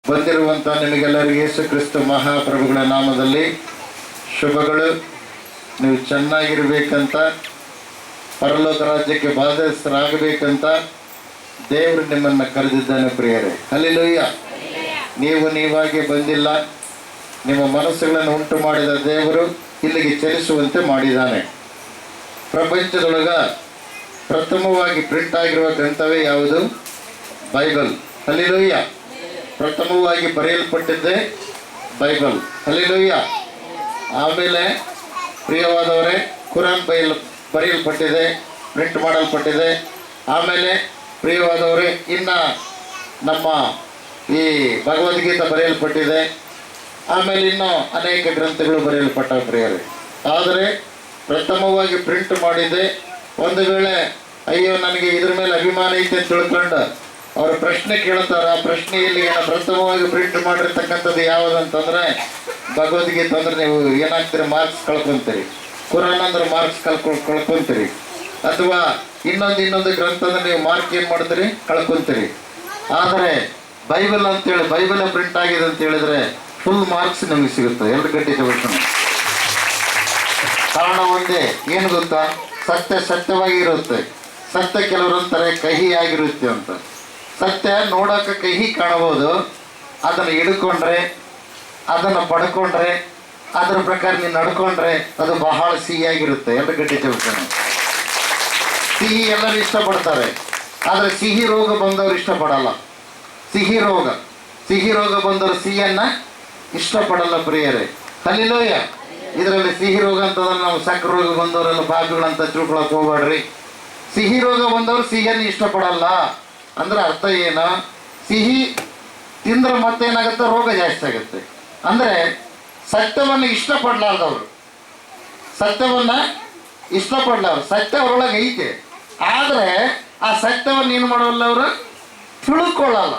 ಬಂದಿರುವಂಥ ನಿಮಗೆಲ್ಲರಿಗೂ ಯೇಸು ಕ್ರಿಸ್ತ ಮಹಾಪ್ರಭುಗಳ ನಾಮದಲ್ಲಿ ಶುಭಗಳು. ನೀವು ಚೆನ್ನಾಗಿರ್ಬೇಕಂತ, ಪರಲೋಕ ರಾಜ್ಯಕ್ಕೆ ಬಾಧ್ಯಸ್ಥರಾಗಬೇಕಂತ ದೇವರು ನಿಮ್ಮನ್ನು ಕರೆದಿದ್ದಾನೆ ಪ್ರಿಯರೇ. ಹಲ್ಲೆಲೂಯ. ನೀವು ನೀವಾಗಿ ಬಂದಿಲ್ಲ, ನಿಮ್ಮ ಮನಸ್ಸುಗಳನ್ನು ಉಂಟು ಮಾಡಿದ ದೇವರು ಇಲ್ಲಿಗೆ ಚಲಿಸುವಂತೆ ಮಾಡಿದ್ದಾನೆ. ಪ್ರಪಂಚದೊಳಗ ಪ್ರಥಮವಾಗಿ ಪ್ರಿಂಟ್ ಆಗಿರುವ ಗ್ರಂಥವೇ ಯಾವುದು? ಬೈಬಲ್. ಹಲ್ಲೆಲೂಯ. ಪ್ರಥಮವಾಗಿ ಬರೆಯಲ್ಪಟ್ಟಿದ್ದೆ ಬೈಬಲ್. ಹಲ್ಲೆಲೂಯ. ಆಮೇಲೆ ಪ್ರಿಯವಾದವರೇ, ಕುರಾನ್ ಬರೆಯಲ್ಪಟ್ಟಿದೆ, ಪ್ರಿಂಟ್ ಮಾಡಲ್ಪಟ್ಟಿದೆ. ಆಮೇಲೆ ಪ್ರಿಯವಾದವರೇ, ಇನ್ನು ನಮ್ಮ ಈ ಭಗವದ್ಗೀತೆ ಬರೆಯಲ್ಪಟ್ಟಿದೆ. ಆಮೇಲೆ ಇನ್ನೂ ಅನೇಕ ಗ್ರಂಥಗಳು ಬರೆಯಲ್ಪಟ್ಟ ಪ್ರಿಯರೇ. ಆದರೆ ಪ್ರಥಮವಾಗಿ ಪ್ರಿಂಟ್ ಮಾಡಿದೆ. ಒಂದು ವೇಳೆ ಅಯ್ಯೋ ನನಗೆ ಇದ್ರ ಮೇಲೆ ಅಭಿಮಾನ ಐತೆ ಅಂತ ತಿಳ್ಕೊಂಡು ಅವರ ಪ್ರಶ್ನೆ ಕೇಳ್ತಾರೆ. ಆ ಪ್ರಶ್ನೆಯಲ್ಲಿ ಪ್ರಥಮವಾಗಿ ಪ್ರಿಂಟ್ ಮಾಡಿರ್ತಕ್ಕಂಥದ್ದು ಯಾವುದಂತಂದರೆ ಭಗವದ್ಗೀತೆ. ಅಂದರೆ ನೀವು ಏನಾಗ್ತೀರಿ, ಮಾರ್ಕ್ಸ್ ಕಳ್ಕೊತೀರಿ. ಕುರಾನ್ ಅಂದ್ರೆ ಮಾರ್ಕ್ಸ್ ಕಳ್ಕೊತೀರಿ. ಅಥವಾ ಇನ್ನೊಂದು ಗ್ರಂಥ ಅಂದ್ರೆ ನೀವು ಮಾರ್ಕ್ ಏನು ಮಾಡ್ತೀರಿ, ಕಳ್ಕೊತೀರಿ. ಆದರೆ ಬೈಬಲ್ ಅಂತೇಳಿ ಬೈಬಲ್ ಪ್ರಿಂಟ್ ಆಗಿದೆ ಅಂತ ಹೇಳಿದ್ರೆ ಫುಲ್ ಮಾರ್ಕ್ಸ್ ನಮಗೆ ಸಿಗುತ್ತೆ. 2 ಗಂಟೆ ವರ್ಷ. ಕಾರಣ ಒಂದೇ, ಏನು ಗೊತ್ತಾ? ಸತ್ಯವಾಗಿರುತ್ತೆ. ಸತ್ಯ ಕೆಲವರು ಅಂತಾರೆ ಕಹಿಯಾಗಿರುತ್ತೆ ಅಂತ. ಸತ್ಯ ನೋಡೋಕೆ ಕಹಿ ಕಾಣಬಹುದು, ಅದನ್ನು ಹಿಡ್ಕೊಂಡ್ರೆ, ಅದನ್ನು ಪಡ್ಕೊಂಡ್ರೆ, ಅದರ ಪ್ರಕಾರ ನೀವು ನಡ್ಕೊಂಡ್ರೆ ಅದು ಬಹಳ ಸಿಹಿಯಾಗಿರುತ್ತೆ. 2 ಗಂಟೆ ಚೌಕಣ. ಸಿಹಿ ಎಲ್ಲರೂ ಇಷ್ಟಪಡ್ತಾರೆ, ಆದರೆ ಸಿಹಿ ರೋಗ ಬಂದವರು ಇಷ್ಟಪಡಲ್ಲ. ಸಿಹಿ ರೋಗ ಬಂದವರು ಸಿಹಿಯನ್ನು ಇಷ್ಟಪಡಲ್ಲ ಪ್ರಿಯರೇ. ಹಲ್ಲೆಲೂಯ. ಇದರಲ್ಲಿ ಸಿಹಿ ರೋಗ ಅಂತಂದ್ರೆ ನಾವು ಸಕ್ಕರೆ ರೋಗ ಬಂದವರೆಲ್ಲ ಬಾಬಿಗಳಂತ ತಿಳ್ಕೊಳಕ್ಕೆ ಹೋಗ್ಬೇಡ್ರಿ. ಸಿಹಿ ರೋಗ ಬಂದವರು ಸಿಹಿಯನ್ನು ಇಷ್ಟಪಡಲ್ಲ ಅಂದ್ರೆ ಅರ್ಥ ಏನು? ಸಿಹಿ ತಿಂದ್ರೆ ಮತ್ತೇನಾಗುತ್ತೆ, ರೋಗ ಜಾಸ್ತಿ ಆಗುತ್ತೆ. ಅಂದರೆ ಸತ್ಯವನ್ನು ಇಷ್ಟಪಡಲಾರ್ದವರು, ಸತ್ಯ ಅವರೊಳಗೆ ಐತೆ, ಆದರೆ ಆ ಸತ್ಯವನ್ನು ಏನು ಮಾಡೋಲ್ಲ, ಅವರು ತಿಳ್ಕೊಳ್ಳಲ್ಲ.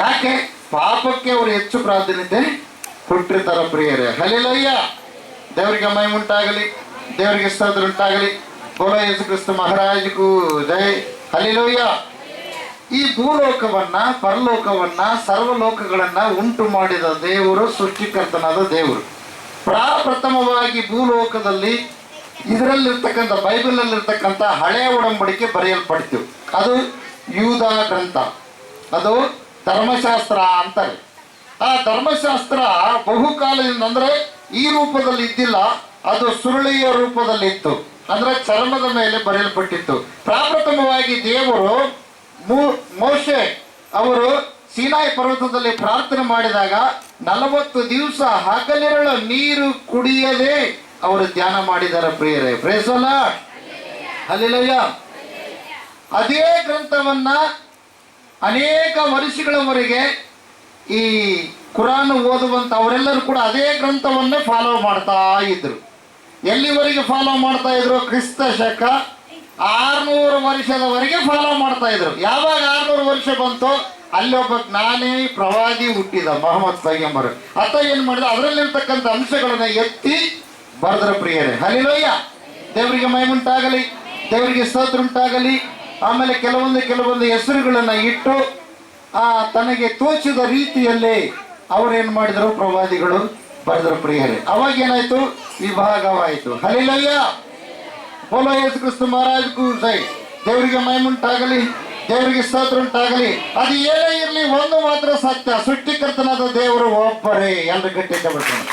ಯಾಕೆ? ಪಾಪಕ್ಕೆ ಅವರು ಹೆಚ್ಚು ಪ್ರಾಧಾನ್ಯತೆ ಕೊಟ್ಟಿರ್ತಾರ ಪ್ರಿಯರೇ. ಹಲ್ಲೆಲೂಯ. ದೇವರಿಗೆ ಮಹಿಮೆ ಉಂಟಾಗಲಿ, ದೇವರಿಗೆ ಸ್ತೋತ್ರ ಉಂಟಾಗಲಿ. ಬೋಲೋ ಯೇಸು ಕ್ರಿಸ್ತ ಮಹಾರಾಜಗೂ ಜೈ. ಹಲ್ಲೆಲೂಯ. ಈ ಭೂಲೋಕವನ್ನ, ಪರಲೋಕವನ್ನ, ಸರ್ವಲೋಕಗಳನ್ನ ಉಂಟು ಮಾಡಿದ ದೇವರು, ಸೃಷ್ಟಿಕರ್ತನಾದ ದೇವರು. ಪ್ರಥಮವಾಗಿ ಭೂಲೋಕದಲ್ಲಿ ಇದರಲ್ಲಿರ್ತಕ್ಕಂಥ ಬೈಬಲಲ್ಲಿರ್ತಕ್ಕಂಥ ಹಳೆಯ ಒಡಂಬಡಿಕೆ ಬರೆಯಲ್ಪಡ್ತು. ಅದು ಯೂದ ಗ್ರಂಥ, ಅದು ಧರ್ಮಶಾಸ್ತ್ರ ಅಂತಾರೆ. ಆ ಧರ್ಮಶಾಸ್ತ್ರ ಬಹುಕಾಲದಿಂದ, ಅಂದರೆ ಈ ರೂಪದಲ್ಲಿ ಇದ್ದಿಲ್ಲ, ಅದು ಸುರುಳಿಯ ರೂಪದಲ್ಲಿತ್ತು. ಅಂದ್ರೆ ಚರ್ಮದ ಮೇಲೆ ಬರೆಯಲ್ಪಟ್ಟಿತ್ತು. ಪ್ರಪ್ರಥಮವಾಗಿ ದೇವರು ಮೋಶೆ ಅವರು ಸೀನಾಯಿ ಪರ್ವತದಲ್ಲಿ ಪ್ರಾರ್ಥನೆ ಮಾಡಿದಾಗ 40 ದಿವಸ ಹಗಲಿರುಳು ನೀರು ಕುಡಿಯದೆ ಅವರು ಧ್ಯಾನ ಮಾಡಿದ್ದಾರೆ ಪ್ರಿಯರೇ. Praise the Lord. ಹಲ್ಲೆಲೂಯ. ಅದೇ ಗ್ರಂಥವನ್ನ ಅನೇಕ ವರ್ಷಗಳವರೆಗೆ ಈ ಕುರಾನ್ ಓದುವಂತ ಅವರೆಲ್ಲರೂ ಕೂಡ ಅದೇ ಗ್ರಂಥವನ್ನೇ ಫಾಲೋ ಮಾಡ್ತಾ ಇದ್ರು. ಎಲ್ಲಿವರೆಗೆ ಫಾಲೋ ಮಾಡ್ತಾ ಇದ್ರು? ಕ್ರಿಸ್ತ ಶಕ 600 ವರ್ಷದವರೆಗೆ ಫಾಲೋ ಮಾಡ್ತಾ ಇದ್ರು. ಯಾವಾಗ 600 ವರ್ಷ ಬಂತು, ಅಲ್ಲಿ ಒಬ್ಬ ಜ್ಞಾನಿ ಪ್ರವಾದಿ ಹುಟ್ಟಿದ, ಮೊಹಮ್ಮದ್ ಪೈಗಂಬರ್. ಆತ ಏನು ಮಾಡಿದ, ಅದರಲ್ಲಿರ್ತಕ್ಕಂಥ ಅಂಶಗಳನ್ನ ಎತ್ತಿ ಬರೆದ್ರ ಪ್ರಿಯರೇ. ಹಲ್ಲೆಲೂಯ. ದೇವರಿಗೆ ಮಹಿಮೆ ಉಂಟಾಗಲಿ, ದೇವರಿಗೆ ಸ್ತೋತ್ರ ಉಂಟಾಗಲಿ. ಆಮೇಲೆ ಕೆಲವೊಂದು ಹೆಸರುಗಳನ್ನ ಇಟ್ಟು ತನಗೆ ತೋಚಿದ ರೀತಿಯಲ್ಲಿ ಅವರೇನು ಮಾಡಿದರು, ಪ್ರವಾದಿಗಳು ಬರೆದರು ಪ್ರಿಯರೇ. ಅವಾಗ ಏನಾಯ್ತು, ವಿಭಾಗವಾಯಿತು. ಹಲ್ಲೆಲೂಯ. ಬೋಲೋ ಯೇಸು ಕ್ರಿಸ್ತ ಮಹಾರಾಜಗೂ ಜೈ. ದೇವರಿಗೆ ಮಹಿಮೆ ಉಂಟಾಗಲಿ, ದೇವರಿಗೆ ಸ್ತೋತ್ರ ಉಂಟಾಗಲಿ. ಅದು ಏನೇ ಇರಲಿ, ಒಂದು ಮಾತ್ರ ಸತ್ಯ, ಸೃಷ್ಟಿಕರ್ತನಾದ ದೇವರು ಒಬ್ಬರೇ. 2 ಗಂಟೆ ಬರ್ತಾನೆ.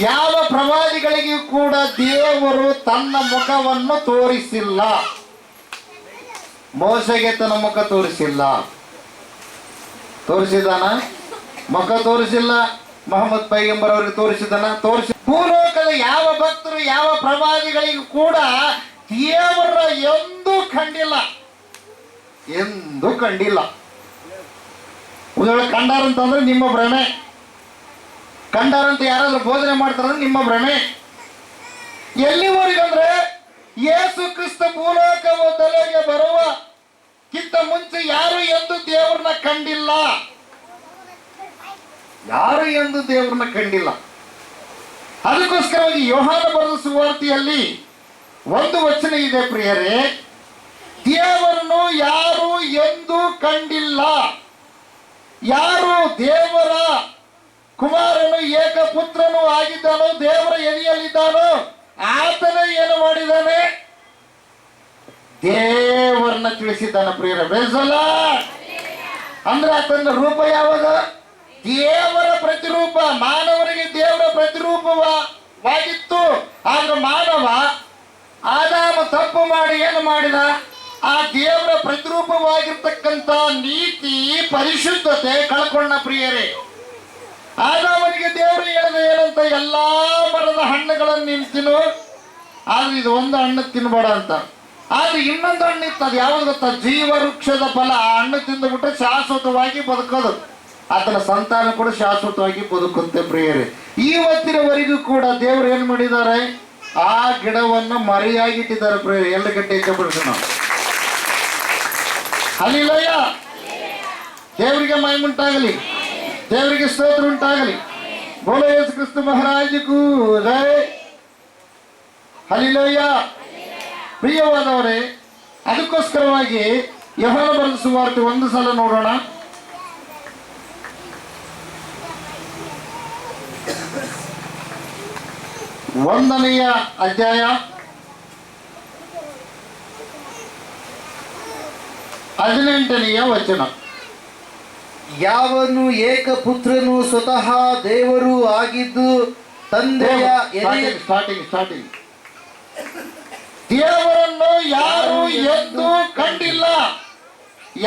ಯಾವ ಪ್ರವಾದಿಗಳಿಗೂ ಕೂಡ ದೇವರು ತನ್ನ ಮುಖವನ್ನು ತೋರಿಸಿಲ್ಲ. ಮೋಸೆಗೆ ತನ್ನ ಮುಖ ತೋರಿಸಿದಾನ? ಮುಖ ತೋರಿಸಿಲ್ಲ. ಮೊಹಮ್ಮದ್ ಪೈಗಂಬರ್ ಅವರಿಗೆ ತೋರಿಸಿದಾನ? ಭೂಲೋಕದ ಯಾವ ಭಕ್ತರು, ಯಾವ ಪ್ರವಾದಿಗಳಿಗೂ ಕೂಡ ದೇವರ ಎಂದೂ ಕಂಡಿಲ್ಲ. ಉದಾಹರಣೆ ಕಂಡಾರಂತಂದ್ರೆ ನಿಮ್ಮ ಭ್ರಮೆ. ಕಂಡಾರಂತ ಯಾರಾದ್ರೂ ಬೋಧನೆ ಮಾಡ್ತಾರಂದ್ರೆ ನಿಮ್ಮ ಭ್ರಮೆ. ಎಲ್ಲಿವರೆಗಂದ್ರೆ ಯೇಸು ಕ್ರಿಸ್ತ ಭೂಲೋಕವು ತಲೆಗೆ ಬರುವ ಕಿಂತ ಮುಂಚೆ ಯಾರು ಎಂದು ದೇವರನ್ನ ಕಂಡಿಲ್ಲ. ಅದಕ್ಕೋಸ್ಕರವಾಗಿ ಯೋಹಾನ ಬರೆದ ಸುವಾರ್ತೆಯಲ್ಲಿ ಒಂದು ವಚನ ಇದೆ ಪ್ರಿಯರೇ, ದೇವರನ್ನು ಯಾರು ಎಂದೂ ಕಂಡಿಲ್ಲ. ಯಾರು ದೇವರ ಕುಮಾರನು ಏಕಪುತ್ರನು ಆಗಿದ್ದಾನೋ, ದೇವರ ಎದೆಯಲ್ಲಿದ್ದಾನೋ, ಆತನೇ ಏನು ಮಾಡಿದ್ದಾನೆ? ದೇವರನ್ನ ತಿಳಿಸಿದ್ದಾನೆ ಪ್ರಿಯರೇ. ಬೇಸಲ್ಲ ಅಂದ್ರೆ ಆತನ ರೂಪ ಯಾವುದು? ದೇವರ ಪ್ರತಿರೂಪ. ಮಾನವನಿಗೆ ದೇವರ ಪ್ರತಿರೂಪವಾಗಿತ್ತು. ಆದ್ರೆ ಮಾನವ ಆದಾಮ ತಪ್ಪು ಮಾಡಿ ಏನು ಮಾಡಿದ? ಆ ದೇವರ ಪ್ರತಿರೂಪವಾಗಿರ್ತಕ್ಕಂಥ ನೀತಿ ಪರಿಶುದ್ಧತೆ ಕಳ್ಕೊಂಡ ಪ್ರಿಯರೇ. ಆದಾಮನಿಗೆ ದೇವರು ಹೇಳಿದ ಏನಂತ? ಎಲ್ಲಾ ಮರದ ಹಣ್ಣುಗಳನ್ನು ನೀನು ತಿನ್ನು, ಆದ್ರೆ ಇದು ಒಂದು ಹಣ್ಣು ತಿನ್ಬೇಡ ಅಂತ. ಆದ್ರೆ ಇನ್ನೊಂದು ಹಣ್ಣು ಇತ್ತು, ಅದು ಯಾವ್ದು ಗೊತ್ತಾ? ಜೀವ ವೃಕ್ಷದ ಫಲ. ಆ ಹಣ್ಣು ತಿಂದುಬಿಟ್ರೆ ಶಾಶ್ವತವಾಗಿ ಬದುಕೋದು. ಆತನ ಸಂತಾನ ಕೂಡ ಶಾಶ್ವತವಾಗಿ ಬದುಕುತ್ತೆ ಪ್ರಿಯರೇ. ಇವತ್ತಿನವರೆಗೂ ಕೂಡ ದೇವರು ಏನ್ ಮಾಡಿದ್ದಾರೆ? ಆ ಗಿಡವನ್ನು ಮರೆಯಾಗಿಟ್ಟಿದ್ದಾರೆ ಪ್ರಿಯರೇ. ಎಲ್ಲ ಗಂಟೆ ಇಷ್ಟಪಡಿಸೋಣ. ಹಲ್ಲೆಲೂಯಾ. ದೇವರಿಗೆ ಮಹಿಮೆ, ದೇವರಿಗೆ ಸ್ತೋತ್ರ ಉಂಟಾಗಲಿ. ಬೋಲೋ ಯೇಸು ಕ್ರಿಸ್ತ ಮಹಾರಾಜಗೂ ಜೈ. ಹಲ್ಲೆಲೂಯಾ. ಪ್ರಿಯವಾದವರೇ, ಅದಕ್ಕೋಸ್ಕರವಾಗಿ ಯೋಹಾನ ಬರೆದ ಸುವಾರ್ತೆ ಒಂದು ಸಲ ನೋಡೋಣ. ಒಂದನೆಯ ಅಧ್ಯಾಯ 18ನೆಯ ವಚನ. ಯಾವನು ಏಕಪುತ್ರನು ಸ್ವತಃ ದೇವರು ಆಗಿದ್ದು ತಂದೆಯ ಸ್ಟಾರ್ಟಿಂಗ್ ದೇವರನ್ನು ಯಾರು ಎಂದು ಕಂಡಿಲ್ಲ.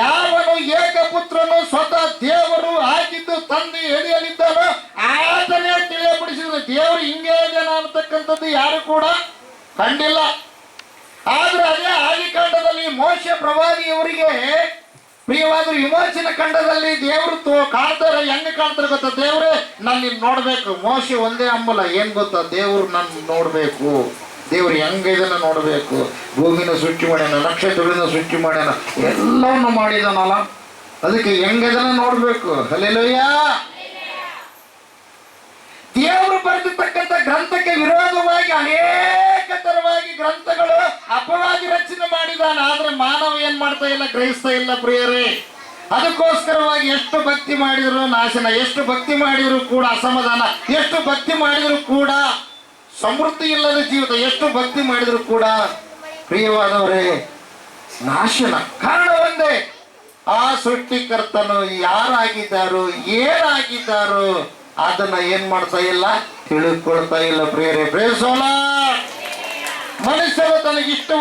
ಯಾವನು ಏಕಪುತ್ರನು ಸ್ವತಃ ದೇವರು ಆಗಿದ್ದು ತಂದೆ ಎದೆಯಲ್ಲಿದ್ದಾನೋ ಆತನೇ ತಿಳಿಯಪಡಿಸಿದ. ದೇವರು ಹಿಂಗೆ ಜನ ಅಂತಕ್ಕಂಥದ್ದು ಯಾರು ಕೂಡ ಕಂಡಿಲ್ಲ. ಆದ್ರೆ ಅದೇ ಆದಿಕಾಂಡದಲ್ಲಿ ಮೋಶೆ ಪ್ರವಾದಿಯವರಿಗೆ ಪ್ರಿಯವಾದ ವಿಮೋಚನ ಖಂಡದಲ್ಲಿ ದೇವರು ಕಾಣ್ತಾರೆ. ಹೆಂಗೆ ಕಾಣ್ತಾರೆ ಗೊತ್ತಾ? ದೇವ್ರೆ ನಾನು ನೋಡ್ಬೇಕು. ಮೋಶೆ ಒಂದೇ ಅಂಬಲ ಏನ್ ಗೊತ್ತಾ? ದೇವ್ರು ನನ್ನ ನೋಡ್ಬೇಕು. ದೇವ್ರು ಹೆಂಗ ಇದನ್ನ ನೋಡ್ಬೇಕು. ಭೂಮಿನ ಸೃಷ್ಟಿ ಮಾಡ್ಯಾನ, ನಕ್ಷತ್ರಗಳನ್ನ ಸೃಷ್ಟಿ ಮಾಡ್ಯಾನ, ಎಲ್ಲವನ್ನು ಮಾಡಿದಾನಲ್ಲ, ಅದಕ್ಕೆ ಹೆಂಗ ಇದನ್ನ ನೋಡ್ಬೇಕು. ಹಲ್ಲೆಲೂಯಾ. ದೇವರು ಬರೆದಿರ್ತಕ್ಕಂಥ ಗ್ರಂಥಕ್ಕೆ ವಿರೋಧವಾಗಿ ಅನೇಕ ತರವಾಗಿ ಗ್ರಂಥಗಳು ಅಪವಾದಿ ರಚನೆ ಮಾಡಿದಾನ. ಆದ್ರೆ ಮಾನವ ಏನ್ ಮಾಡ್ತಾ ಇಲ್ಲ, ಗ್ರಹಿಸ್ತಾ ಇಲ್ಲ ಪ್ರಿಯರೇ. ಅದಕ್ಕೋಸ್ಕರವಾಗಿ ಎಷ್ಟು ಭಕ್ತಿ ಮಾಡಿದ್ರು ನಾಶನ, ಎಷ್ಟು ಭಕ್ತಿ ಮಾಡಿದ್ರು ಕೂಡ ಅಸಮಾಧಾನ, ಎಷ್ಟು ಭಕ್ತಿ ಮಾಡಿದ್ರು ಕೂಡ ಸಮೃದ್ಧಿ ಇಲ್ಲದ ಜೀವಿತ, ಎಷ್ಟು ಭಕ್ತಿ ಮಾಡಿದ್ರು ಕೂಡ ಪ್ರಿಯವಾದವರೇ ನಾಶನ. ಕಾರಣ ಒಂದೇ, ಆ ಸೃಷ್ಟಿಕರ್ತನು ಯಾರಾಗಿದ್ದಾರೋ ಏನಾಗಿದ್ದಾರೋ ಅದನ್ನ ಏನ್ ಮಾಡ್ತಾ ಇಲ್ಲ, ತಿಳ್ಕೊಳ್ತಾ ಇಲ್ಲ ಪ್ರಿಯರೇ. ಪ್ರೇಸೋಲ. ಮನುಷ್ಯರು ತನಗೆ ಇಷ್ಟ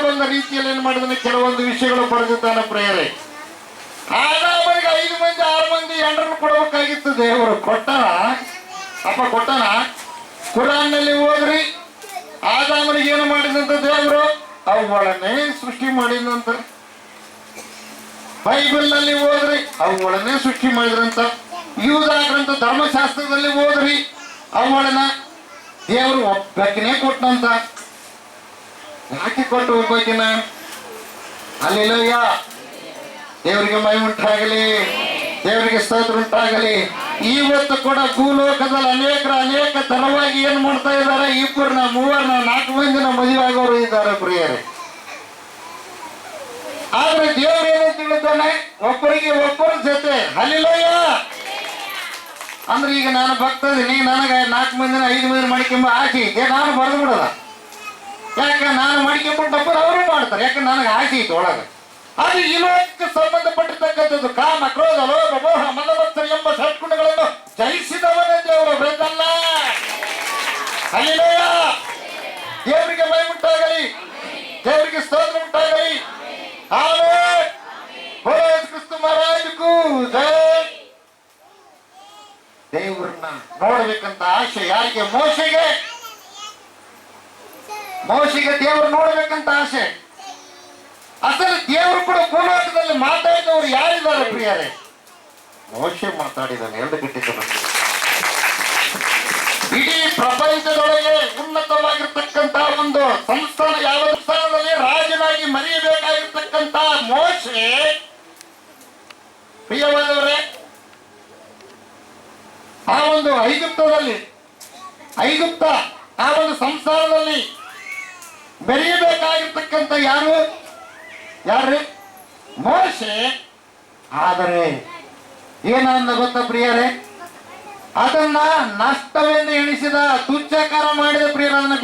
ಬಂದ ರೀತಿಯಲ್ಲಿ ಏನ್ ಮಾಡಿದಾನೆ, ಕೆಲವೊಂದು ವಿಷಯಗಳು ಬರೆದಿದ್ದಾನೆ ಪ್ರಿಯರೇ. ಆದಾಮನಿಗೆ 5 ಮಂದಿ 6 ಮಂದಿ ಹೆಂಡ್ರನ್ನು ಕೊಡಬೇಕಾಗಿತ್ತು. ದೇವರು ಕೊಟ್ಟನ, ಅಪ್ಪ ಕೊಟ್ಟನ. ಕುರಾನ್ನಲ್ಲಿ ಹೋದ್ರಿ, ಆದಾಮನಿಗೆ ಏನು ಮಾಡಿದಂತ ದೇವರು? ಅವುಗಳನ್ನೇ ಸೃಷ್ಟಿ ಮಾಡಿದಂತ. ಬೈಬಲ್ ನಲ್ಲಿ ಹೋದ್ರಿ, ಅವುಗಳನ್ನೇ ಸೃಷ್ಟಿ ಮಾಡಿದ್ರಂತ. ಯೂದಾಗ್ರಂತ ಧರ್ಮಶಾಸ್ತ್ರದಲ್ಲಿ ಹೋದ್ರಿ, ಅವುಗಳನ್ನ ದೇವರು ಒಬ್ಬಕಿನೇ ಕೊಟ್ಟಂತ. ಯಾಕೆ ಕೊಟ್ಟು ಒಬ್ಬಕಿನ? ಹಲ್ಲೆಲೂಯಾ. ದೇವರಿಗೆ ಮಹಿಮೆ ಉಂಟಾಗಲಿ, ದೇವರಿಗೆ ಸ್ತೋತ್ರ ಉಂಟಾಗಲಿ. ಇವತ್ತು ಕೂಡ ಭೂಲೋಕದಲ್ಲಿ ಅನೇಕ ತರವಾಗಿ ಏನ್ ಮಾಡ್ತಾ ಇದ್ದಾರೆ? 2 3 4 ಮಂದಿನ ಮದುವೆ ಆಗೋರು ಇದ್ದಾರೆ ಪ್ರಿಯರೇ. ಆದ್ರೆ ದೇವರು ಏನಂತ ಹೇಳಿದ್ದಾನೆ? ಒಬ್ಬರಿಗೆ ಒಬ್ಬರ ಜೊತೆ. ಹಲ್ಲೆಲೂಯಾ. ಅಂದ್ರೆ ಈಗ ನಾನು ಭಕ್ತದೀನಿ, ನನಗೆ 4 ಮಂದಿನ 5 ಮಂದಿನ ಮಾಡಿಕೊಂಬ ಆಸೆ ಇದೆ, ನಾನು ಬರೆದು ಬಿಡೋದ. ಯಾಕೆ ನಾನು ಮಾಡಿಕೊಂಡ್ಬಿಟ್ಟು ಅವರು ಮಾಡ್ತಾರೆ, ಯಾಕೆ ನನಗೆ ಆಸೆ ಐತೆ ಒಳಗೆ. ಅದು ಇಲೋಕಕ್ಕೆ ಸಂಬಂಧಪಟ್ಟಿರ್ತಕ್ಕಂಥದ್ದು. ಕಾಮ, ಕ್ರೋಧ, ಲೋಭ, ಮೋಹ, ಮದಮತ್ಸರ ಎಂಬ ಷಟ್ಗುಣಗಳನ್ನು ಜಯಿಸಿದವನೇ ದೇವರು. ಬೇಕಲ್ಲ. ಹಲ್ಲೆಲೂಯಾ. ದೇವರಿಗೆ ಮಹಿಮೆ ಉಂಟಾಗಲಿ, ದೇವರಿಗೆ ಸ್ತೋತ್ರ ಉಂಟಾಗಲಿ. ಆಮೆನ್. ಬೋಲೋ ಯೇಸು ಕ್ರಿಸ್ತ ಮಹಾರಾಜಗೂ ಜೈ. ದೇವರನ್ನ ನೋಡ್ಬೇಕಂತ ಆಸೆ ಯಾರಿಗೆ? ಮೋಶೆಗೆ ದೇವರು ನೋಡ್ಬೇಕಂತ ಆಸೆ. ಅಸಲು ದೇವರು ಕೂಡ ಭೂಲೋಕದಲ್ಲಿ ಮಾತಾಡಿದವರು ಯಾರಿದ್ದಾರೆ ಪ್ರಿಯರೇ? ಮೋಶೆ ಮಾತಾಡಿದಾನೆ. 2 ಗಂಟೆ ಇಡೀ ಪ್ರಪಂಚದೊಳಗೆ ಉನ್ನತವಾಗಿರ್ತಕ್ಕಂಥ ಒಂದು ಸಂಸ್ಥಾನ, ಯಾವ ಸಂಸ್ಥಾನದಲ್ಲಿ ರಾಜನಾಗಿ ಮರೆಯಬೇಕಾಗಿರ್ತಕ್ಕಂಥ ಮೋಶೆ ಪ್ರಿಯವಾದವರೇ, ಆ ಒಂದು ಐಗುಪ್ತ ಆ ಒಂದು ಸಂಸ್ಥಾನದಲ್ಲಿ ಮೆರೆಯಬೇಕಾಗಿರ್ತಕ್ಕಂಥ ಯಾರ್ರಿ? ಮೋಶೆ. ಆದರೆ ಏನನ್ನ ಗೊತ್ತಾ ಪ್ರಿಯರೇ, ಅದನ್ನ ನಷ್ಟವೆಂದು ಎಣಿಸಿದ, ತುಚ್ಛಕಾರ ಮಾಡಿದ ಪ್ರಿಯರ, ಅದನ್ನ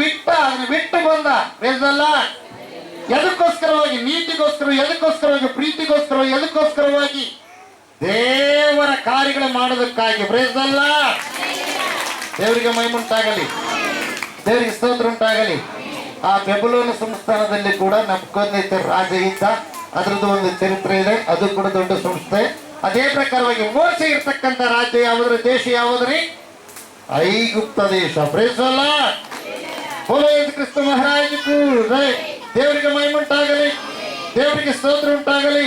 ಬಿಟ್ಟು ಬಂದ. ಬೇಸಲ್ಲ, ಎದಕ್ಕೋಸ್ಕರವಾಗಿ? ನೀತಿಗೋಸ್ಕರ, ಎದಕ್ಕೋಸ್ಕರವಾಗಿ? ಪ್ರೀತಿಗೋಸ್ಕರ, ಎದಕ್ಕೋಸ್ಕರವಾಗಿ? ದೇವರ ಕಾರ್ಯಗಳು ಮಾಡೋದಕ್ಕಾಗಿ. ಬೇಸಲ್ಲ, ದೇವರಿಗೆ ಮಹಿಮುಂಟಾಗಲಿ, ದೇವರಿಗೆ ಸ್ತೋತ್ರ ಉಂಟಾಗಲಿ. ಆ ಬೆಬುಲೋನ ಸಂಸ್ಥಾನದಲ್ಲಿ ಕೂಡ ನೆಬೂಕದ್ನೆಚ್ಚರ್ ರಾಜ ಇದ್ದ. ಅದ್ರದ್ದು ಒಂದು ಚರಿತ್ರೆ ಇದೆ, ಅದು ಕೂಡ ದೊಡ್ಡ ಸಂಸ್ಥೆ. ಅದೇ ಪ್ರಕಾರವಾಗಿ ಮೋಶೆ ಇರ್ತಕ್ಕಂಥ ರಾಜ್ಯ ಯಾವುದ್ರ, ದೇಶ ಯಾವುದ್ರಿ? ಐಗುಪ್ತ ದೇಶ. ಪ್ರೇಸಲ್ಲ, ಬೋಲೋ ಯೇಸು ಕ್ರಿಸ್ತ ಮಹಾರಾಜಕ್ಕೂ ಜೈ. ದೇವರಿಗೆ ಮಹಿಮುಂಟಾಗಲಿ, ದೇವರಿಗೆ ಸ್ತೋತ್ರ ಉಂಟಾಗಲಿ.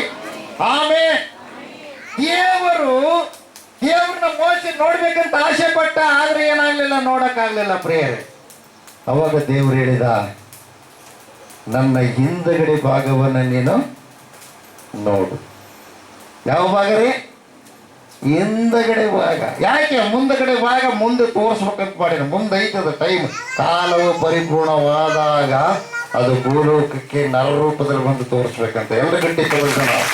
ಆಮೇಲೆ ದೇವ್ರನ್ನ ಮೋಶೆ ನೋಡ್ಬೇಕಂತ ಆಸೆ ಪಟ್ಟ, ಆದ್ರೆ ಏನಾಗ್ಲಿಲ್ಲ, ನೋಡಕ್ಕಾಗ್ಲಿಲ್ಲ ಪ್ರಿಯರೇ. ಅವಾಗ ದೇವ್ರು ಹೇಳಿದ, ನನ್ನ ಹಿಂದಗಡೆ ಭಾಗವನ್ನ ನೀನು ನೋಡು. ಯಾವ ಭಾಗ ರೀ? ಹಿಂದಗಡೆ ಭಾಗ. ಯಾಕೆ ಮುಂದಗಡೆ ಭಾಗ? ಮುಂದೆ ತೋರಿಸ್ಬೇಕಂತ ಮಾಡಿದ. ಮುಂದೆ ಐತದ ಟೈಮ್. ಕಾಲವು ಪರಿಪೂರ್ಣವಾದಾಗ ಅದು ಭೂಲೋಕಕ್ಕೆ ನರರೂಪದಲ್ಲಿ ಬಂದು ತೋರಿಸ್ಬೇಕಂತ. ಎಲ್ಲ ಗಂಟೆ ತೋರಿಸ ನಾವು.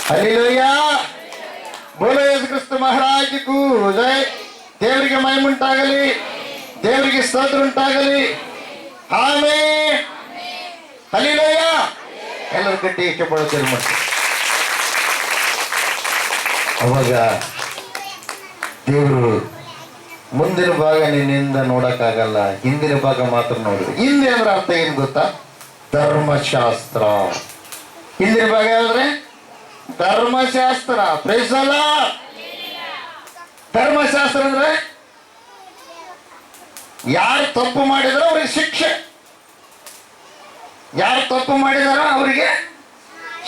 ಹಲ್ಲೆಲೂಯಾ, ಬೋಲೋ ಯೇಸು ಕ್ರಿಸ್ತ ಮಹಾರಾಜಕ್ಕೂ ಜೈ. ದೇವರಿಗೆ ಮಹಿಮುಂಟಾಗಲಿ, ದೇವರಿಗೆ ಸ್ತೋತ್ರ ಉಂಟಾಗಲಿ. Amen, hallelujah. ಎಲ್ಲರೂ ಗಟ್ಟಿ ಇಷ್ಟಪಡುತ್ತೇವೆ ಮತ್ತೆ. ಅವಾಗ ದೇವರು ಮುಂದಿನ ಭಾಗ ನಿನ್ನಿಂದ ನೋಡಕ್ಕಾಗಲ್ಲ, ಹಿಂದಿನ ಭಾಗ ಮಾತ್ರ ನೋಡಿದ್ರು. ಹಿಂದೆ ಅಂದ್ರೆ ಅರ್ಥ ಏನ್ ಗೊತ್ತಾ? ಧರ್ಮಶಾಸ್ತ್ರ. ಹಿಂದಿನ ಭಾಗ ಯಾವ್ದ್ರೆ? ಧರ್ಮಶಾಸ್ತ್ರ. ಪ್ರೇಸಲ್ಲ, ಧರ್ಮಶಾಸ್ತ್ರ ಅಂದ್ರೆ ಯಾರು ತಪ್ಪು ಮಾಡಿದಾರೋ ಅವ್ರಿಗೆ ಶಿಕ್ಷೆ, ಯಾರು ತಪ್ಪು ಮಾಡಿದಾರೋ ಅವರಿಗೆ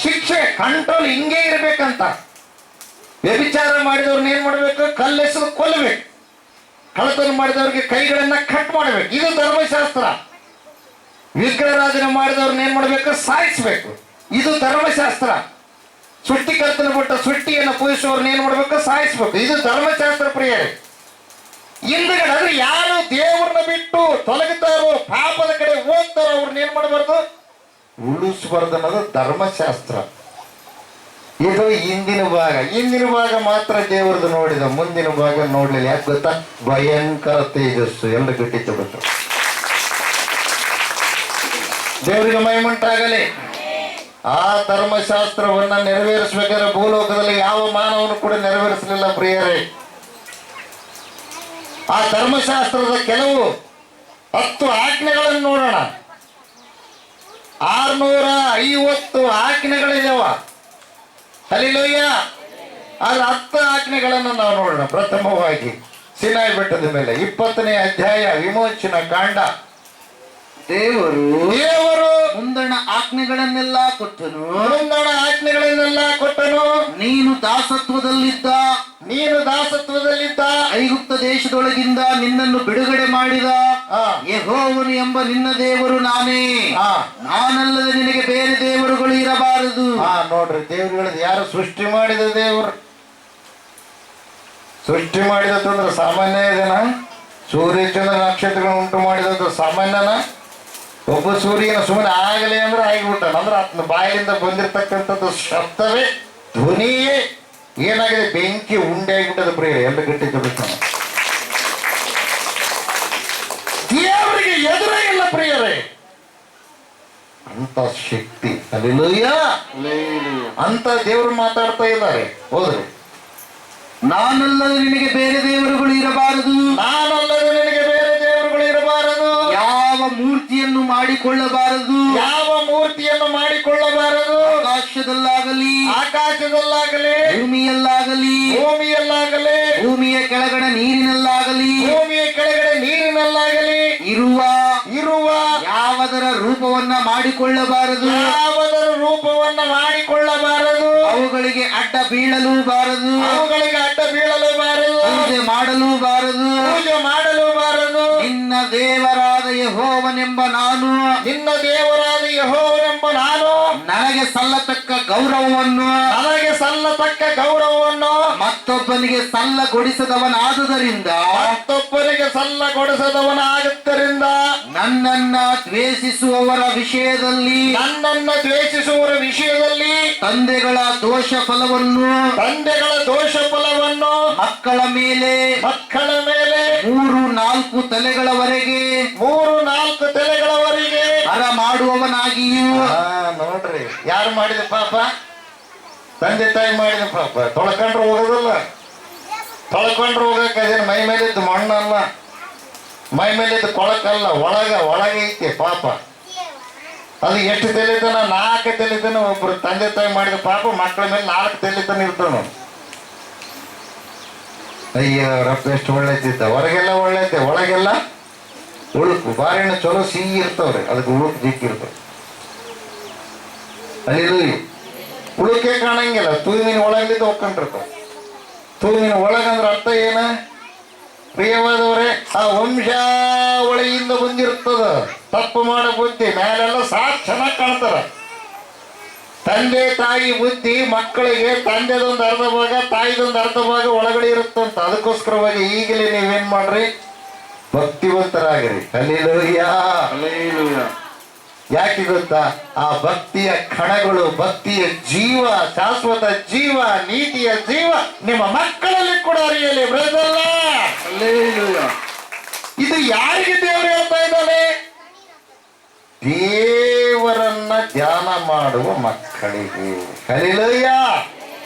ಶಿಕ್ಷೆ. ಕಂಟ್ರೋಲ್ ಹಿಂಗೆ ಇರ್ಬೇಕಂತ. ವ್ಯಭಿಚಾರ ಮಾಡಿದವ್ರನ್ನ ಏನ್ ಮಾಡ್ಬೇಕು? ಕಲ್ಲೆಸೆದು ಕೊಲ್ಲಬೇಕು. ಕಳ್ಳತನ ಮಾಡಿದವ್ರಿಗೆ ಕೈಗಳನ್ನ ಕಟ್ ಮಾಡಬೇಕು. ಇದು ಧರ್ಮಶಾಸ್ತ್ರ. ವಿಗ್ರಹಾರಾಧನೆ ಮಾಡಿದವ್ರನ್ನ ಏನ್ ಮಾಡ್ಬೇಕು? ಸಾಯಿಸ್ಬೇಕು. ಇದು ಧರ್ಮಶಾಸ್ತ್ರ. ಸುಟ್ಟಿ ಕರ್ತನ ಬಿಟ್ಟ ಸುಟ್ಟಿಯನ್ನು ಪೂಜಿಸುವವ್ರನ್ನ ಏನ್ ಮಾಡ್ಬೇಕು? ಸಾಯಿಸ್ಬೇಕು. ಇದು ಧರ್ಮಶಾಸ್ತ್ರ ಪ್ರಿಯರೇ. ಹಿಂದುಗಡೆ ಅಂದ್ರೆ ಯಾರು ದೇವ್ರನ್ನ ಬಿಟ್ಟು ತೊಲಗುತ್ತಾರೋ, ಪಾಪದ ಕಡೆ ಹೋಗ್ತಾರೋ ಅವ್ರನ್ನ ಏನ್ ಮಾಡಬಾರ್ದು? ಉಳಿಸಬಾರ್ದು ಅನ್ನೋದು ಧರ್ಮಶಾಸ್ತ್ರ. ಇದು ಹಿಂದಿನ ಭಾಗ. ಹಿಂದಿನ ಭಾಗ ಮಾತ್ರ ದೇವರದು ನೋಡಿದ, ಮುಂದಿನ ಭಾಗ ನೋಡ್ಲಿಲ್ಲ. ಯಾಕೆ ಗೊತ್ತಾ? ಭಯಂಕರ ತೇಜಸ್ಸು. ಎಲ್ಲ ಗಟ್ಟಿ ಬಿಟ್ಟು. ದೇವರಿಗೆ ಮಹಿಮುಂಟಾಗಲಿ. ಆ ಧರ್ಮಶಾಸ್ತ್ರವನ್ನ ನೆರವೇರಿಸಬೇಕಾದ್ರೆ ಭೂಲೋಕದಲ್ಲಿ ಯಾವ ಮಾನವನು ಕೂಡ ನೆರವೇರಿಸಲಿಲ್ಲ ಪ್ರಿಯರೇ. ಆ ಧರ್ಮಶಾಸ್ತ್ರದ ಕೆಲವು 10 ಆಜ್ಞೆಗಳನ್ನು ನೋಡೋಣ. 650 ಆಜ್ಞೆಗಳಿದಾವ. ಹಲ್ಲೆಲೂಯಾ. ಆದ್ರೆ 10 ಆಜ್ಞೆಗಳನ್ನು ನಾವು ನೋಡೋಣ. ಪ್ರಥಮವಾಗಿ ಸಿನಾಯಿ ಬೆಟ್ಟದ ಮೇಲೆ 20ನೇ ಅಧ್ಯಾಯ ವಿಮೋಚನ ಕಾಂಡ. ದೇವರು ಮುಂದಣ ಆಜ್ಞೆಗಳನ್ನೆಲ್ಲ ಕೊಟ್ಟನು. ನೀನು ದಾಸತ್ವದಲ್ಲಿದ್ದ ಐಗುಪ್ತ ದೇಶದೊಳಗಿಂದ ನಿನ್ನನ್ನು ಬಿಡುಗಡೆ ಮಾಡಿದ ಯೆಹೋವನು ಎಂಬ ನಿನ್ನ ದೇವರು ನಾನೇ. ನಾನಲ್ಲದೆ ನಿನಗೆ ಬೇರೆ ದೇವರುಗಳು ಇರಬಾರದು. ನೋಡ್ರಿ, ದೇವರುಗಳದ್ದು ಯಾರು ಸೃಷ್ಟಿ ಮಾಡಿದ ದೇವರು? ಸೃಷ್ಟಿ ಮಾಡಿದಂದ್ರೆ ಸಾಮಾನ್ಯ ಇದೆನಾ? ಸೂರ್ಯ ಚಂದ್ರ ನಕ್ಷತ್ರಗಳನ್ನು ಉಂಟು ಮಾಡಿದಂತ ಸಾಮಾನ್ಯನ? ಒಬ್ಬ ಸೂರ್ಯನ ಸುಮ್ಮನೆ ಆಗಲಿ ಅಂದ್ರೆ ಆಗಿಬಿಟ್ಟ. ಅಂದ್ರೆ ಆತನ ಬಾಯಿಯಿಂದ ಬಂದಿರತಕ್ಕಂಥದ್ದು ಶಬ್ದವೇ, ಧ್ವನಿಯೇ ಏನಾಗಿದೆ? ಬೆಂಕಿ ಉಂಡೆ ಆಗಿಬಿಟ್ಟದ ಪ್ರಿಯ. ಎಲ್ಲ ಗಟ್ಟಿ ತಗೋತಾನ. ದೇವರಿಗೆ ಎದುರೇ ಇಲ್ಲ ಪ್ರಿಯರೇ. ಅಂತ ಶಕ್ತಿ. ಹಲ್ಲೆಲೂಯಾ. ಅಂತ ದೇವರು ಮಾತಾಡ್ತಾ ಇದ್ದಾರೆ. ಹೋದ್ರಿ, ನಾನಲ್ಲದೆ ನಿನಗೆ ಬೇರೆ ದೇವರುಗಳು ಇರಬಾರದು. ನಾನಲ್ಲದೆ ನಿನಗೆ ಬೇರೆ ದೇವರುಗಳು ಇರಬಾರದು. ಯಾವ ಮೂರ್ತಿಯನ್ನು ಮಾಡಿಕೊಳ್ಳಬಾರದು. ಯಾವ ಮೂರ್ತಿಯನ್ನು ಮಾಡಿಕೊಳ್ಳಬಾರದು. ಆಕಾಶದಲ್ಲಾಗಲಿ ಭೂಮಿಯಲ್ಲಾಗಲಿ ಭೂಮಿಯ ಕೆಳಗಡೆ ನೀರಿನಲ್ಲಾಗಲಿ ಇರುವ ಯಾವದರ ರೂಪವನ್ನ ಮಾಡಿಕೊಳ್ಳಬಾರದು. ಅವುಗಳಿಗೆ ಅಡ್ಡ ಬೀಳಲು ಬಾರದು. ಪೂಜೆ ಮಾಡಲು ಬಾರದು. ನಿನ್ನ ದೇವರಾದ ಯೆಹೋವನೆಂಬ ನಾನು ನನಗೆ ಸಲ್ಲತಕ್ಕ ಗೌರವವನ್ನು ಮತ್ತೊಬ್ಬನಿಗೆ ಸಲ್ಲಗೊಡಿಸದವನಾದುದರಿಂದ ನನ್ನನ್ನ ದ್ವೇಷ ದ್ವೇಷಿಸುವವರ ವಿಷಯದಲ್ಲಿ ನನ್ನನ್ನ ದ್ವೇಷಿಸುವವರ ವಿಷಯದಲ್ಲಿ ತಂದೆಗಳ ದೋಷ ಫಲವನ್ನು ಮಕ್ಕಳ ಮೇಲೆ 3-4 ತಲೆಗಳವರೆಗೆ ಹರ ಮಾಡುವವನಾಗಿಯೂ. ನೋಡ್ರಿ, ಯಾರು ಮಾಡಿದ ಪಾಪ? ತಂದೆ ತಾಯಿ ಮಾಡಿದ ಪಾಪ. ತೊಳ್ಕೊಂಡ್ರೆ ಹೋಗೋದಲ್ಲ, ತೊಳ್ಕೊಂಡ್ರೆ ಹೋಗಕ್ಕೆ ಅದೇನು ಮೈ ಮೇಲಿದ್ದು ಮಣ್ಣಲ್ಲ, ಮೈ ಮೇಲಿದ್ದು ಕೊಳಕಲ್ಲ, ಒಳಗೆ ಐತಿ ಪಾಪ. ಅದು ಎಷ್ಟು ತೆಲಿತಾನ? 4 ತೆಲಿತಾನ. ಒಬ್ರು ತಂದೆ ತಾಯಿ ಮಾಡಿದ ಪಾಪ ಮಕ್ಕಳ ಮೇಲೆ 4 ತೆಲಿತಾನ ಇರ್ತಾನ. ಅಯ್ಯೋ ರಪ್ಪ, ಎಷ್ಟು ಒಳ್ಳೇದಿದ್ದ. ಹೊರಗೆಲ್ಲ ಒಳ್ಳೇದೆ, ಒಳಗೆಲ್ಲ ಉಳುಕು. ಬಾರಿನ ಚಲೋ ಸಿಹಿ ಇರ್ತಾವ್ರಿ, ಅದಕ್ಕೆ ಉಳುಕು ದಿಕ್ಕಿರ್ತಾವ. ಅಲ್ಲಿ ಉಳುಕೆ ಕಾಣಂಗಿಲ್ಲ, ತೂವಿನ ಒಳಗಿದ್ದು ಹೋಗ್ಕೊಂಡಿರ್ತಾವ. ತೂವಿನ ಒಳಗಂದ್ರ ಅರ್ಥ ಏನ? ಪ್ರಿಯವಾದವ್ರೆ, ಆ ವಂಶಾವಳಿಯಿಂದ ಬಂದಿರ್ತದ ತಪ್ಪು ಮಾಡೋ ಬುದ್ಧಿ. ಮೇಲೆಲ್ಲ ಸಾಕ್ ಚೆನ್ನಾಗಿ ಕಾಣ್ತಾರ. ತಂದೆ ತಾಯಿ ಬುದ್ಧಿ ಮಕ್ಕಳಿಗೆ ತಂದೆದೊಂದು ಅರ್ಧ ಭಾಗ, ತಾಯಿದೊಂದು ಅರ್ಧ ಭಾಗ ಒಳಗಡೆ ಇರುತ್ತಂತ. ಅದಕ್ಕೋಸ್ಕರವಾಗಿ ಈಗಲೇ ನೀವೇನ್ ಮಾಡ್ರಿ? ಭಕ್ತಿವಂತರಾಗಿರಿ. ಹಲ್ಲೆಲೂಯಾ. ಯಾಕೆ ಗೊತ್ತಾ? ಆ ಭಕ್ತಿಯ ಕಣಗಳು, ಭಕ್ತಿಯ ಜೀವ, ಶಾಶ್ವತ ಜೀವ, ನೀತಿಯ ಜೀವ ನಿಮ್ಮ ಮಕ್ಕಳಲ್ಲಿ ಕೂಡ ಅರಿಯಲಿ. ಬ್ರದರ್, ಇದು ಯಾರಿಗೆ ದೇವರು ಹೇಳ್ತಾ ಇದ್ದಾನೆ? ದೇವರನ್ನ ಧ್ಯಾನ ಮಾಡುವ ಮಕ್ಕಳಿಗೆ. ಹಲ್ಲೆಲೂಯಾ.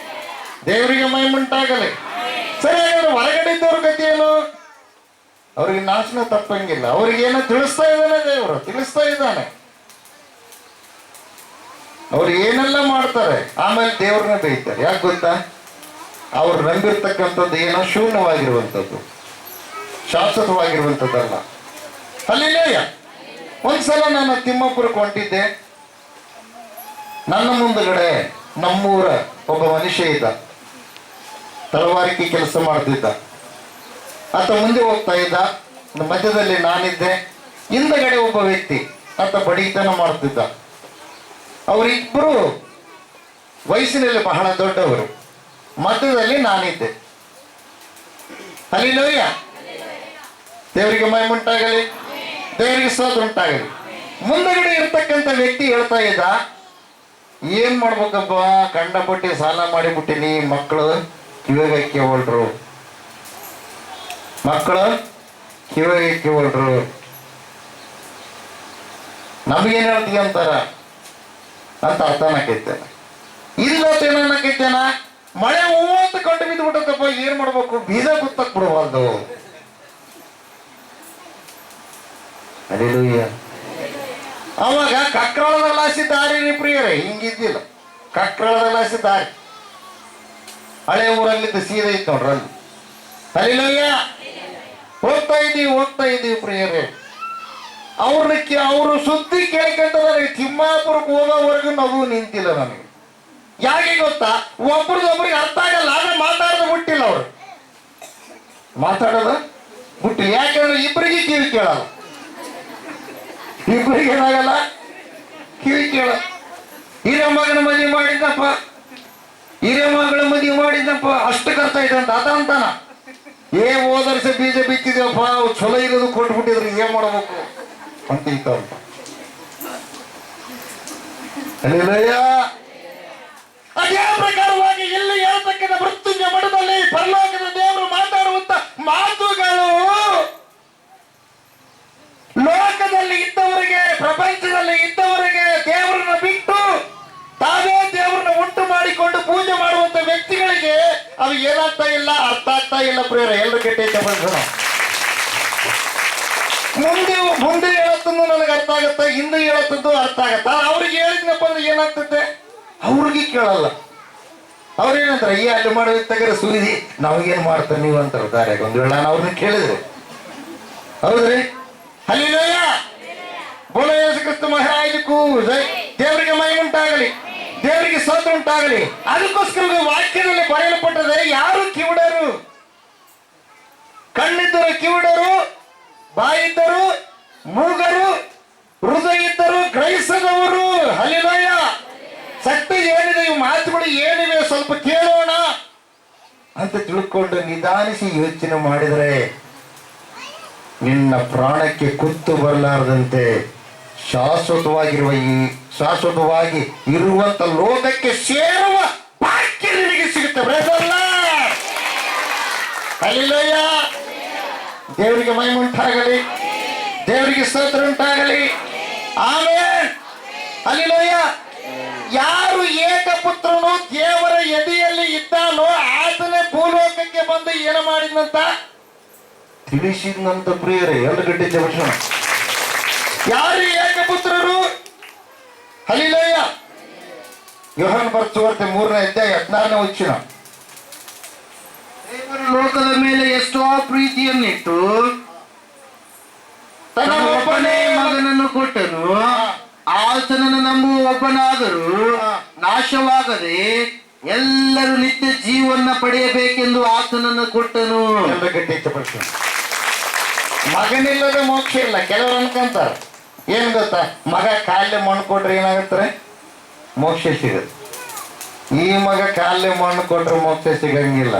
ದೇವರಿಗೆ ಮಹಿಮುಂಟಾಗಲಿ. ಸರಿ, ಹಾಗಾದ್ರೆ ಹೊರಗಡೆ ಇದ್ದವ್ರ ಗತಿ ಏನು? ಅವ್ರಿಗೆ ನಾಶನ ತಪ್ಪಂಗಿಲ್ಲ. ಅವ್ರಿಗೇನೋ ತಿಳಿಸ್ತಾ ಇದ್ದಾನೆ ದೇವರು, ತಿಳಿಸ್ತಾ ಇದ್ದಾನೆ. ಅವ್ರು ಏನೆಲ್ಲ ಮಾಡ್ತಾರೆ, ಆಮೇಲೆ ದೇವ್ರನ್ನ ಬೈತಾರೆ. ಯಾಕೆ ಗೊತ್ತಾ? ಅವ್ರು ನಂಬಿರ್ತಕ್ಕಂಥದ್ದು ಏನೋ ಶೂನ್ಯವಾಗಿರುವಂಥದ್ದು, ಶಾಶ್ವತವಾಗಿರುವಂಥದ್ದಲ್ಲ. ಹಲ್ಲೆಲೂಯಾ. ಒಂದ್ಸಲ ನಾನು ತಿಮ್ಮಾಪುರಕ್ಕೆ ಹೊಂಟಿದ್ದೆ. ನನ್ನ ಮುಂದುಗಡೆ ನಮ್ಮೂರ ಒಬ್ಬ ಮನುಷ್ಯ ಇದ್ದ, ತಲವಾರಿಕೆ ಕೆಲಸ ಮಾಡ್ತಿದ್ದ. ಆತ ಮುಂದೆ ಹೋಗ್ತಾ ಇದ್ದ, ಮಧ್ಯದಲ್ಲಿ ನಾನಿದ್ದೆ, ಹಿಂದಗಡೆ ಒಬ್ಬ ವ್ಯಕ್ತಿ ಆತ ಬಡಿತನ ಮಾಡ್ತಿದ್ದ. ಅವರಿಬ್ಬರು ವಯಸ್ಸಿನಲ್ಲಿ ಬಹಳ ದೊಡ್ಡವರು, ಮಧ್ಯದಲ್ಲಿ ನಾನಿದ್ದೆ. ಹಲ್ಲೆಲೂಯಾ. ದೇವರಿಗೆ ಮಹಿಮುಂಟಾಗಲಿ, ದೇವರಿಗೆ ಸ್ತೋತ್ರ ಉಂಟಾಗಲಿ. ಮುಂದಗಡೆ ಇರ್ತಕ್ಕಂಥ ವ್ಯಕ್ತಿ ಹೇಳ್ತಾ ಇದ್ದ, ಏನ್ ಮಾಡ್ಬೇಕಪ್ಪ, ಕಂಡಪಟ್ಟಿ ಸಾಲ ಮಾಡಿಬಿಟ್ಟಿನಿ, ಮಕ್ಕಳು ಕಿವಿಗೆ ಕೇವಲ್ರು, ನಮಗೇನ್ ಹೇಳ್ತೀವಿ ಅಂತಾರ ಅಂತ ಅರ್ಥ ಅನ್ನಕೈತೇನ. ಇಲ್ಲತ್ತೇನ ಅನ್ನಕೈತೇನ? ಮಳೆ ಹೂವಂತ ಕಂಡು ಬಿದ್ದು ಬಿಟ್ಟದಪ್ಪ, ಏನ್ ಮಾಡ್ಬೇಕು? ಬೀಜ ಗುತ್ತಕ್ ಬಿಡಬಾರ್ದು. ಹಲ್ಲೆಲೂಯಾ. ಅವಾಗ ಕಕ್ರಾಳದಲ್ಲಾಸಿ ದಾರಿ ರೀ ಪ್ರಿಯರೇ, ಹಿಂಗಿದ್ದಿಲ್ಲ. ಕಕ್ರಾಳದಲ್ಲಾಸಿ ದಾರಿ ಹಳೆ ಊರಲ್ಲಿದ್ದ ಸೀದಾ ಇತ್ತು ನೋಡ್ರಿ ಅಲ್ಲಿ. ಹಲ್ಲೆಲೂಯಾ. ಹೋಗ್ತಾ ಇದ್ದೀವಿ ಪ್ರಿಯರೇ. ಅವರು ಸುದ್ದಿ ಕೇಳ್ಕೊಂಡ್ರೆ ನನಗೆ ತಿಮ್ಮಾಪುರಕ್ಕೆ ಹೋಗೋವರೆಗೂ ನಗು ನಿಂತಿಲ್ಲ ನನಗೆ. ಯಾಕೆ ಗೊತ್ತಾ? ಒಬ್ರಿಗೊಬ್ರಿಗೆ ಅರ್ಥ ಆಗಲ್ಲ, ಆದ್ರೆ ಮಾತಾಡೋದು ಬಿಟ್ಟಿಲ್ಲ. ಅವರು ಮಾತಾಡೋದು ಬಿಟ್ಟಿಲ್ಲ. ಯಾಕಂದ್ರೆ ಇಬ್ಬರಿಗೆ ಕಿವಿ ಕೇಳಲ್ಲ, ಇಬ್ಬರಿಗೆ ಏನಾಗಲ್ಲ, ಕಿವಿ ಕೇಳ. ಹಿರೇಮಗನ ಮದುವೆ ಮಾಡಿದ್ದಪ್ಪ, ಅಷ್ಟು ಕರ್ತ ಇದೆ ಅಂತ ಆತ ಅಂತಾನ. ಹೋದ ವರ್ಷ ಬೀಜ ಬಿತ್ತಿದೆಯಪ್ಪ, ಚಲೋ ಇರೋದು ಕೊಟ್ಬಿಟ್ಟಿದ್ರು, ಏನ್ ಮಾಡ್ಬೇಕು ಅಂತ ಇತ್ತ. ಅದೇ ಪ್ರಕಾರವಾಗಿ ಇಲ್ಲಿ ಹೇಳ್ತಕ್ಕಂಥ ಮೃತ್ಯುಂಜಯ ಮಠದಲ್ಲಿ ಪರಲೋಕದ ದೇವರು ಮಾತಾಡುವಂತ ಮಾತುಗಳು ಲೋಕದಲ್ಲಿ ಇದ್ದವರಿಗೆ, ಪ್ರಪಂಚದಲ್ಲಿ ಇದ್ದವರಿಗೆ ದೇವರನ್ನ ಬಿಟ್ಟು ತಾವೇ ದೇವರನ್ನ ಉಂಟು ಮಾಡಿಕೊಂಡು ಪೂಜೆ ಮಾಡುವಂತ ವ್ಯಕ್ತಿಗಳಿಗೆ ಅದು ಏನಾಗ್ತಾ ಇಲ್ಲ, ಅರ್ಥ ಆಗ್ತಾ ಇಲ್ಲ ಪ್ರಿಯರ. ಎಲ್ಲರೂ ಕೆಟ್ಟ ಬಳಸೋಣ. ಮುಂದೆ ಹೇಳತ್ತಂದು ನನಗೆ ಅರ್ಥ ಆಗತ್ತೆ, ಹಿಂದೆ ಹೇಳತ್ತದ್ದು ಅರ್ಥ ಆಗತ್ತ. ಅವ್ರಿಗೆ ಹೇಳಿದ್ನಪ್ಪ ಅಂದ್ರೆ ಏನಾಗ್ತದೆ? ಅವ್ರಿಗೆ ಕೇಳಲ್ಲ. ಅವ್ರೇನಂತಾರೆ, ಈ ಅಲ್ಲಿ ಮಾಡೋದ್ ತೆಗರೆ ಸುರಿದಿ, ನಾವೇನ್ ಮಾಡ್ತಾರೆ ನೀವು ಅಂತಾರೆ ದಾರ್ಯಾಗ. ಒಂದ್ ವೇಳೆ ನಾನು ಅವ್ರನ್ನ ಕೇಳಿದ್ರೆ, ಹೌದ್ರಿ? ಹಲ್ಲೆಲೂಯಾ. ಬೋಲೋ ಯೇಸು ಕ್ರಿಸ್ತ ಮಹಾರಾಜಕ್ಕೂ ಜೈ. ದೇವರಿಗೆ ಮಹಿಮುಂಟಾಗಲಿ, ದೇವರಿಗೆ ಸ್ತೋತ್ರ ಉಂಟಾಗಲಿ. ಅದಕ್ಕೋಸ್ಕರ ವಾಕ್ಯದಲ್ಲಿ ಬರೆಯಲ್ಪಟ್ಟದೆ, ಯಾರು ಕಿವುಡರು? ಕಣ್ಣಿದ್ದರು ಕಿವುಡರು, ಬಾಯಿದ್ದರು ಮೂಗರು, ಹೃದಯ ಇದ್ದರು ಗ್ರಹಿಸದವರು. ಹಲ್ಲೆಲೂಯಾ. ಸತ್ಯ ಏನಿದೆ, ಇವು ಮಾತುಗಳು ಏನಿವೆ ಸ್ವಲ್ಪ ಕೇಳೋಣ ಅಂತ ತಿಳ್ಕೊಂಡು ನಿಧಾನಿಸಿ ಯೋಚನೆ ಮಾಡಿದರೆ ನಿನ್ನ ಪ್ರಾಣಕ್ಕೆ ಕುತ್ತು ಬರಲಾರದಂತೆ ಶಾಶ್ವತವಾಗಿ ಇರುವಂತ ಲೋಕಕ್ಕೆ ಸೇರುವ ಭಾಗ್ಯ ನಿನಗೆ ಸಿಗುತ್ತೆ. Brother hallelujah. ದೇವರಿಗೆ ಮಹಿಮೆ ಉಂಟಾಗಲಿ, ದೇವರಿಗೆ ಸ್ತೋತ್ರ ಉಂಟಾಗಲಿ. ಆಮೆನ್. ಹಲ್ಲೆಲೂಯಾ. ಯಾರು ಏಕಪುತ್ರನು ದೇವರ ಎದೆಯಲ್ಲಿ ಇದ್ದಾನೋ ಆತನೇ ಭೂಲೋಕಕ್ಕೆ ಬಂದು ಏನು ಮಾಡಿದ್ನಂತ ತಿಳಿಸಿದ್ನಂತ ಪ್ರಿಯರೇ. ಎರಡು ಗಂಟೆ ಜವಶನ. ಯಾರು ಏಕಪುತ್ರರು? ಹಲ್ಲೆಲೂಯಾ. ಯೋಹಾನ ಬರೆದ ಸುವಾರ್ತೆ 3ನೇ ಅಧ್ಯಾಯ 16ನೇ ವಚನ. ದೇವರು ಲೋಕದ ಮೇಲೆ ಎಷ್ಟೋ ಪ್ರೀತಿಯನ್ನಿಟ್ಟು ತನ್ನ ಒಬ್ಬನೇ ಮಗನನ್ನು ಕೊಟ್ಟನು, ಆತನನ್ನು ನಂಬುವ ಒಬ್ಬನಾದರೂ ನಾಶವಾಗದೆ ಎಲ್ಲರೂ ನಿತ್ಯ ಜೀವನ ಪಡೆಯಬೇಕೆಂದು ಆತನನ್ನು ಕೊಟ್ಟನು. ಮಗನಿಲ್ಲದ ಮೋಕ್ಷ ಇಲ್ಲ. ಕೆಲವರು ಅನ್ಕೊಂತಾರ ಏನ್ ಗೊತ್ತಾ, ಮಗ ಕಾಯಿಲೆ ಮಣ್ಣು ಕೊಟ್ರೆ ಏನಾಗತ್ತಾರೆ? ಮೋಕ್ಷ ಸಿಗುತ್ತೆ. ಈ ಮಗ ಕಾಯಿಲೆ ಮಣ್ಣು ಕೊಟ್ರೆ ಮೋಕ್ಷ ಸಿಗಂಗಿಲ್ಲ.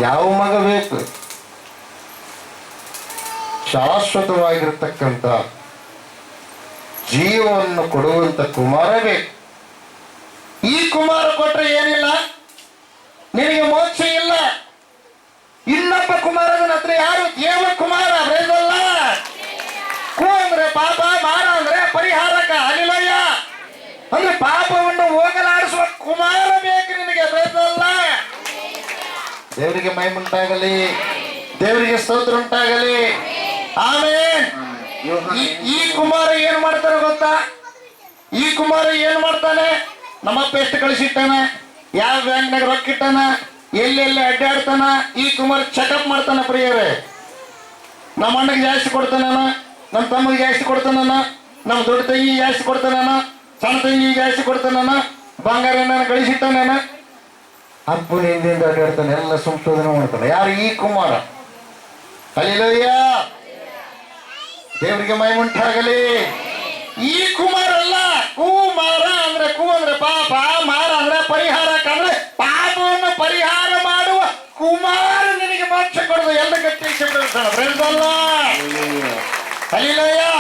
ಯಾವ ಮಗ ಬೇಕು? ಶಾಶ್ವತವಾಗಿರ್ತಕ್ಕಂಥ ಜೀವವನ್ನು ಕೊಡುವಂತ ಕುಮಾರ ಬೇಕು. ಈ ಕುಮಾರ ಕೊಟ್ರೆ ಏನಿಲ್ಲ, ನಿನಗೆ ಮೋಕ್ಷ ಇಲ್ಲ. ಇನ್ನೊಬ್ಬ ಕುಮಾರನ ಹತ್ರ ಯಾರು? ದೇವ ಕುಮಾರ. ಬ್ರೈಸಲ್ಲ. ಕು ಅಂದ್ರೆ ಪಾಪ, ಮಾರ ಅಂದ್ರೆ ಪರಿಹಾರಕ. ಹಲ್ಲೆಲೂಯಾ. ಅಂದ್ರೆ ಪಾಪವನ್ನು ಹೋಗಲಾಡಿಸುವ ಕುಮಾರ ಬೇಕು ನಿನಗೆ. ಬ್ರೈಸಲ್ಲ. ದೇವರಿಗೆ ಮಹಿಮೆ ಉಂಟಾಗಲಿ, ದೇವರಿಗೆ ಸ್ತೋತ್ರ ಉಂಟಾಗಲಿ. ಆಮೆನ್. ಈ ಕುಮಾರ ಏನ್ ಮಾಡ್ತಾರೆ ಗೊತ್ತಾ? ಈ ಕುಮಾರ ಏನ್ ಮಾಡ್ತಾನೆ? ನಮ್ಮಪ್ಪ ಎಷ್ಟು ಕಳಿಸಿಟ್ಟಾನ, ಯಾವ ಬ್ಯಾಂಕ್ನಾಗ ರೊಕ್ಕ ಇಟ್ಟಾನ, ಎಲ್ಲೆಲ್ಲಿ ಅಡ್ಡಾಡ್ತಾನ. ಈ ಕುಮಾರ ಚೆಕಪ್ ಮಾಡ್ತಾನ ಪ್ರಿಯರೇ. ನಮ್ಮ ಅಣ್ಣಗೆ ಜಾಸ್ತಿ ಕೊಡ್ತಾನ, ನಮ್ಮ ತಮ್ಮಗೆ ಜಾಸ್ತಿ ಕೊಡ್ತಾನ, ನಮ್ಮ ದೊಡ್ಡ ತಂಗಿ ಜಾಸ್ತಿ ಕೊಡ್ತಾನ, ಸಣ್ಣ ತಂಗಿ ಜಾಸ್ತಿ ಕೊಡ್ತಾನ, ಬಂಗಾರ ಏನಾನ ಗಳಿಸಿಟ್ಟಾನ, ಅಪ್ಪನ ಹಿಂದಿಂದ ಅಡ್ಡಾಡ್ತಾನೆ, ಎಲ್ಲ ಸಂಶೋಧನೆ ಮಾಡ್ತಾನೆ. ಯಾರು? ಈ ಕುಮಾರ. ಹಲ್ಲೆಲೂಯಾ. ದೇವರಿಗೆ ಮಹಿಮೆ ಉಂಟಾಗಲಿ. ಈ ಕುಮಾರ ಅಲ್ಲ. ಕುಮಾರ ಅಂದ್ರೆ ಕು ಅಂದ್ರೆ ಪಾಪ, ಮಾರ ಅಂದ್ರೆ ಪರಿಹಾರಕ. ಅಂದ್ರೆ ಪಾಪವನ್ನು ಪರಿಹಾರ ಮಾಡುವ ಕುಮಾರ ನಿನಗೆ ಮೋಕ್ಷ ಕೊಡೋದು. ಎಲ್ಲ ಗಟ್ಟಿ ಹಲ್ಲೆಲೂಯಾ.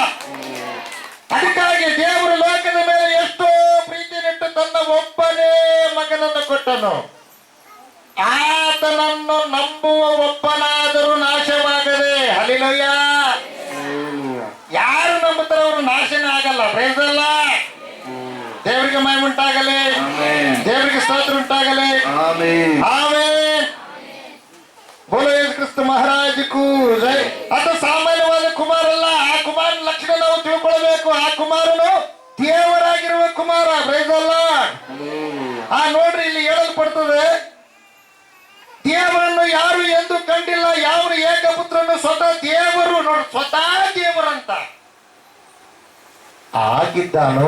ಅದಕ್ಕಾಗಿ ದೇವರು ಲೋಕದ ಮೇಲೆ ಎಷ್ಟೋ ಪ್ರೀತಿನಿಟ್ಟು ತನ್ನ ಒಬ್ಬನೇ ಮಗನನ್ನು ಕೊಟ್ಟನು. ಆತನನ್ನು ನಂಬುವ ಒಬ್ಬನಾದರೂ ನಾಶವಾಗದೆ. ಹಲ್ಲೆಲೂಯಾ. ಯಾರು ನಂಬುತ್ತಾರೆ ಅವರು ನಾಶನೇ ಆಗಲ್ಲ. ಪ್ರೈಸಲ್ಲ. ದೇವರಿಗೆ ಮಹಿಮೆ ಉಂಟಾಗಲಿ, ದೇವರಿಗೆ ಸ್ತೋತ್ರ ಉಂಟಾಗಲಿ. ಆಮೆನ್. ಬೋಲೋ ಯೇಸು ಕ್ರಿಸ್ತ ಮಹಾರಾಜಕ್ಕೂ ಜೈ. ಅದು ಸಾಮಾನ್ಯವಾದ ಕುಮಾರ ಅಲ್ಲ. ಆ ಕುಮಾರನ ಲಕ್ಷಣ ನಾವು ತಿಳ್ಕೊಳ್ಬೇಕು. ಆ ಕುಮಾರನು ದೇವರಾಗಿರುವ ಕುಮಾರ. ಪ್ರೈಸಲ್ಲ. ನೋಡ್ರಿ, ಇಲ್ಲಿ ಹೇಳಲ್ಪಡ್ತದೆ, ದೇವರನ್ನು ಯಾರು ಎಂದು ಕಂಡಿಲ್ಲ. ಯಾವ ಏಕಪುತ್ರನು ಸ್ವತಃ ದೇವರು. ನೋಡಿ, ಸ್ವತಃ ದೇವರಂತ ಆಗಿದ್ದಾನೋ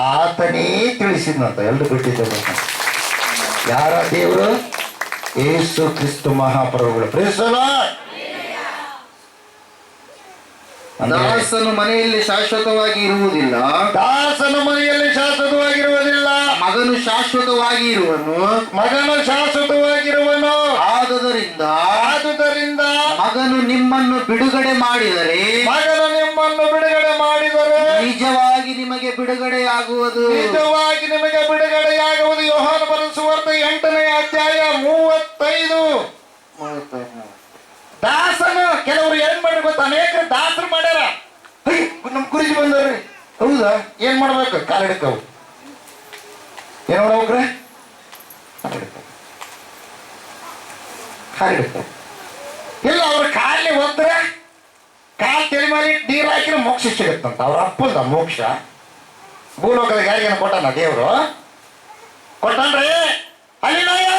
ಆತನೇ ತಿಳಿಸಿದ್ನಂತ. ಎಲ್ರು ಬಿಟ್ಟಿದ್ದಾರೆ. ಯಾರ ದೇವರು? ಯೇಸು ಕ್ರಿಸ್ತ ಮಹಾಪ್ರಭುಗಳು. ದಾಸನು ಮನೆಯಲ್ಲಿ ಶಾಶ್ವತವಾಗಿ ಇರುವುದಿಲ್ಲ. ದಾಸನು ಮನೆಯಲ್ಲಿ ಶಾಶ್ವತವಾಗಿರುವುದಿಲ್ಲ. ಮಗನು ಶಾಶ್ವತವಾಗಿ ಇರುವನು. ಮಗನು ಶಾಶ್ವತವಾಗಿರುವನು. ಆದುದರಿಂದ ಮಗನು ನಿಮ್ಮನ್ನು ಬಿಡುಗಡೆ ಮಾಡಿದರೆ ನಿಜವಾಗಿ ನಿಮಗೆ ಬಿಡುಗಡೆಯಾಗುವುದು. ಯೋಹಾನ ಬರೆದ ಸುವಾರ್ತೆ 8ನೇ ಅಧ್ಯಾಯ 35. ದಾಸನು ಕೆಲವರು ಏನ್ ಮಾಡ್ರಿ ಗೊತ್ತಾ? ಅನೇಕ ದಾಸರು ಮಾಡ್ಯಾರ. ನಮ್ ಕುರಿಜಿ ಬಂದವ್ರಿ. ಹೌದಾ? ಏನ್ ಮಾಡ್ಬೇಕು? ಕಾಲಿಡ್ಕವು. ಏನ್ ಮಾಡ್ಬೇಕ್ರೆ? ಕಾಲಿಡ್ಕವು. ಇಲ್ಲ, ಅವ್ರ ಕಾಲಿ ಹೋದ್ರೆ ಕಾಲ್ ತೆಲಿ ಮಾಡಿ ನೀರು ಹಾಕಿದ್ರೆ ಮೋಕ್ಷ ಸಿಗುತ್ತಂತ. ಅವ್ರ ಅಪ್ಪಂದ ಮೋಕ್ಷ. ಭೂಲೋಕದ ಯಾರಿಗೇನು ಕೊಟ್ಟಾನ ದೇವರು? ಕೊಟ್ಟನ್ರಿ. ಹಲ್ಲೆಲೂಯಾ.